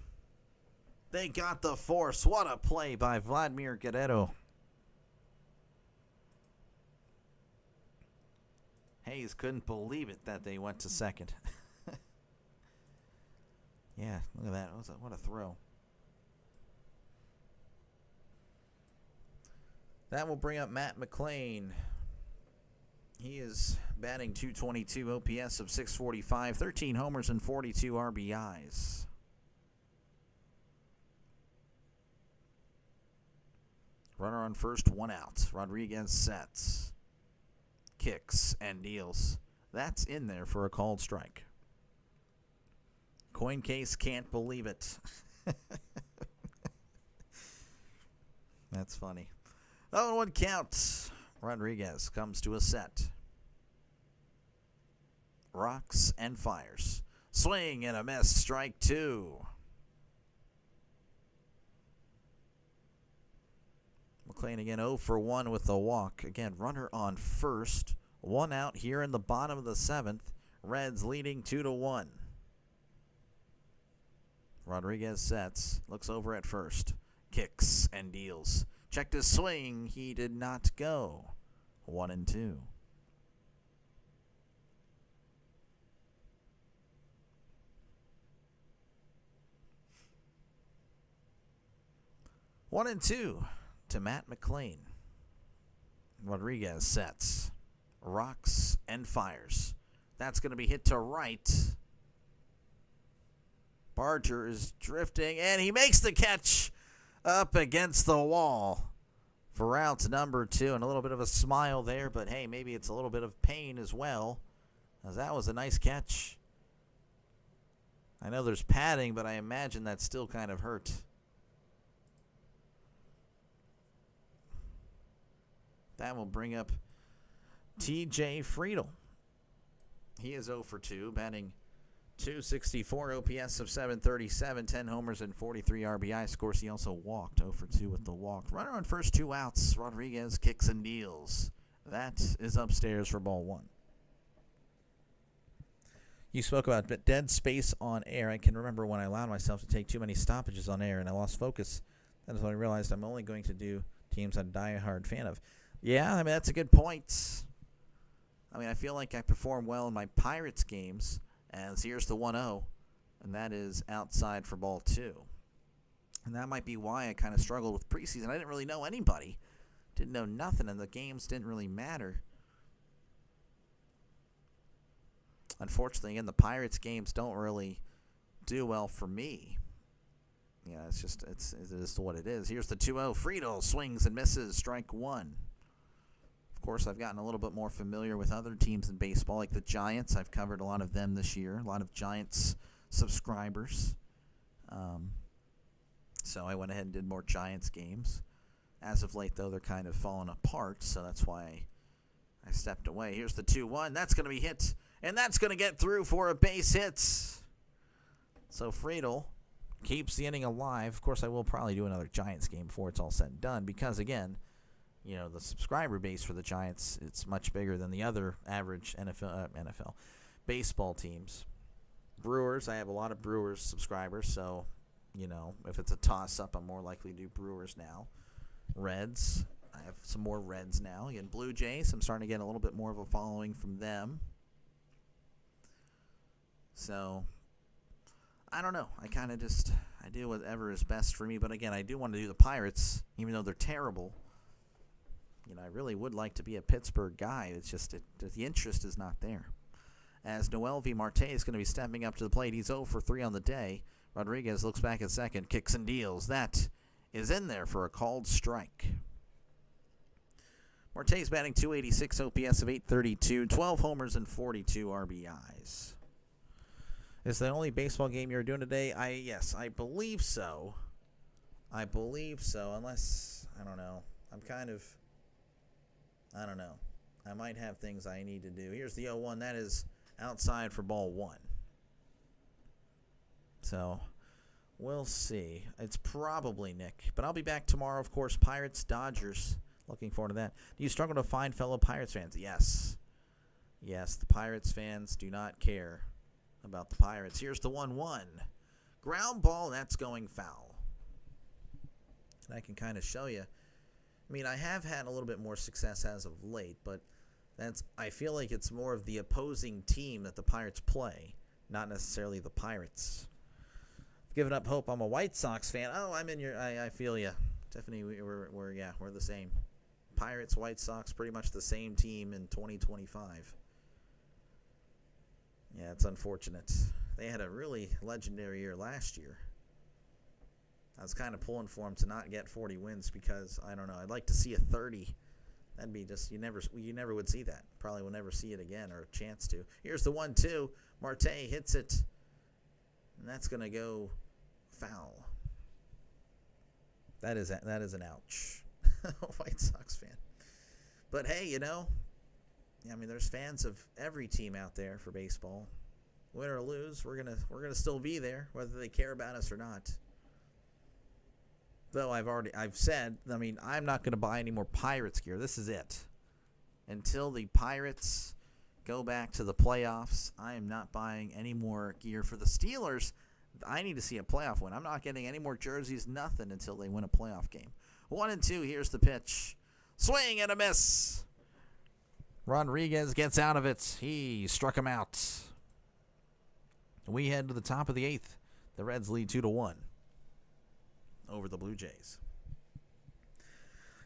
They got the force. What a play by Vladimir Guerrero. Hayes couldn't believe it that they went to second. Yeah, look at that. What a throw. That will bring up Matt McClain. He is batting .222, OPS of .645, 13 homers and 42 RBIs. Runner on first, 1 out. Rodriguez sets, kicks, and deals. That's in there for a called strike. Coin case can't believe it. That's funny. 0-1 count. Rodriguez comes to a set. Rocks and fires. Swing and a miss. Strike 2. McLean again 0 for 1 with the walk. Again, runner on first. 1 out here in the bottom of the 7th. Reds leading 2-1. Rodriguez sets. Looks over at first. Kicks and deals. Checked his swing. He did not go. 1-2. One and two to Matt McLean. Rodriguez sets, rocks, and fires. That's going to be hit to right. Barger is drifting, and he makes the catch up against the wall for out number 2. And a little bit of a smile there, but hey, maybe it's a little bit of pain as well, as that was a nice catch. I know there's padding, but I imagine that still kind of hurt. That will bring up TJ Friedel. He is 0 for 2, batting .264, OPS of .737, 10 homers and 43 RBIs. Of course, he also walked, 0 for 2 with the walk. Runner on first, 2 outs. Rodriguez kicks and deals. That is upstairs for ball 1. You spoke about dead space on air. I can remember when I allowed myself to take too many stoppages on air and I lost focus. That's when I realized I'm only going to do teams I'm a diehard fan of. Yeah, I mean, that's a good point. I mean, I feel like I perform well in my Pirates games, as here's the 1-0, and that is outside for ball 2. And that might be why I kind of struggled with preseason. I didn't really know anybody. Didn't know nothing, and the games didn't really matter. Unfortunately, again, the Pirates games don't really do well for me. Yeah, it's just, it is what it is. Here's the 2-0. Friedel swings and misses. Strike 1. Of course, I've gotten a little bit more familiar with other teams in baseball, like the Giants. I've covered a lot of them this year, a lot of Giants subscribers. So I went ahead and did more Giants games. As of late, though, they're kind of falling apart, so that's why I stepped away. Here's the 2-1. That's going to be hit, and that's going to get through for a base hit. So Friedel keeps the inning alive. Of course, I will probably do another Giants game before it's all said and done because, again, you know, the subscriber base for the Giants, it's much bigger than the other average NFL baseball teams. Brewers, I have a lot of Brewers subscribers, so, you know, if it's a toss-up, I'm more likely to do Brewers now. Reds, I have some more Reds now. Again, Blue Jays, I'm starting to get a little bit more of a following from them. So, I don't know. I kind of just, I do whatever is best for me. But again, I do want to do the Pirates, even though they're terrible. You know, I really would like to be a Pittsburgh guy. It's just the interest is not there. As Noel V. Marte is going to be stepping up to the plate. He's 0 for 3 on the day. Rodriguez looks back at second, kicks and deals. That is in there for a called strike. Marte's batting .286, OPS of .832, 12 homers and 42 RBIs. Is the only baseball game you're doing today? Yes, I believe so. I believe so, unless, I don't know. I don't know. I might have things I need to do. Here's the 0-1. That is outside for ball 1. So, we'll see. It's probably Nick. But I'll be back tomorrow, of course. Pirates, Dodgers. Looking forward to that. Do you struggle to find fellow Pirates fans? Yes. Yes, the Pirates fans do not care about the Pirates. Here's the 1-1. Ground ball, that's going foul. And I can kind of show you. I mean, I have had a little bit more success as of late, but I feel like it's more of the opposing team that the Pirates play, not necessarily the Pirates. I've given up hope. I'm a White Sox fan. Oh, I feel you. Tiffany, we're the same. Pirates, White Sox, pretty much the same team in 2025. Yeah, it's unfortunate. They had a really legendary year last year. I was kind of pulling for them to not get 40 wins because, I don't know, I'd like to see a 30. That'd be just, you never would see that. Probably will never see it again, or a chance to. Here's the 1-2. Marte hits it, and that's going to go foul. That is an ouch. White Sox fan. But hey, I mean, there's fans of every team out there for baseball. Win or lose, we're gonna still be there, whether they care about us or not. Though I've said, I mean, I'm not gonna buy any more Pirates gear. This is it. Until the Pirates go back to the playoffs, I am not buying any more gear for the Steelers. I need to see a playoff win. I'm not getting any more jerseys, nothing, until they win a playoff game. 1-2, here's the pitch. Swing and a miss. Rodriguez gets out of it. He struck him out. We head to the top of the 8th. The Reds lead 2-1 over the Blue Jays.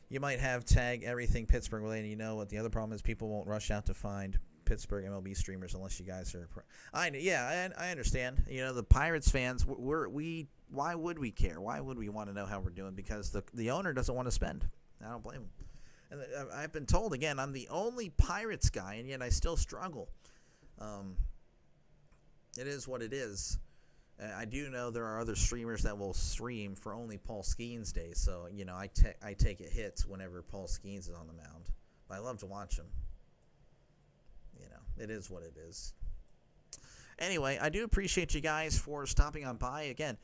You might have tag everything Pittsburgh related. You know what the other problem is? People won't rush out to find Pittsburgh MLB streamers unless you guys are. I understand. The Pirates fans. Why would we care? Why would we want to know how we're doing? Because the owner doesn't want to spend. I don't blame him. And I've been told again, I'm the only Pirates guy, and yet I still struggle. It is what it is. I do know there are other streamers that will stream for only Paul Skeens days, so I take a hit whenever Paul Skeens is on the mound. But I love to watch him. It is what it is. Anyway, I do appreciate you guys for stopping on by. Again,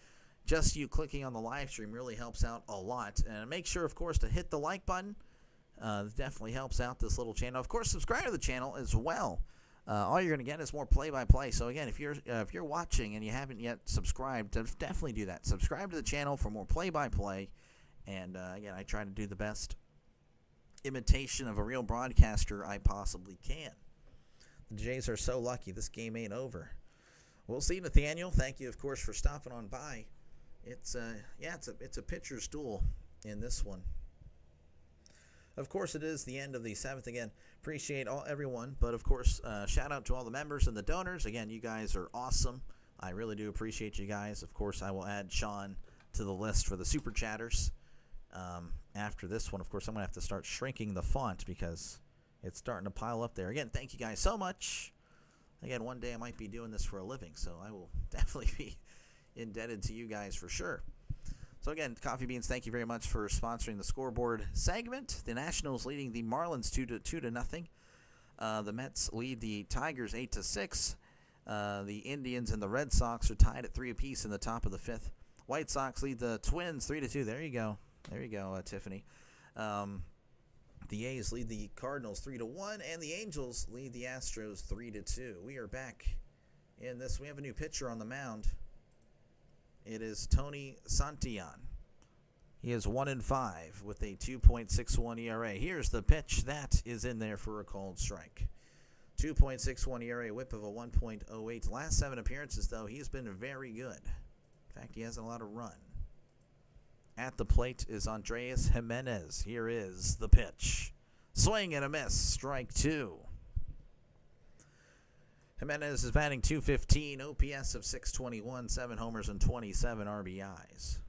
just you clicking on the live stream really helps out a lot. And make sure, of course, to hit the like button. It definitely helps out this little channel. Of course, subscribe to the channel as well. All you're going to get is more play-by-play. So, again, if you're watching and you haven't yet subscribed, definitely do that. Subscribe to the channel for more play-by-play. And, again, I try to do the best imitation of a real broadcaster I possibly can. The Jays are so lucky. This game ain't over. We'll see, Nathaniel. Thank you, of course, for stopping on by. It's a pitcher's duel in this one. Of course, it is the end of the 7th. Again, appreciate everyone. But, of course, shout out to all the members and the donors. Again, you guys are awesome. I really do appreciate you guys. Of course, I will add Sean to the list for the Super Chatters. After this one, of course, I'm going to have to start shrinking the font because it's starting to pile up there. Again, thank you guys so much. Again, one day I might be doing this for a living, so I will definitely be indebted to you guys for sure. So again, Coffee Beans, thank you very much for sponsoring the scoreboard segment. The Nationals leading the Marlins 2-0. The Mets lead the Tigers 8-6. The Indians and the Red Sox are tied at 3 apiece in the top of the 5th. White Sox lead the Twins 3-2. There you go. There you go, Tiffany. The A's lead the Cardinals 3-1, and the Angels lead the Astros 3-2. We are back in this. We have a new pitcher on the mound. It is Tony Santillan. He is 1-5 with a 2.61 ERA. Here's the pitch that is in there for a called strike. 2.61 ERA, whip of a 1.08. Last 7 appearances, though, he's been very good. In fact, he hasn't a lot of run. At the plate is Andreas Jimenez. Here is the pitch. Swing and a miss. Strike 2. Jimenez is batting .215, OPS of .621, 7 homers and 27 RBIs.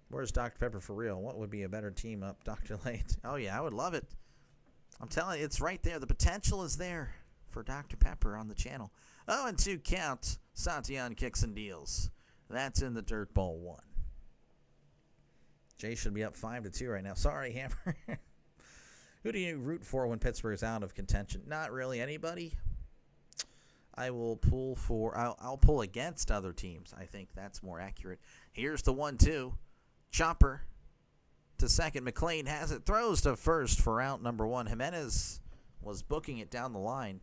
Where's Dr. Pepper for real? What would be a better team up, Dr. Late? Oh, yeah, I would love it. I'm telling you, it's right there. The potential is there for Dr. Pepper on the channel. 0-2 count. Santillan kicks and deals. That's in the Dirt Ball 1. Jay should be up 5-2 right now. Sorry, Hammer. Who do you root for when Pittsburgh's out of contention? Not really anybody. I will pull for. I'll pull against other teams. I think that's more accurate. Here's the 1-2. Chopper to second. McLean has it. Throws to first for out number 1. Jimenez was booking it down the line,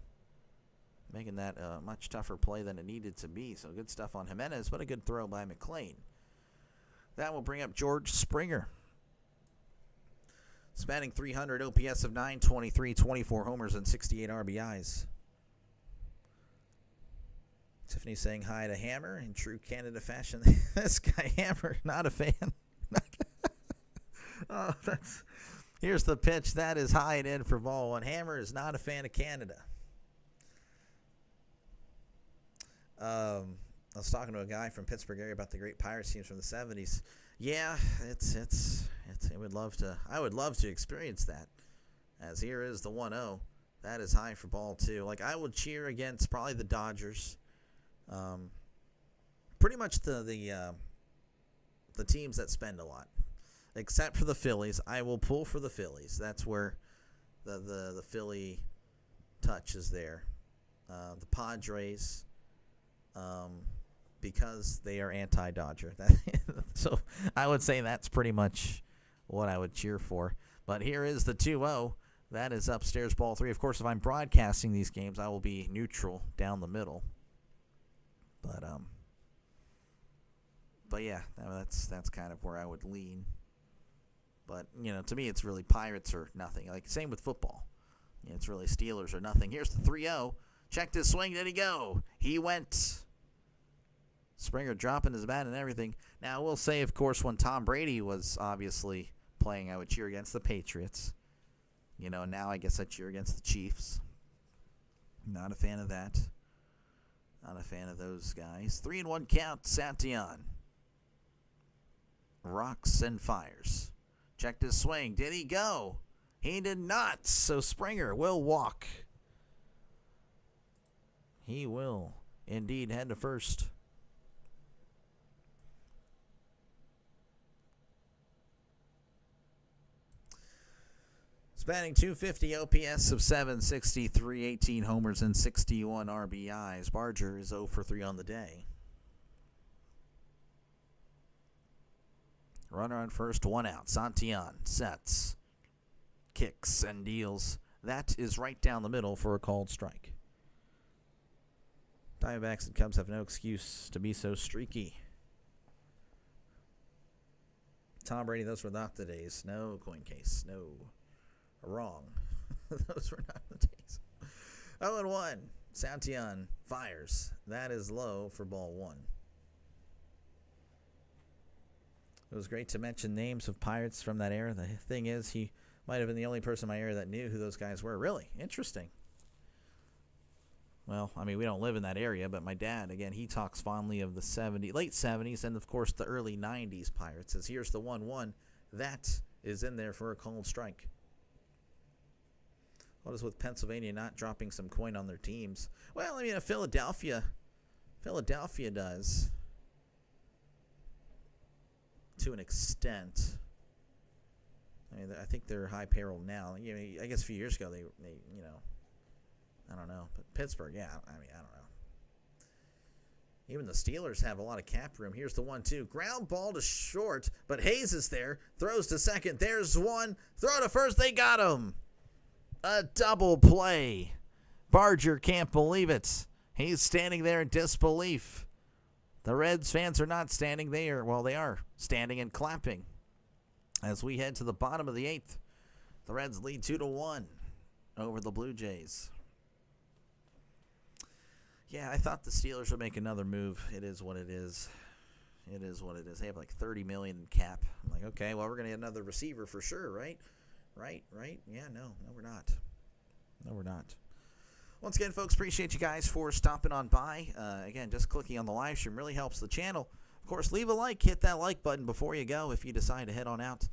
making that a much tougher play than it needed to be. So good stuff on Jimenez, but a good throw by McLean. That will bring up George Springer. Spanning .300, OPS of .923, 24 homers and 68 RBIs. Tiffany saying hi to Hammer in true Canada fashion. This guy Hammer, not a fan. Oh, here's the pitch. That is high and in for ball one. Hammer is not a fan of Canada. I was talking to a guy from Pittsburgh area about the great Pirates teams from the 70s. Yeah, I would love to experience that. As here is the 1-0. That is high for ball two. Like, I would cheer against probably the Dodgers. Pretty much the teams that spend a lot. Except for the Phillies. I will pull for the Phillies. That's where the Philly touch is there. The Padres, because they are anti-Dodger. So I would say that's pretty much what I would cheer for. But here is the 2-0. That is upstairs ball three. Of course, if I'm broadcasting these games, I will be neutral down the middle. But yeah, that's kind of where I would lean. But, to me, it's really Pirates or nothing. Like, same with football. It's really Steelers or nothing. Here's the 3-0. Checked his swing. Did he go? He went. Springer dropping his bat and everything. Now, I will say, of course, when Tom Brady was obviously playing, I would cheer against the Patriots. Now I guess I cheer against the Chiefs. Not a fan of that. Not a fan of those guys. 3-1 count, Santion. Rocks and fires. Checked his swing. Did he go? He did not. So Springer will walk. He will indeed head to first. He's batting .250, OPS of 763, 18 homers, and 61 RBIs. Barger is 0 for 3 on the day. Runner on first, one out. Santion sets, kicks, and deals. That is right down the middle for a called strike. Diamondbacks and Cubs have no excuse to be so streaky. Tom Brady, those were not the days. No coin case. No. Wrong. Those were not the days. 0-1. Santion fires. That is low for ball one. It was great to mention names of Pirates from that era. The thing is, he might have been the only person in my area that knew who those guys were. Really? Interesting. Well, I mean, we don't live in that area, but my dad, again, he talks fondly of the late 70s and, of course, the early 90s Pirates. As here's the 1-1. That is in there for a called strike. What is with Pennsylvania not dropping some coin on their teams? Well, I mean, Philadelphia does to an extent. I mean, I think they're high payroll now. I guess a few years ago they I don't know. But Pittsburgh, yeah, I mean, I don't know. Even the Steelers have a lot of cap room. Here's the 1-2. Ground ball to short, but Hayes is there. Throws to second. There's one. Throw to first. They got him. A double play. Barger can't believe it. He's standing there in disbelief. The Reds fans are not standing there. Well, they are standing and clapping. As we head to the bottom of the 8th, the Reds lead 2-1 over the Blue Jays. Yeah, I thought the Steelers would make another move. It is what it is. It is what it is. They have like $30 million in cap. I'm like, okay, well, we're going to get another receiver for sure, right? Right. Yeah, no, we're not. No, we're not. Once again, folks, appreciate you guys for stopping on by. Again, just clicking on the live stream really helps the channel. Of course, leave a like. Hit that like button before you go if you decide to head on out.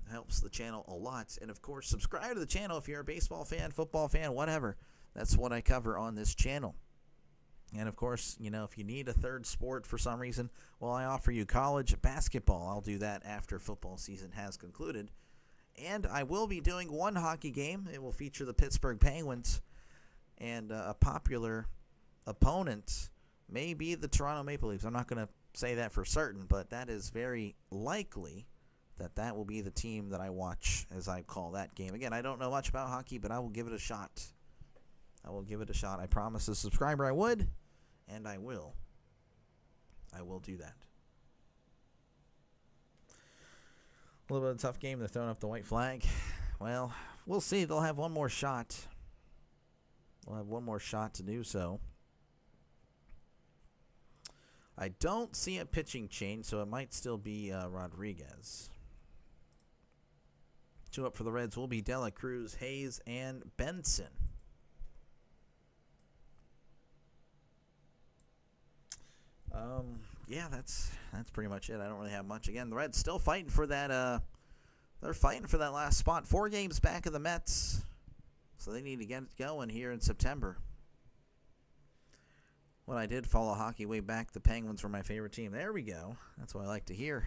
Helps the channel a lot. And, of course, subscribe to the channel if you're a baseball fan, football fan, whatever. That's what I cover on this channel. And, of course, if you need a third sport for some reason, well, I offer you college basketball. I'll do that after football season has concluded. And I will be doing one hockey game. It will feature the Pittsburgh Penguins. And a popular opponent may be the Toronto Maple Leafs. I'm not going to say that for certain, but that is very likely that will be the team that I watch as I call that game. Again, I don't know much about hockey, but I will give it a shot. I promised a subscriber I would, and I will. I will do that. A little bit of a tough game. They're throwing up the white flag. Well, we'll see. They'll have one more shot. To do so. I don't see a pitching change, so it might still be Rodriguez. 2 up for the Reds will be Dela Cruz, Hayes, and Benson. Yeah, that's pretty much it. I don't really have much. Again, the Reds still fighting for that. They're fighting for that last spot. 4 games back of the Mets, so they need to get it going here in September. When I did follow hockey way back, the Penguins were my favorite team. There we go. That's what I like to hear.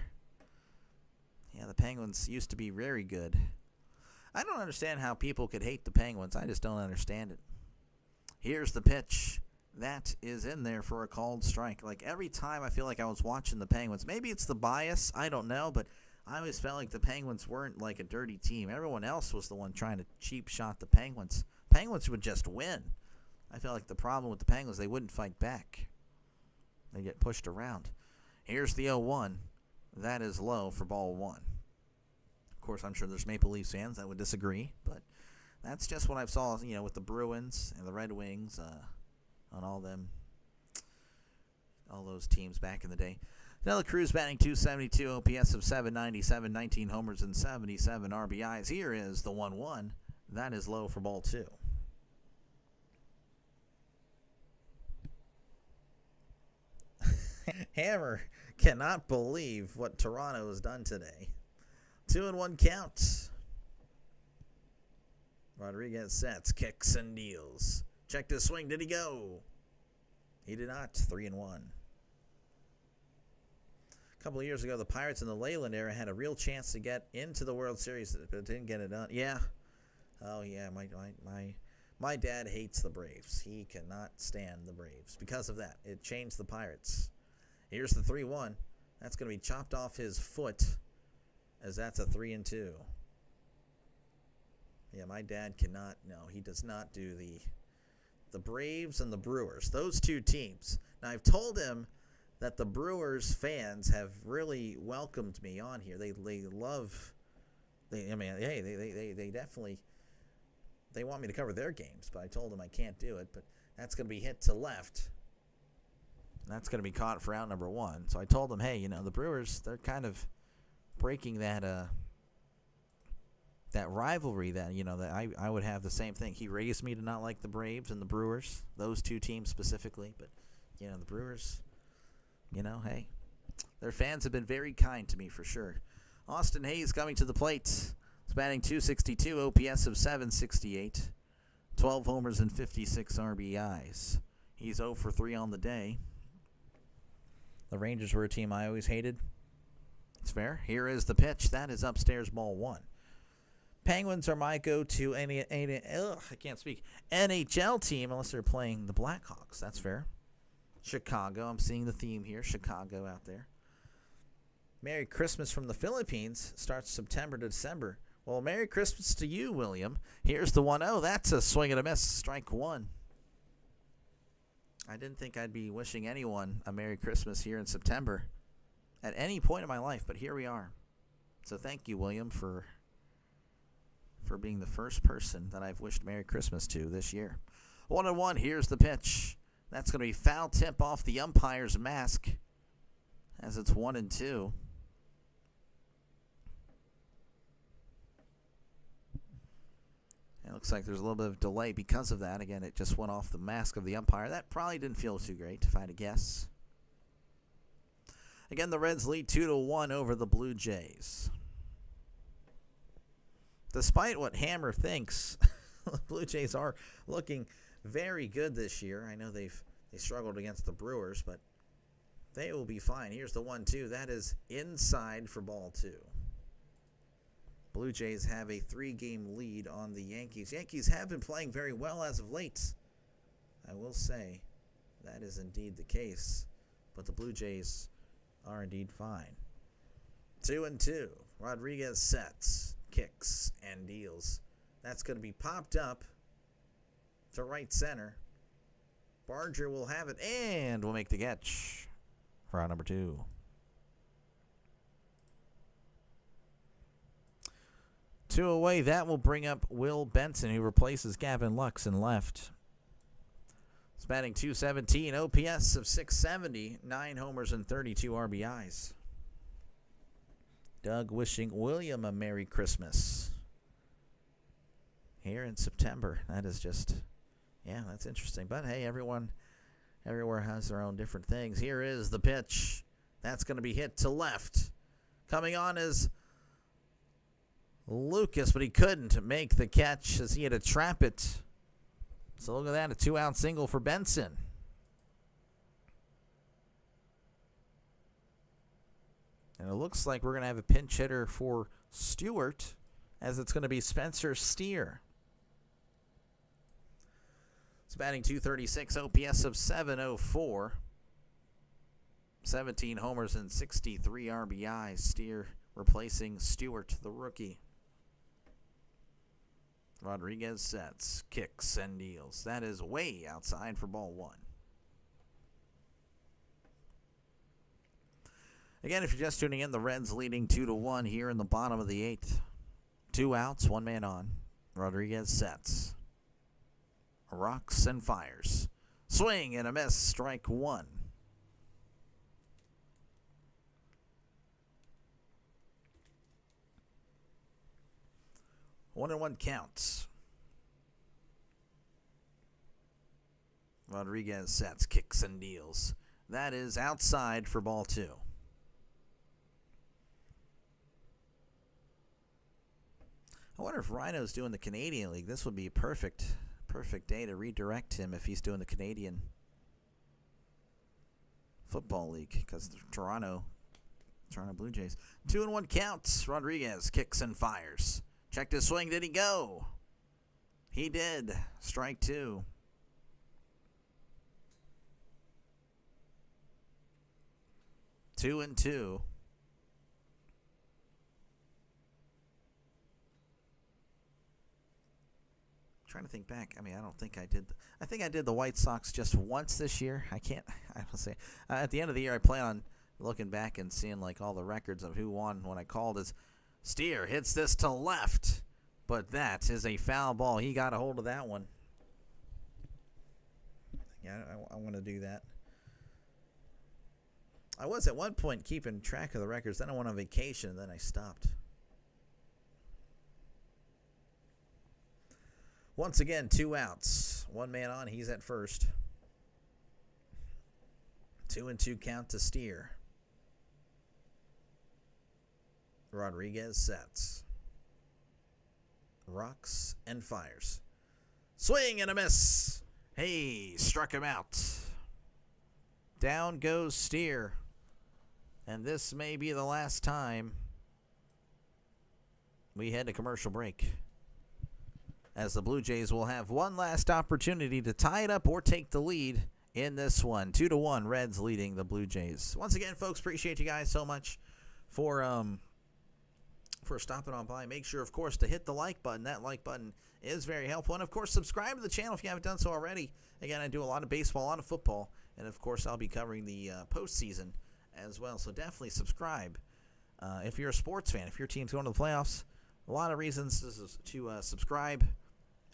Yeah, the Penguins used to be very good. I don't understand how people could hate the Penguins. I just don't understand it. Here's the pitch. That is in there for a called strike. Like every time I feel like I was watching the Penguins. Maybe it's the bias. I don't know. But I always felt like the Penguins weren't like a dirty team. Everyone else was the one trying to cheap shot the Penguins. Penguins would just win. I felt like the problem with the Penguins, they wouldn't fight back. They get pushed around. Here's the 0-1. That is low for ball 1. Of course, I'm sure there's Maple Leafs fans that would disagree. But that's just what I saw, with the Bruins and the Red Wings. On all those teams back in the day. Dela Cruz batting .272, OPS of .797, 19 homers and 77 RBIs. Here is the 1-1. That is low for ball 2. Hammer cannot believe what Toronto has done today. 2-1 count. Rodriguez sets, kicks, and deals. Checked his swing. Did he go? He did not. 3-1. A couple of years ago, the Pirates in the Leyland era had a real chance to get into the World Series, but didn't get it done. Yeah. Oh, yeah. My dad hates the Braves. He cannot stand the Braves. Because of that, it changed the Pirates. Here's the 3-1. That's going to be chopped off his foot, as that's a 3-2. Yeah, my dad cannot. No, he does not do the Braves and the Brewers, those two teams. Now, I've told him that the Brewers fans have really welcomed me on here. They definitely want me to cover their games, but I told them I can't do it. But that's going to be hit to left. That's going to be caught for out number 1. So I told them, hey, the Brewers, they're kind of breaking that rivalry that I would have the same thing. He raised me to not like the Braves and the Brewers, those two teams specifically, but the Brewers, hey, their fans have been very kind to me for sure. Austin Hayes coming to the plate. He's batting .262, OPS of .768, 12 homers and 56 RBIs. He's 0 for 3 on the day. The Rangers were a team I always hated. It's fair. Here is the pitch. That is upstairs, ball 1. Penguins are my go-to NHL team unless they're playing the Blackhawks. That's fair. Chicago. I'm seeing the theme here. Chicago out there. Merry Christmas from the Philippines. Starts September to December. Well, Merry Christmas to you, William. Here's the 1-0. That's a swing and a miss. Strike 1. I didn't think I'd be wishing anyone a Merry Christmas here in September at any point in my life, but here we are. So thank you, William, for being the first person that I've wished Merry Christmas to this year. 1-1, here's the pitch. That's going to be foul tip off the umpire's mask as it's 1-2. It looks like there's a little bit of delay because of that. Again, it just went off the mask of the umpire. That probably didn't feel too great, if I had to guess. Again, the Reds lead 2-1 over the Blue Jays. Despite what Hammer thinks, the Blue Jays are looking very good this year. I know they struggled against the Brewers, but they will be fine. Here's the 1-2. That is inside for ball 2. Blue Jays have a 3-game lead on the Yankees. Yankees have been playing very well as of late. I will say that is indeed the case. But the Blue Jays are indeed fine. 2-2. Rodriguez sets, kicks, and deals. That's going to be popped up to right center. Barger will have it and will make the catch for out number 2. Two away, that will bring up Will Benson, who replaces Gavin Lux in left. He's batting .217, OPS of .670, 9 homers and 32 RBIs. Doug wishing William a Merry Christmas. here in September. That is just, yeah, that's interesting. But hey, everyone everywhere has their own different things. Here is the pitch. That's going to be hit to left. Coming on is Lucas, but he couldn't make the catch as he had to trap it. So look at that, a 2-out single for Benson. And it looks like we're going to have a pinch hitter for Stewart, as it's going to be Spencer Steer. It's batting .236, OPS of .704. 17 homers and 63 RBIs. Steer replacing Stewart, the rookie. Rodriguez sets, kicks, and deals. That is way outside for ball one. Again, if you're just tuning in, the Reds leading 2-1 here in the bottom of the 8th. 2 outs, 1 man on. Rodriguez sets. Rocks and fires. Swing and a miss, strike 1. 1-1 counts. Rodriguez sets, kicks, and deals. That is outside for ball 2. I wonder if Rhino's doing the Canadian League. This would be a perfect day to redirect him if he's doing the Canadian Football League, because the Toronto Blue Jays. 2-1 counts. Rodriguez kicks and fires. Checked his swing. Did he go? He did. Strike 2. Two and two. Trying to think back. I mean, I don't think I did. I think I did the White Sox just once this year. I don't say. At the end of the year, I plan on looking back and seeing like all the records of who won when I called. Is Steer hits this to left, but that is a foul ball. He got a hold of that one. Yeah, I want to do that. I was at one point keeping track of the records. Then I went on vacation, and then I stopped. Once again, 2 outs. 1 man on. He's at first. 2-2 count to Steer. Rodriguez sets. Rocks and fires. Swing and a miss. Hey, struck him out. Down goes Steer. And this may be the last time we head to commercial break, as the Blue Jays will have one last opportunity to tie it up or take the lead in this one. 2-1, Reds leading the Blue Jays. Once again, folks, appreciate you guys so much for stopping on by. Make sure, of course, to hit the like button. That like button is very helpful. And, of course, subscribe to the channel if you haven't done so already. Again, I do a lot of baseball, a lot of football, and, of course, I'll be covering the postseason as well. So definitely subscribe if you're a sports fan. If your team's going to the playoffs, a lot of reasons to subscribe.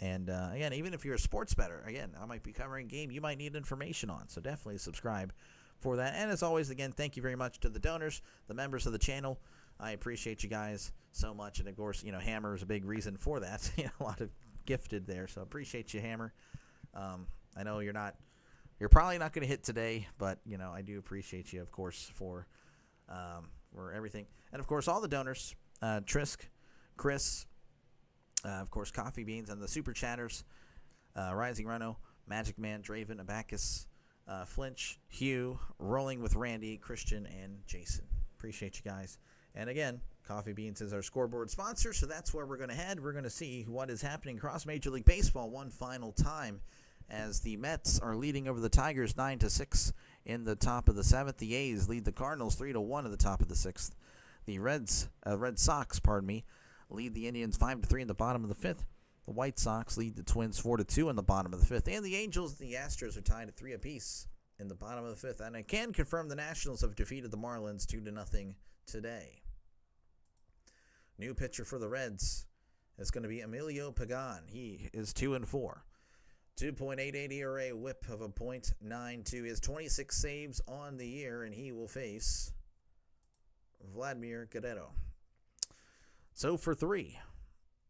And, again, even if you're a sports bettor, again, I might be covering a game you might need information on. So definitely subscribe for that. And as always, again, thank you very much to the donors, the members of the channel. I appreciate you guys so much. And, of course, Hammer is a big reason for that. A lot of gifted there. So appreciate you, Hammer. I know you're probably not going to hit today, but, I do appreciate you, of course, for everything. And, of course, all the donors, Trisk, Chris, of course, Coffee Beans, and the Super Chatters, Rising Reno, Magic Man, Draven, Abacus, Flinch, Hugh, Rolling with Randy, Christian, and Jason. Appreciate you guys. And again, Coffee Beans is our scoreboard sponsor, so that's where we're going to head. We're going to see what is happening across Major League Baseball one final time, as the Mets are leading over the Tigers 9-6 in the top of the 7th. The A's lead the Cardinals 3-1 at the top of the 6th. The Red Sox, lead the Indians 5-3 in the bottom of the 5th. The White Sox lead the Twins 4-2 in the bottom of the 5th. And the Angels and the Astros are tied at 3 apiece in the bottom of the 5th. And I can confirm the Nationals have defeated the Marlins 2-0 today. New pitcher for the Reds is going to be Emilio Pagan. He is 2-4. 2.88 ERA, whip of a .92. He has 26 saves on the year, and he will face Vladimir Guerrero. So for 3.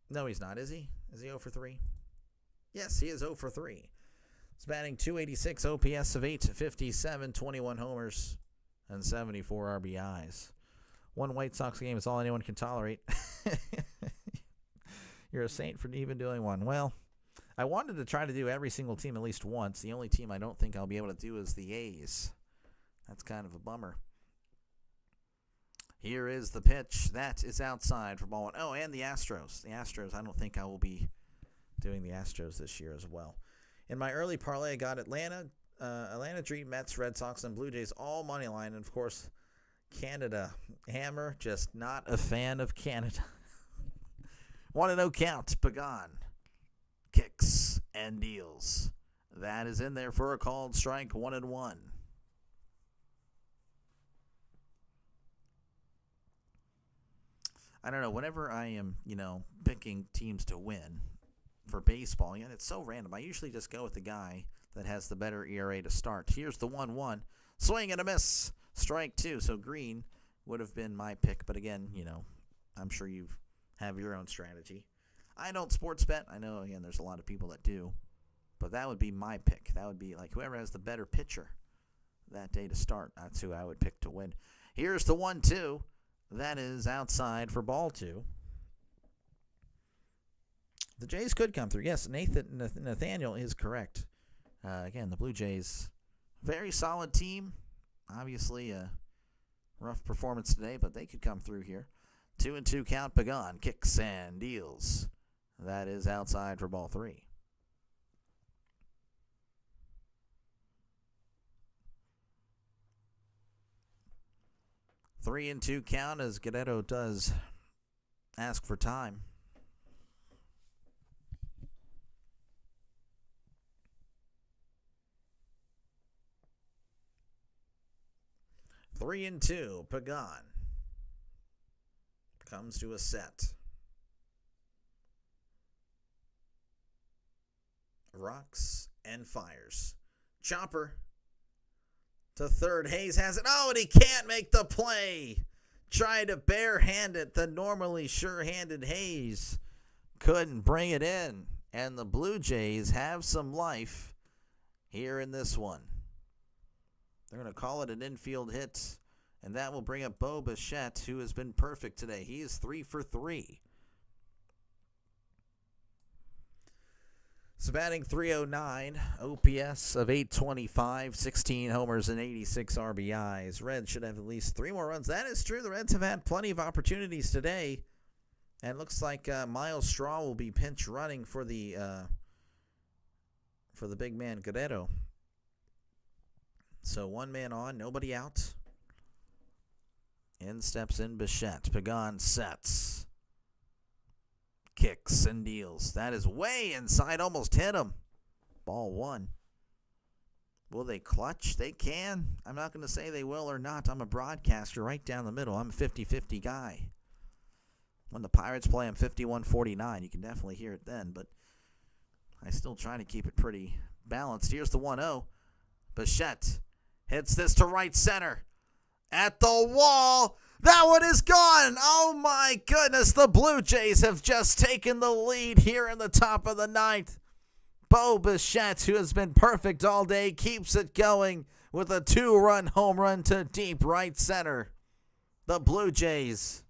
No, he's not, is he? Is he 0 for 3? Yes, he is 0 for 3. He's batting .286, OPS of .857, 21 homers, and 74 RBIs. One White Sox game is all anyone can tolerate. You're a saint for even doing one. Well, I wanted to try to do every single team at least once. The only team I don't think I'll be able to do is the A's. That's kind of a bummer. Here is the pitch. That is outside for ball one. Oh, and the Astros. The Astros, I don't think I will be doing the Astros this year as well. In my early parlay, I got Atlanta Dream, Mets, Red Sox, and Blue Jays all money line. And, of course, Canada. Hammer, just not a fan of Canada. 1-0 count. Pagan kicks and deals. That is in there for a called strike. 1-1. I don't know. Whenever I am, picking teams to win for baseball, it's so random. I usually just go with the guy that has the better ERA to start. Here's the 1-1. Swing and a miss. Strike 2. So Green would have been my pick. But again, I'm sure you have your own strategy. I don't sports bet. I know, again, there's a lot of people that do. But that would be my pick. That would be like whoever has the better pitcher that day to start. That's who I would pick to win. Here's the 1-2. That is outside for ball 2. The Jays could come through. Yes, Nathaniel is correct. Again, the Blue Jays, very solid team. Obviously, a rough performance today, but they could come through here. 2-2 count. Pagan kicks and deals. That is outside for ball 3. Three and 2 count as Guerrero does ask for time. Three and 2, Pagan comes to a set. Rocks and fires. Chopper to third. Hayes has it. Oh, and he can't make the play. Tried to barehand it. The normally sure-handed Hayes couldn't bring it in. And the Blue Jays have some life here in this one. They're going to call it an infield hit. And that will bring up Bo Bichette, who has been perfect today. He is 3 for 3. So batting .309, OPS of .825, 16 homers and 86 RBIs. Reds should have at least 3 more runs. That is true. The Reds have had plenty of opportunities today. And it looks like Miles Straw will be pinch running for the big man Guerrero. So 1 man on, nobody out. In steps in Bichette. Pagan sets. Kicks and deals. That is way inside. Almost hit him. Ball 1. Will they clutch? They can. I'm not going to say they will or not. I'm a broadcaster right down the middle. I'm a 50-50 guy. When the Pirates play, I'm 51-49. You can definitely hear it then, but I still try to keep it pretty balanced. Here's the 1-0. Bichette hits this to right center. At the wall. That one is gone. Oh, my goodness. The Blue Jays have just taken the lead here in the top of the 9th. Bo Bichette, who has been perfect all day, keeps it going with a 2-run home run to deep right center. The Blue Jays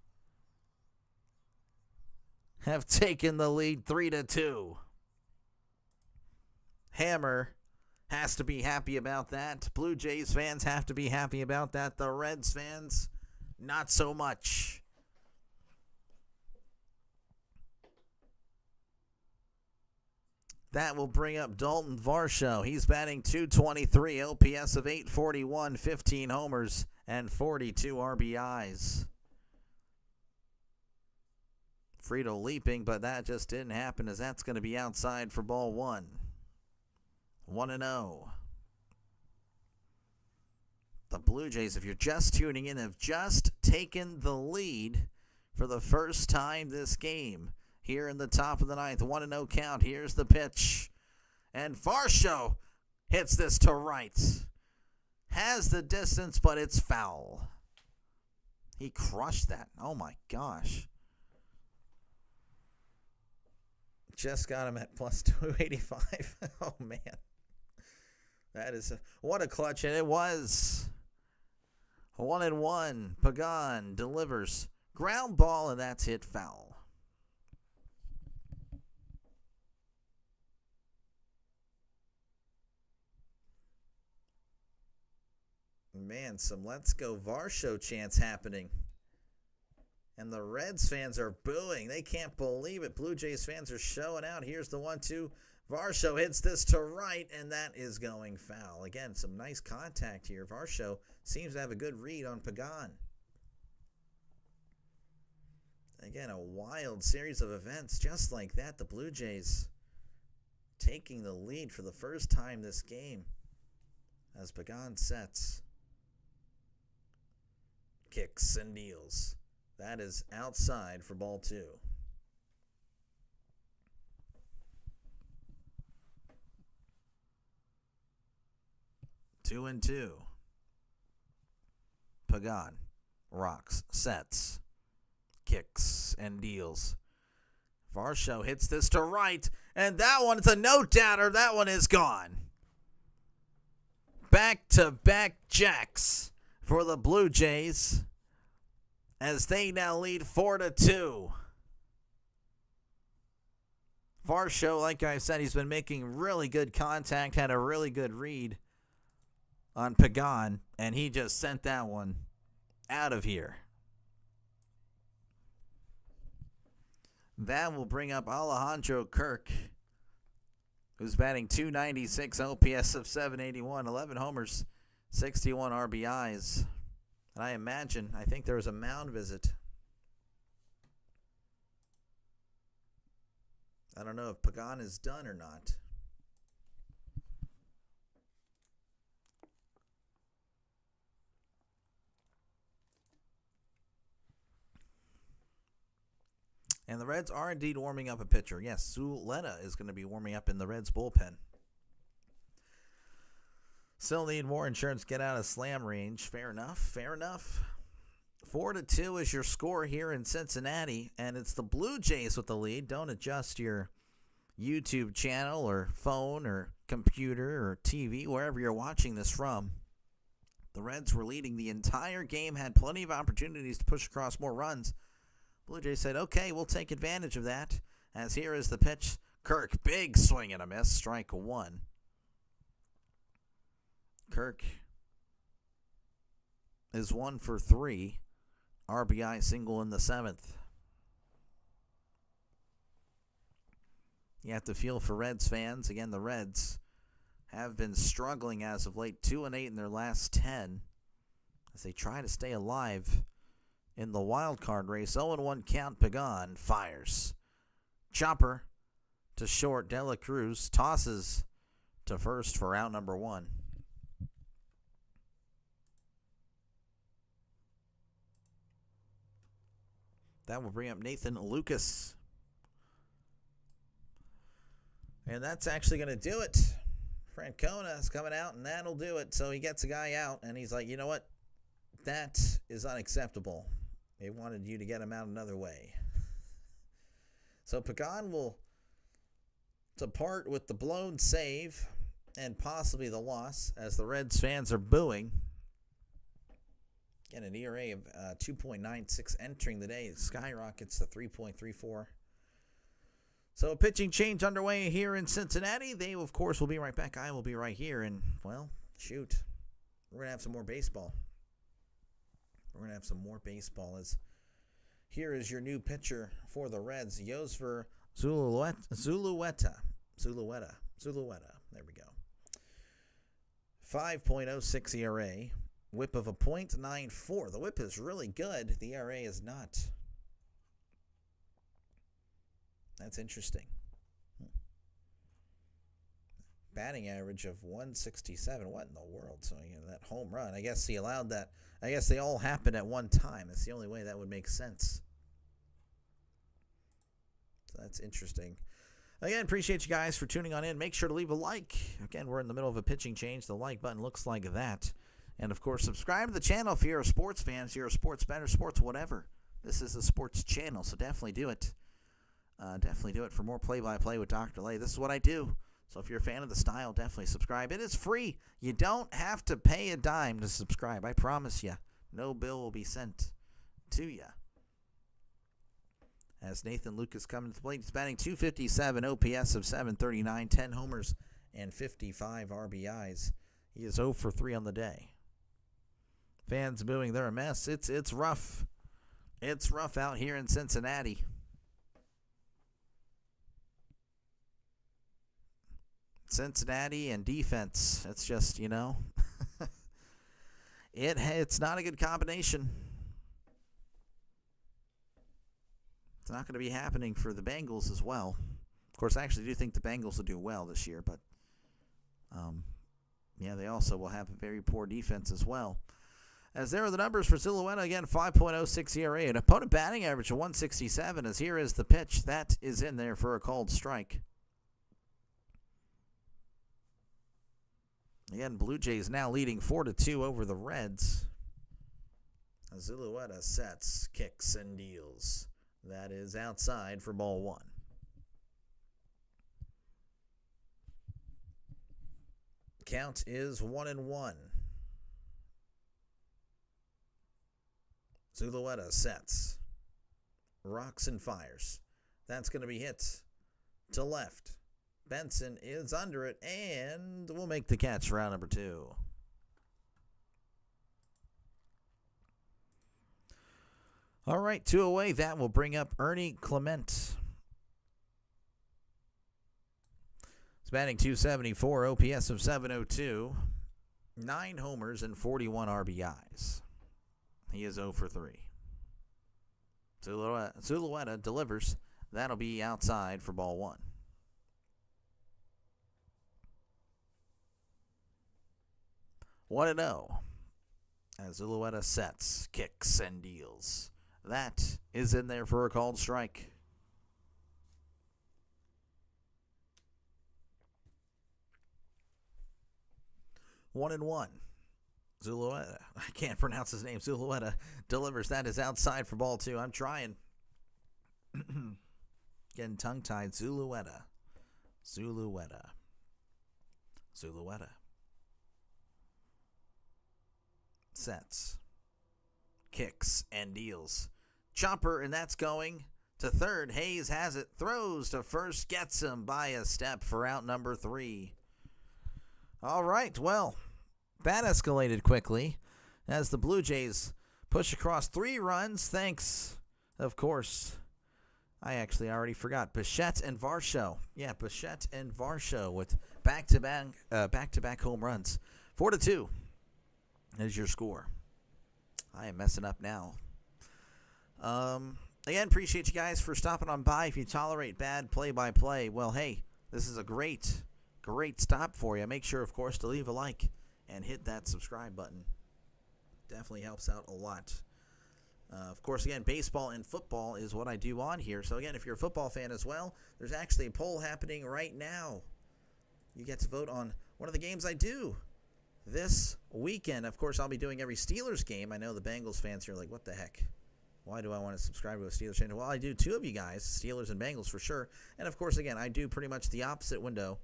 have taken the lead 3-2. Hammer has to be happy about that. Blue Jays fans have to be happy about that. The Reds fans, not so much. That will bring up Dalton Varsho. He's batting .223, OPS of .841, 15 homers, and 42 RBIs. Frito leaping, but that just didn't happen as that's going to be outside for ball 1. 1-0. The Blue Jays, if you're just tuning in, have just taken the lead for the first time this game. Here in the top of the 9th, 1-0 count. Here's the pitch. And Varsho hits this to right. Has the distance, but it's foul. He crushed that. Oh, my gosh. Just got him at plus 285. Oh, man. That is what a clutch. And it was 1-1. Pagan delivers ground ball, and that's hit foul. Man, some Let's Go Varsho chants happening. And the Reds fans are booing. They can't believe it. Blue Jays fans are showing out. Here's the 1-2. Varsho hits this to right, and that is going foul. Again, some nice contact here. Varsho seems to have a good read on Pagan. Again, a wild series of events just like that. The Blue Jays taking the lead for the first time this game as Pagan sets. Kicks and deals. That is outside for ball 2. 2-2. Pagan rocks, sets, kicks, and deals. Varsho hits this to right, and that one is a no-doubter. That one is gone. Back-to-back jacks for the Blue Jays as they now lead 4-2. Varsho, like I said, he's been making really good contact, had a really good read on Pagan, and he just sent that one out of here. That will bring up Alejandro Kirk, who's batting .296, OPS of .781, 11 homers, 61 RBIs. And I think there was a mound visit. I don't know if Pagan is done or not. And the Reds are indeed warming up a pitcher. Yes, Zuleta is going to be warming up in the Reds bullpen. Still need more insurance to get out of slam range. Fair enough. Fair enough. 4-2 is your score here in Cincinnati, and it's the Blue Jays with the lead. Don't adjust your YouTube channel or phone or computer or TV, wherever you're watching this from. The Reds were leading the entire game, had plenty of opportunities to push across more runs. Blue Jays said, okay, we'll take advantage of that. As here is the pitch. Kirk, big swing and a miss. Strike 1. Kirk is 1 for 3. RBI single in the 7th. You have to feel for Reds fans. Again, the Reds have been struggling as of late. 2-8 in their last 10 as they try to stay alive in the wild card race. 0-1 count. Pagan fires. Chopper to short. De La Cruz tosses to first for out number 1. That will bring up Nathan Lucas. And that's actually going to do it. Francona is coming out, and that'll do it. So he gets a guy out, and he's like, you know what? That is unacceptable. They wanted you to get him out another way. So Pagan will depart with the blown save and possibly the loss as the Reds fans are booing. Again, an ERA of 2.96 entering the day. It skyrockets to 3.34. So a pitching change underway here in Cincinnati. They, of course, will be right back. I will be right here. And, well, shoot. We're going to have some more baseball. As here is your new pitcher for the Reds, Yosver Zulueta. There we go. 5.06 ERA. Whip of a .94. The whip is really good. The ERA is not. That's interesting. Batting average of 167. What in the world? So, that home run. I guess he allowed that. I guess they all happened at one time. It's the only way that would make sense. So that's interesting. Again, appreciate you guys for tuning on in. Make sure to leave a like. Again, we're in the middle of a pitching change. The like button looks like that. And, of course, subscribe to the channel if you're a sports fan, if you're a sports bettor, sports whatever. This is a sports channel, so definitely do it. definitely do it for more play-by-play with Dr. Lay. This is what I do. So if you're a fan of the style, definitely subscribe. It is free. You don't have to pay a dime to subscribe. I promise you. No bill will be sent to you. As Nathan Lucas coming to the plate, he's batting .257, OPS of 739, 10 homers, and 55 RBIs. He is 0 for 3 on the day. Fans booing, they're a mess. It's rough. It's rough out here in Cincinnati. Cincinnati and defense. It's just, it's not a good combination. It's not going to be happening for the Bengals as well. Of course, I actually do think the Bengals will do well this year, but they also will have a very poor defense as well. As there are the numbers for Zulueta, again, 5.06 ERA, an opponent batting average of 167, as here is the pitch. That is in there for a called strike. Again, Blue Jays now leading 4-2 over the Reds. Zulueta sets, kicks, and deals. That is outside for ball 1. Count is 1-1. Zulueta sets, rocks and fires. That's going to be hit to left. Benson is under it and will make the catch for round number 2. All right, 2 away. That will bring up Ernie Clement. He's batting .274, OPS of 702, 9 homers and 41 RBIs. He is 0 for 3. Zulueta delivers. That'll be outside for ball 1. What a no. As Zulueta sets, kicks, and deals. That is in there for a called strike. One and one. Zulueta, I can't pronounce his name. Zulueta delivers. That is outside for ball 2. I'm trying. Getting tongue-tied. Zulueta. Sets. Kicks and deals. Chopper, and that's going to third. Hayes has it. Throws to first. Gets him by a step for out number 3. All right, well, that escalated quickly as the Blue Jays push across 3 runs. Thanks, of course. I actually already forgot. Bichette and Varsho. Yeah, Bichette and Varsho with back-to-back home runs. 4-2 is your score. I am messing up now. Again, appreciate you guys for stopping on by. If you tolerate bad play-by-play, well, hey, this is a great stop for you. Make sure, of course, to leave a like and hit that subscribe button. Definitely helps out a lot. Of course, again, baseball and football is what I do on here. So, again, if you're a football fan as well, there's actually a poll happening right now. You get to vote on one of the games I do this weekend. Of course, I'll be doing every Steelers game. I know the Bengals fans here are like, what the heck? Why do I want to subscribe to a Steelers channel? Well, I do 2 of you guys, Steelers and Bengals for sure. And, of course, again, I do pretty much the opposite window.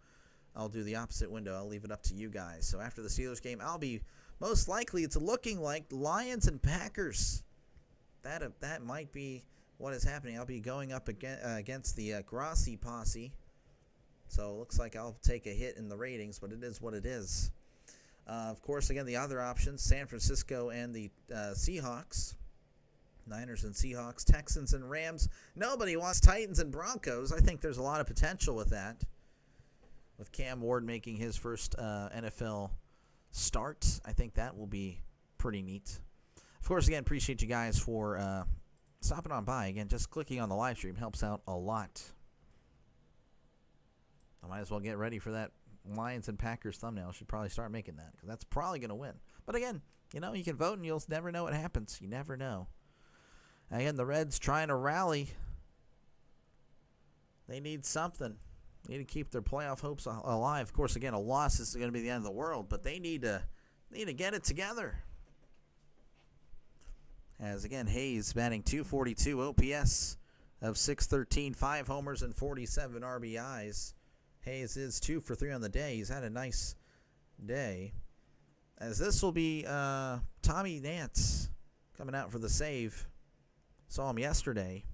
I'll do the opposite window. I'll leave it up to you guys. So after the Steelers game, I'll be most likely, it's looking like Lions and Packers. That might be what is happening. I'll be going up against the Grassi posse. So it looks like I'll take a hit in the ratings, but it is what it is. Of course, again, the other options, San Francisco and the Seahawks. Niners and Seahawks, Texans and Rams. Nobody wants Titans and Broncos. I think there's a lot of potential with that. With Cam Ward making his first NFL start, I think that will be pretty neat. Of course, again, appreciate you guys for stopping on by. Again, just clicking on the live stream helps out a lot. I might as well get ready for that Lions and Packers thumbnail. Should probably start making that because that's probably going to win. But again, you can vote and you'll never know what happens. You never know. Again, the Reds trying to rally. They need something. They need to keep their playoff hopes alive. Of course, again, a loss is going to be the end of the world, but they need to get it together. As again, Hayes batting .242 OPS of 613, 5 homers and 47 RBIs. Hayes is 2 for 3 on the day. He's had a nice day. As this will be Tommy Nance coming out for the save. Saw him yesterday.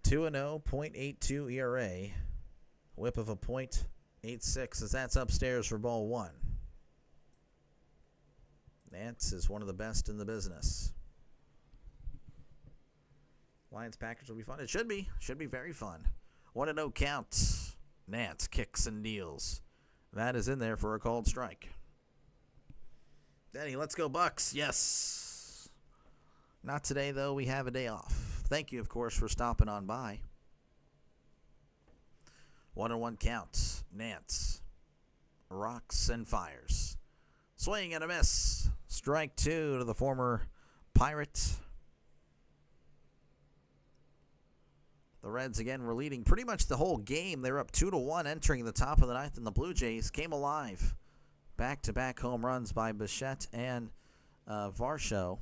2-0, .82 ERA. Whip of a .86 as that's upstairs for ball 1. Nance is one of the best in the business. Lions Packers will be fun. It should be. Should be very fun. 1-0 count. Nance kicks and deals. That is in there for a called strike. Danny, let's go Bucks. Yes. Not today, though. We have a day off. Thank you, of course, for stopping on by. 1-1 count. Nance rocks and fires. Swing and a miss. Strike 2 to the former Pirate. The Reds, again, were leading pretty much the whole game. They were up 2-1 entering the top of the ninth, and the Blue Jays came alive. Back-to-back home runs by Bichette and Varsho,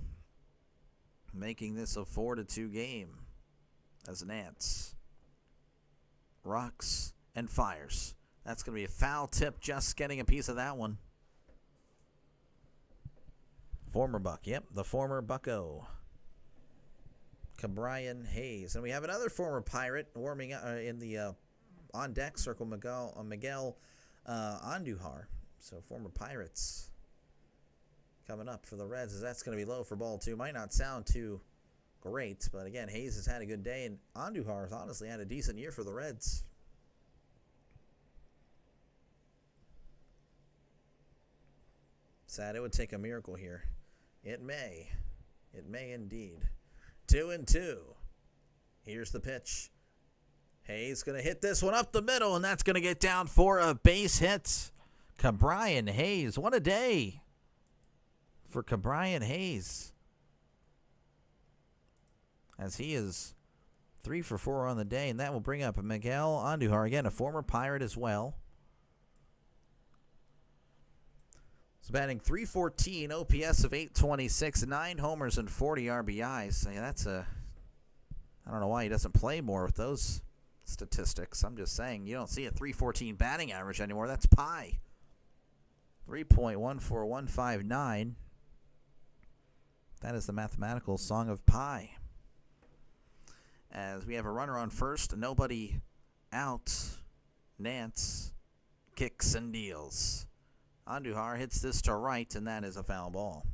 making this a 4-2 game as Nance rocks and fires. That's going to be a foul tip, just getting a piece of that one. Former Buck, yep, the former Bucko. Cabrian Hayes. And we have another former Pirate warming up in the on-deck circle, Miguel Andujar. So former Pirates coming up for the Reds, as that's going to be low for ball 2. Might not sound too great, but again, Hayes has had a good day, and Andujar has honestly had a decent year for the Reds. Sad, it would take a miracle here. It may. It may indeed. 2-2. Here's the pitch. Hayes going to hit this one up the middle, and that's going to get down for a base hit. Cabrian Hayes, what a day for Cabrian Hayes, as he is 3 for 4 on the day, and that will bring up Miguel Andujar, again, a former Pirate as well. He's batting .314, OPS of .826, 9 homers and 40 RBIs. Yeah, that's I don't know why he doesn't play more with those statistics. I'm just saying, you don't see a .314 batting average anymore. That's pie. 3.14159. That is the mathematical song of pi. As we have a runner on first, nobody out. Nance kicks and deals. Andujar hits this to right, and that is a foul ball.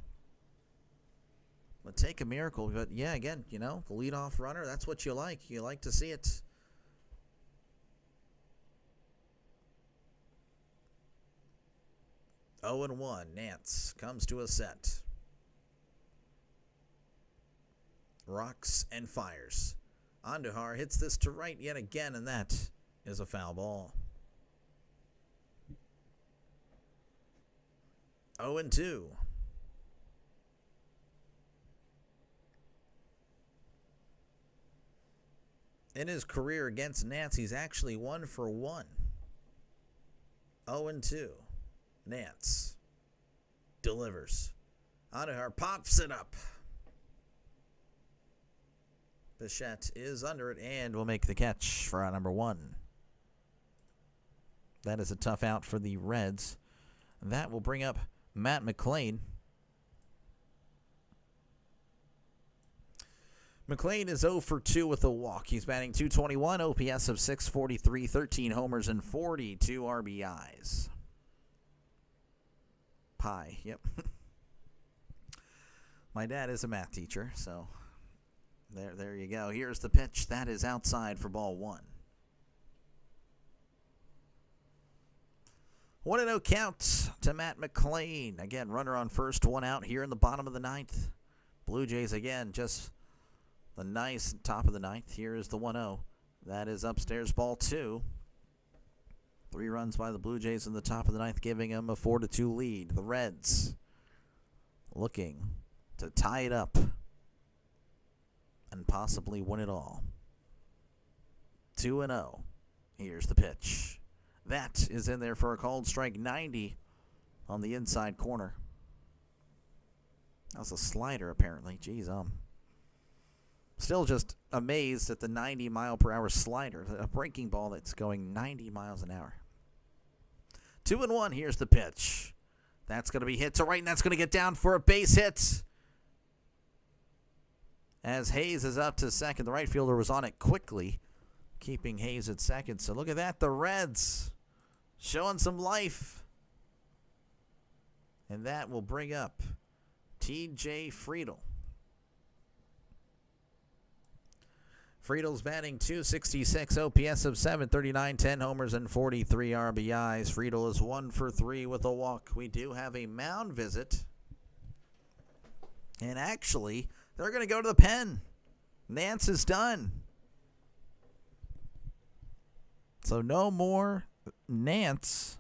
Would take a miracle, but yeah, again, you know, the leadoff runner, that's what you like. You like to see it. Oh and 1, Nance comes to a set. Rocks and fires. Andujar hits this to right yet again, and that is a foul ball. 0-2. In his career against Nance, he's actually 1 for 1. 0-2. Nance delivers. Andujar pops it up. Bichette is under it and will make the catch for out number 1. That is a tough out for the Reds. That will bring up Matt McLean. McLean is 0 for 2 with a walk. He's batting .221, OPS of .643, 13 homers and 42 RBIs. Pi, yep. My dad is a math teacher, so there you go. Here's the pitch. That is outside for ball 1. 1-0 count to Matt McLean. Again, runner on first, 1 out here in the bottom of the ninth. Blue Jays, again, just the nice top of the ninth. Here is the 1-0. That is upstairs, ball 2. 3 runs by the Blue Jays in the top of the ninth, giving them a 4-2 lead. The Reds looking to tie it up and possibly win it all. 2-0. Here's the pitch. That is in there for a called strike, 90 on the inside corner. That was a slider, apparently. Jeez, Still just amazed at the 90-mile-per-hour slider, a breaking ball that's going 90 miles an hour. 2-1, here's the pitch. That's going to be hit to right, and that's going to get down for a base hit. As Hayes is up to second, the right fielder was on it quickly, keeping Hayes at second. So look at that, the Reds showing some life. And that will bring up T.J. Friedl. Friedel's batting .266, OPS of .739, 10 homers and 43 RBIs. Friedl is 1 for 3 with a walk. We do have a mound visit. And actually, they're going to go to the pen. Nance is done. So no more Nance,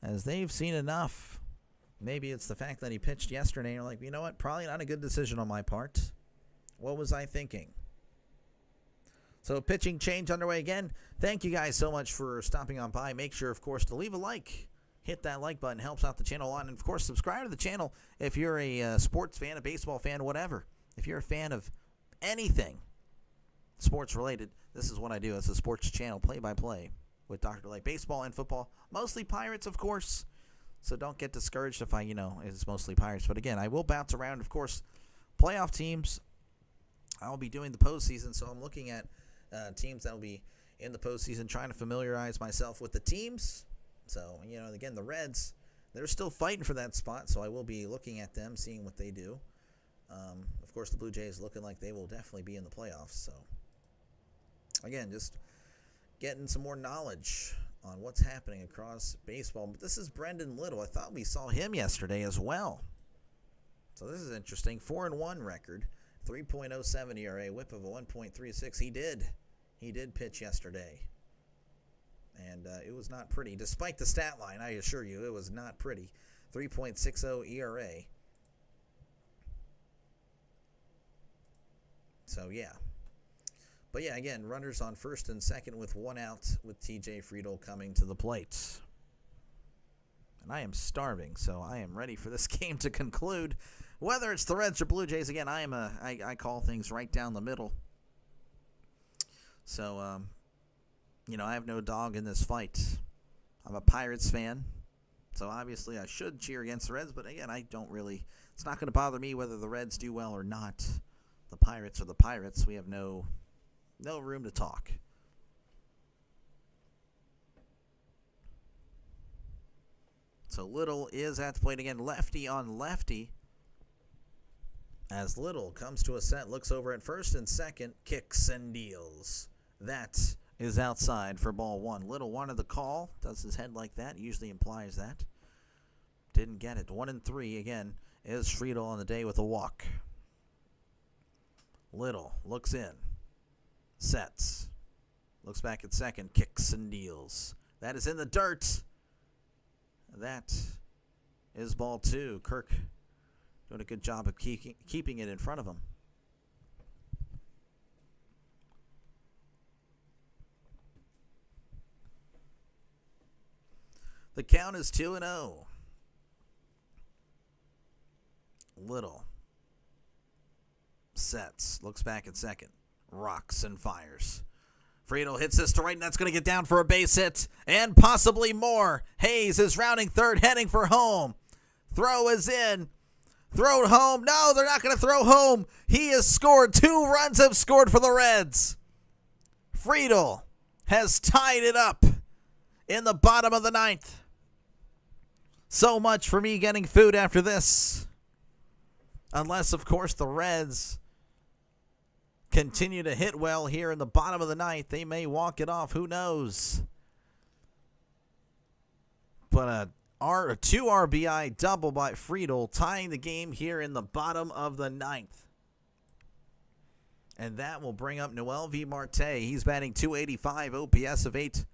as they've seen enough. Maybe it's the fact that he pitched yesterday and you're like, you know what, probably not a good decision on my part. What was I thinking? So pitching change underway again. Thank you guys so much for stopping on by. Make sure, of course, to leave a like. Hit that like button. Helps out the channel a lot. And, of course, subscribe to the channel if you're a sports fan, a baseball fan, whatever. If you're a fan of anything sports-related, this is what I do. It's a sports channel, play-by-play, with Dr. Delay. Baseball and football. Mostly Pirates, of course. So don't get discouraged if it's mostly Pirates. But, again, I will bounce around, of course, playoff teams. I'll be doing the postseason, so I'm looking at teams that will be in the postseason, trying to familiarize myself with the teams. So, again, the Reds, they're still fighting for that spot, so I will be looking at them, seeing what they do. Of course, the Blue Jays looking like they will definitely be in the playoffs. So, again, just getting some more knowledge on what's happening across baseball. But this is Brendan Little. I thought we saw him yesterday as well. So this is interesting. 4-1 record. 3.07 ERA, whip of a 1.36. He did pitch yesterday. And it was not pretty. Despite the stat line, I assure you, it was not pretty. 3.60 ERA. So, yeah. But, yeah, again, runners on first and second with 1 out with T.J. Friedl coming to the plate. And I am starving, so I am ready for this game to conclude. Whether it's the Reds or Blue Jays, again, I call things right down the middle. So, I have no dog in this fight. I'm a Pirates fan, so obviously I should cheer against the Reds. But again, it's not going to bother me whether the Reds do well or not. The Pirates are the Pirates. We have no room to talk. So Little is at the plate again, lefty on lefty. As Little comes to a set, looks over at first and second, kicks and deals. That is outside for ball 1. Little wanted the call, does his head like that, usually implies that. Didn't get it. 1-3 again is Friedl on the day with a walk. Little looks in, sets, looks back at second, kicks and deals. That is in the dirt. That is ball 2. Kirk doing a good job of keeping it in front of him. The count is 2-0. Little sets, looks back at second, rocks and fires. Friedl hits this to right, and that's going to get down for a base hit, and possibly more. Hayes is rounding third, heading for home. Throw is in. Throw home. No, they're not going to throw home. He has scored. 2 runs have scored for the Reds. Friedl has tied it up in the bottom of the 9th. So much for me getting food after this. Unless, of course, the Reds continue to hit well here in the bottom of the 9th. They may walk it off. Who knows? But a 2 RBI double by Friedl, tying the game here in the bottom of the 9th. And that will bring up Noel V. Marte. He's batting .285, OPS of .829.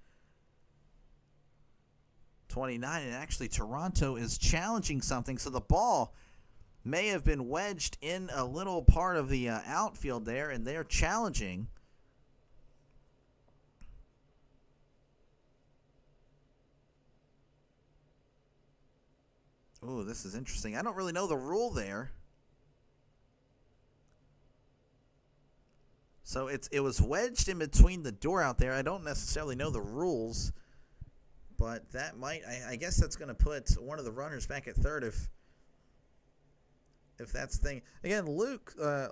And actually, Toronto is challenging something. So the ball may have been wedged in a little part of the outfield there, and they're challenging. Ooh, this is interesting. I don't really know the rule there. So it was wedged in between the door out there. I don't necessarily know the rules, but that might, I guess that's going to put one of the runners back at third if that's the thing. Again, Lucas,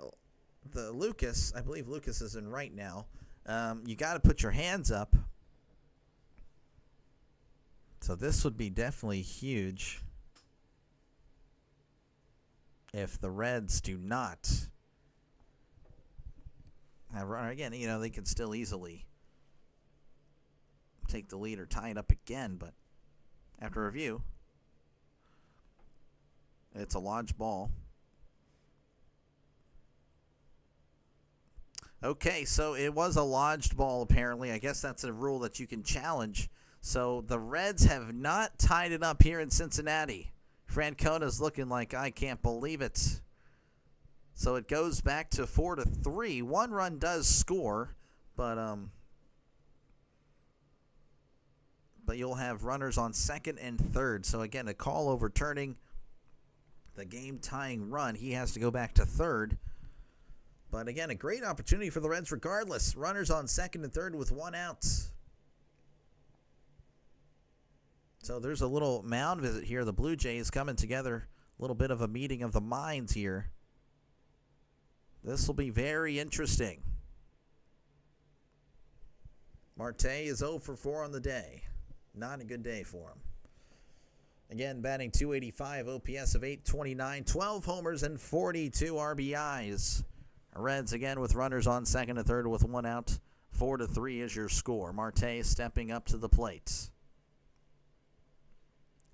I believe Lucas is in right now. You got to put your hands up. So this would be definitely huge if the Reds do not have a runner. Again, they could still easily take the lead or tie it up again, but after review, it's a lodged ball. Okay, so it was a lodged ball apparently. I guess that's a rule that you can challenge. So the Reds have not tied it up here in Cincinnati. Francona's looking like, I can't believe it. So it goes back to 4-3. One run does score, but you'll have runners on second and third. So again, a call overturning the game-tying run. He has to go back to third. But again, a great opportunity for the Reds regardless. Runners on second and third with one out. So there's a little mound visit here. The Blue Jays coming together. A little bit of a meeting of the minds here. This will be very interesting. Marte is 0 for 4 on the day. Not a good day for him. Again, batting .285, OPS of .829, 12 homers and 42 RBIs. Reds again with runners on second and third with one out. 4-3 is your score. Marte stepping up to the plate.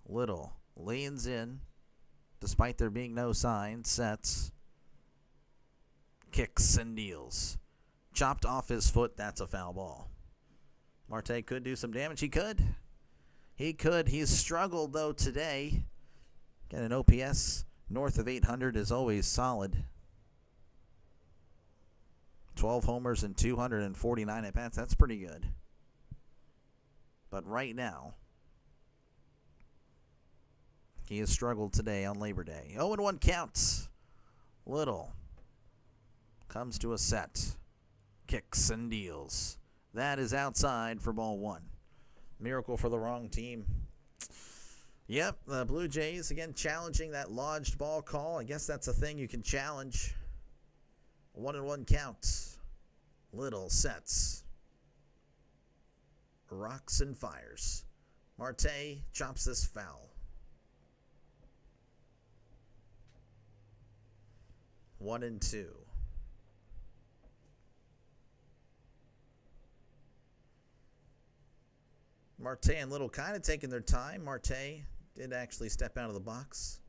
Little leans in, despite there being no sign. Sets. Kicks and deals. Chopped off his foot. That's a foul ball. Marte could do some damage. He could. He's struggled, though, today. Again, an OPS north of 800 is always solid. 12 homers and 249 at-bats. That's pretty good. But right now, he has struggled today on Labor Day. 0-1 counts. Little comes to a set. Kicks and deals. That is outside for ball one. Miracle for the wrong team. Yep, the Blue Jays, again, challenging that lodged ball call. I guess that's a thing you can challenge. 1-1 counts. Little sets. Rocks and fires. Marte chops this foul. 1-2. Marte and Little kind of taking their time. Marte did actually step out of the box.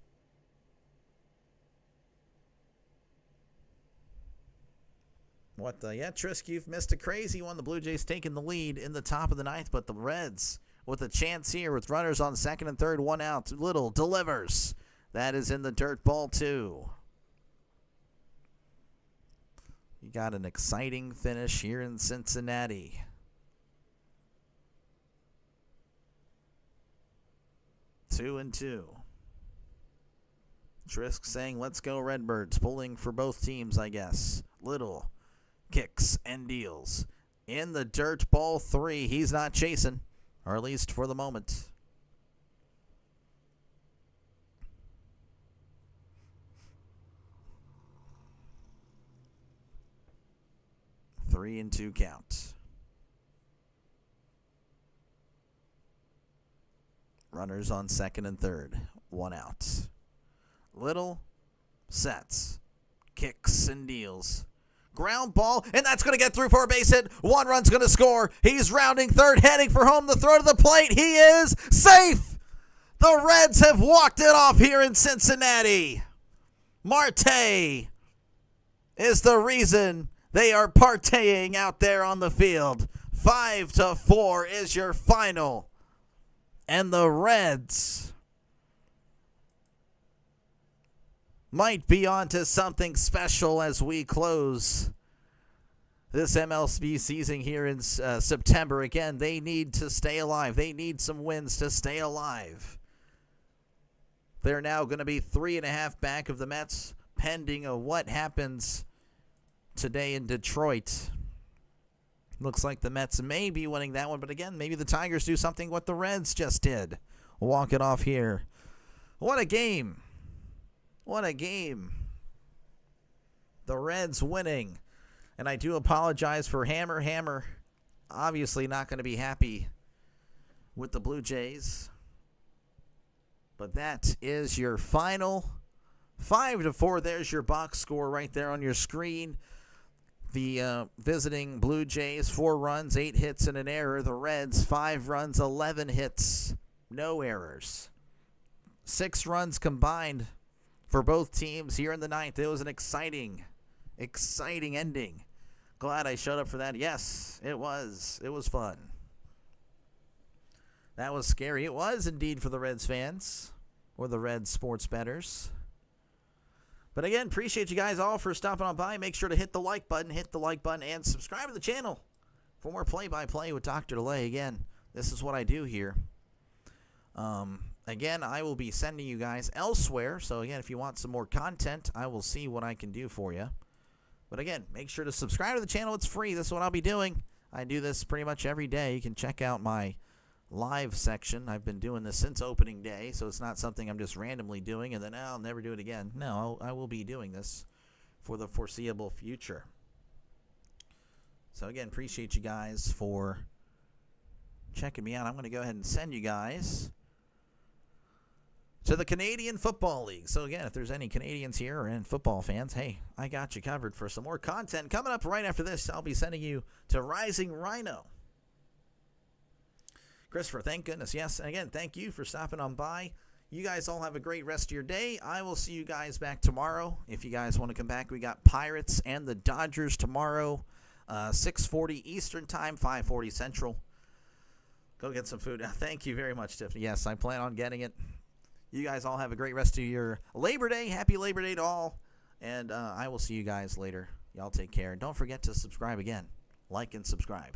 What the? Yeah, Trisk, you've missed a crazy one. The Blue Jays taking the lead in the top of the ninth, but the Reds with a chance here with runners on second and third, one out. Little delivers. That is in the dirt, ball two. You got an exciting finish here in Cincinnati. Two and two. Trisk saying, let's go Redbirds. Pulling for both teams, I guess. Little kicks and deals. In the dirt, ball three. He's not chasing, or at least for the moment. Three and two count. Runners on second and third. One out. Little sets. Kicks and deals. Ground ball, and that's going to get through for a base hit. One run's going to score. He's rounding third, heading for home. The throw to the plate. He is safe. The Reds have walked it off here in Cincinnati. Marte is the reason they are partying out there on the field. 5-4 is your final. And the Reds might be on to something special as we close this MLB season here in September. Again, they need to stay alive. They need some wins to stay alive. They're now going to be 3.5 back of the Mets, pending what happens today in Detroit. Looks like the Mets may be winning that one, but again, maybe the Tigers do something what the Reds just did. Walk it off here. What a game. What a game. The Reds winning. And I do apologize for Hammer. Obviously not going to be happy with the Blue Jays. But that is your final 5-4. There's your box score right there on your screen. The visiting Blue Jays, 4 runs, 8 hits, and an error. The Reds, 5 runs, 11 hits, no errors. 6 runs combined for both teams here in the 9th. It was an exciting ending. Glad I showed up for that. Yes, it was. It was fun. That was scary. It was indeed for the Reds fans or the Reds sports bettors. But again, appreciate you guys all for stopping on by. Make sure to hit the like button, and subscribe to the channel for more play-by-play with Dr. DeLay. Again, this is what I do here. Again, I will be sending you guys elsewhere. So again, if you want some more content, I will see what I can do for you. But again, make sure to subscribe to the channel. It's free. This is what I'll be doing. I do this pretty much every day. You can check out my live section. I've been doing this since opening day, so it's not something I'm just randomly doing and then I'll never do it again. No, I will be doing this for the foreseeable future. So again, appreciate you guys for checking me out. I'm going to go ahead and send you guys to the Canadian Football League. So again, if there's any Canadians here or any football fans, hey, I got you covered for some more content. Coming up right after this, I'll be sending you to Rising Rhino. Christopher, thank goodness. Yes, and again, thank you for stopping on by. You guys all have a great rest of your day. I will see you guys back tomorrow. If you guys want to come back, we got Pirates and the Dodgers tomorrow, 6:40 Eastern Time, 5:40 Central. Go get some food. Thank you very much, Tiffany. Yes, I plan on getting it. You guys all have a great rest of your Labor Day. Happy Labor Day to all. And I will see you guys later. Y'all take care. And don't forget to subscribe again. Like and subscribe.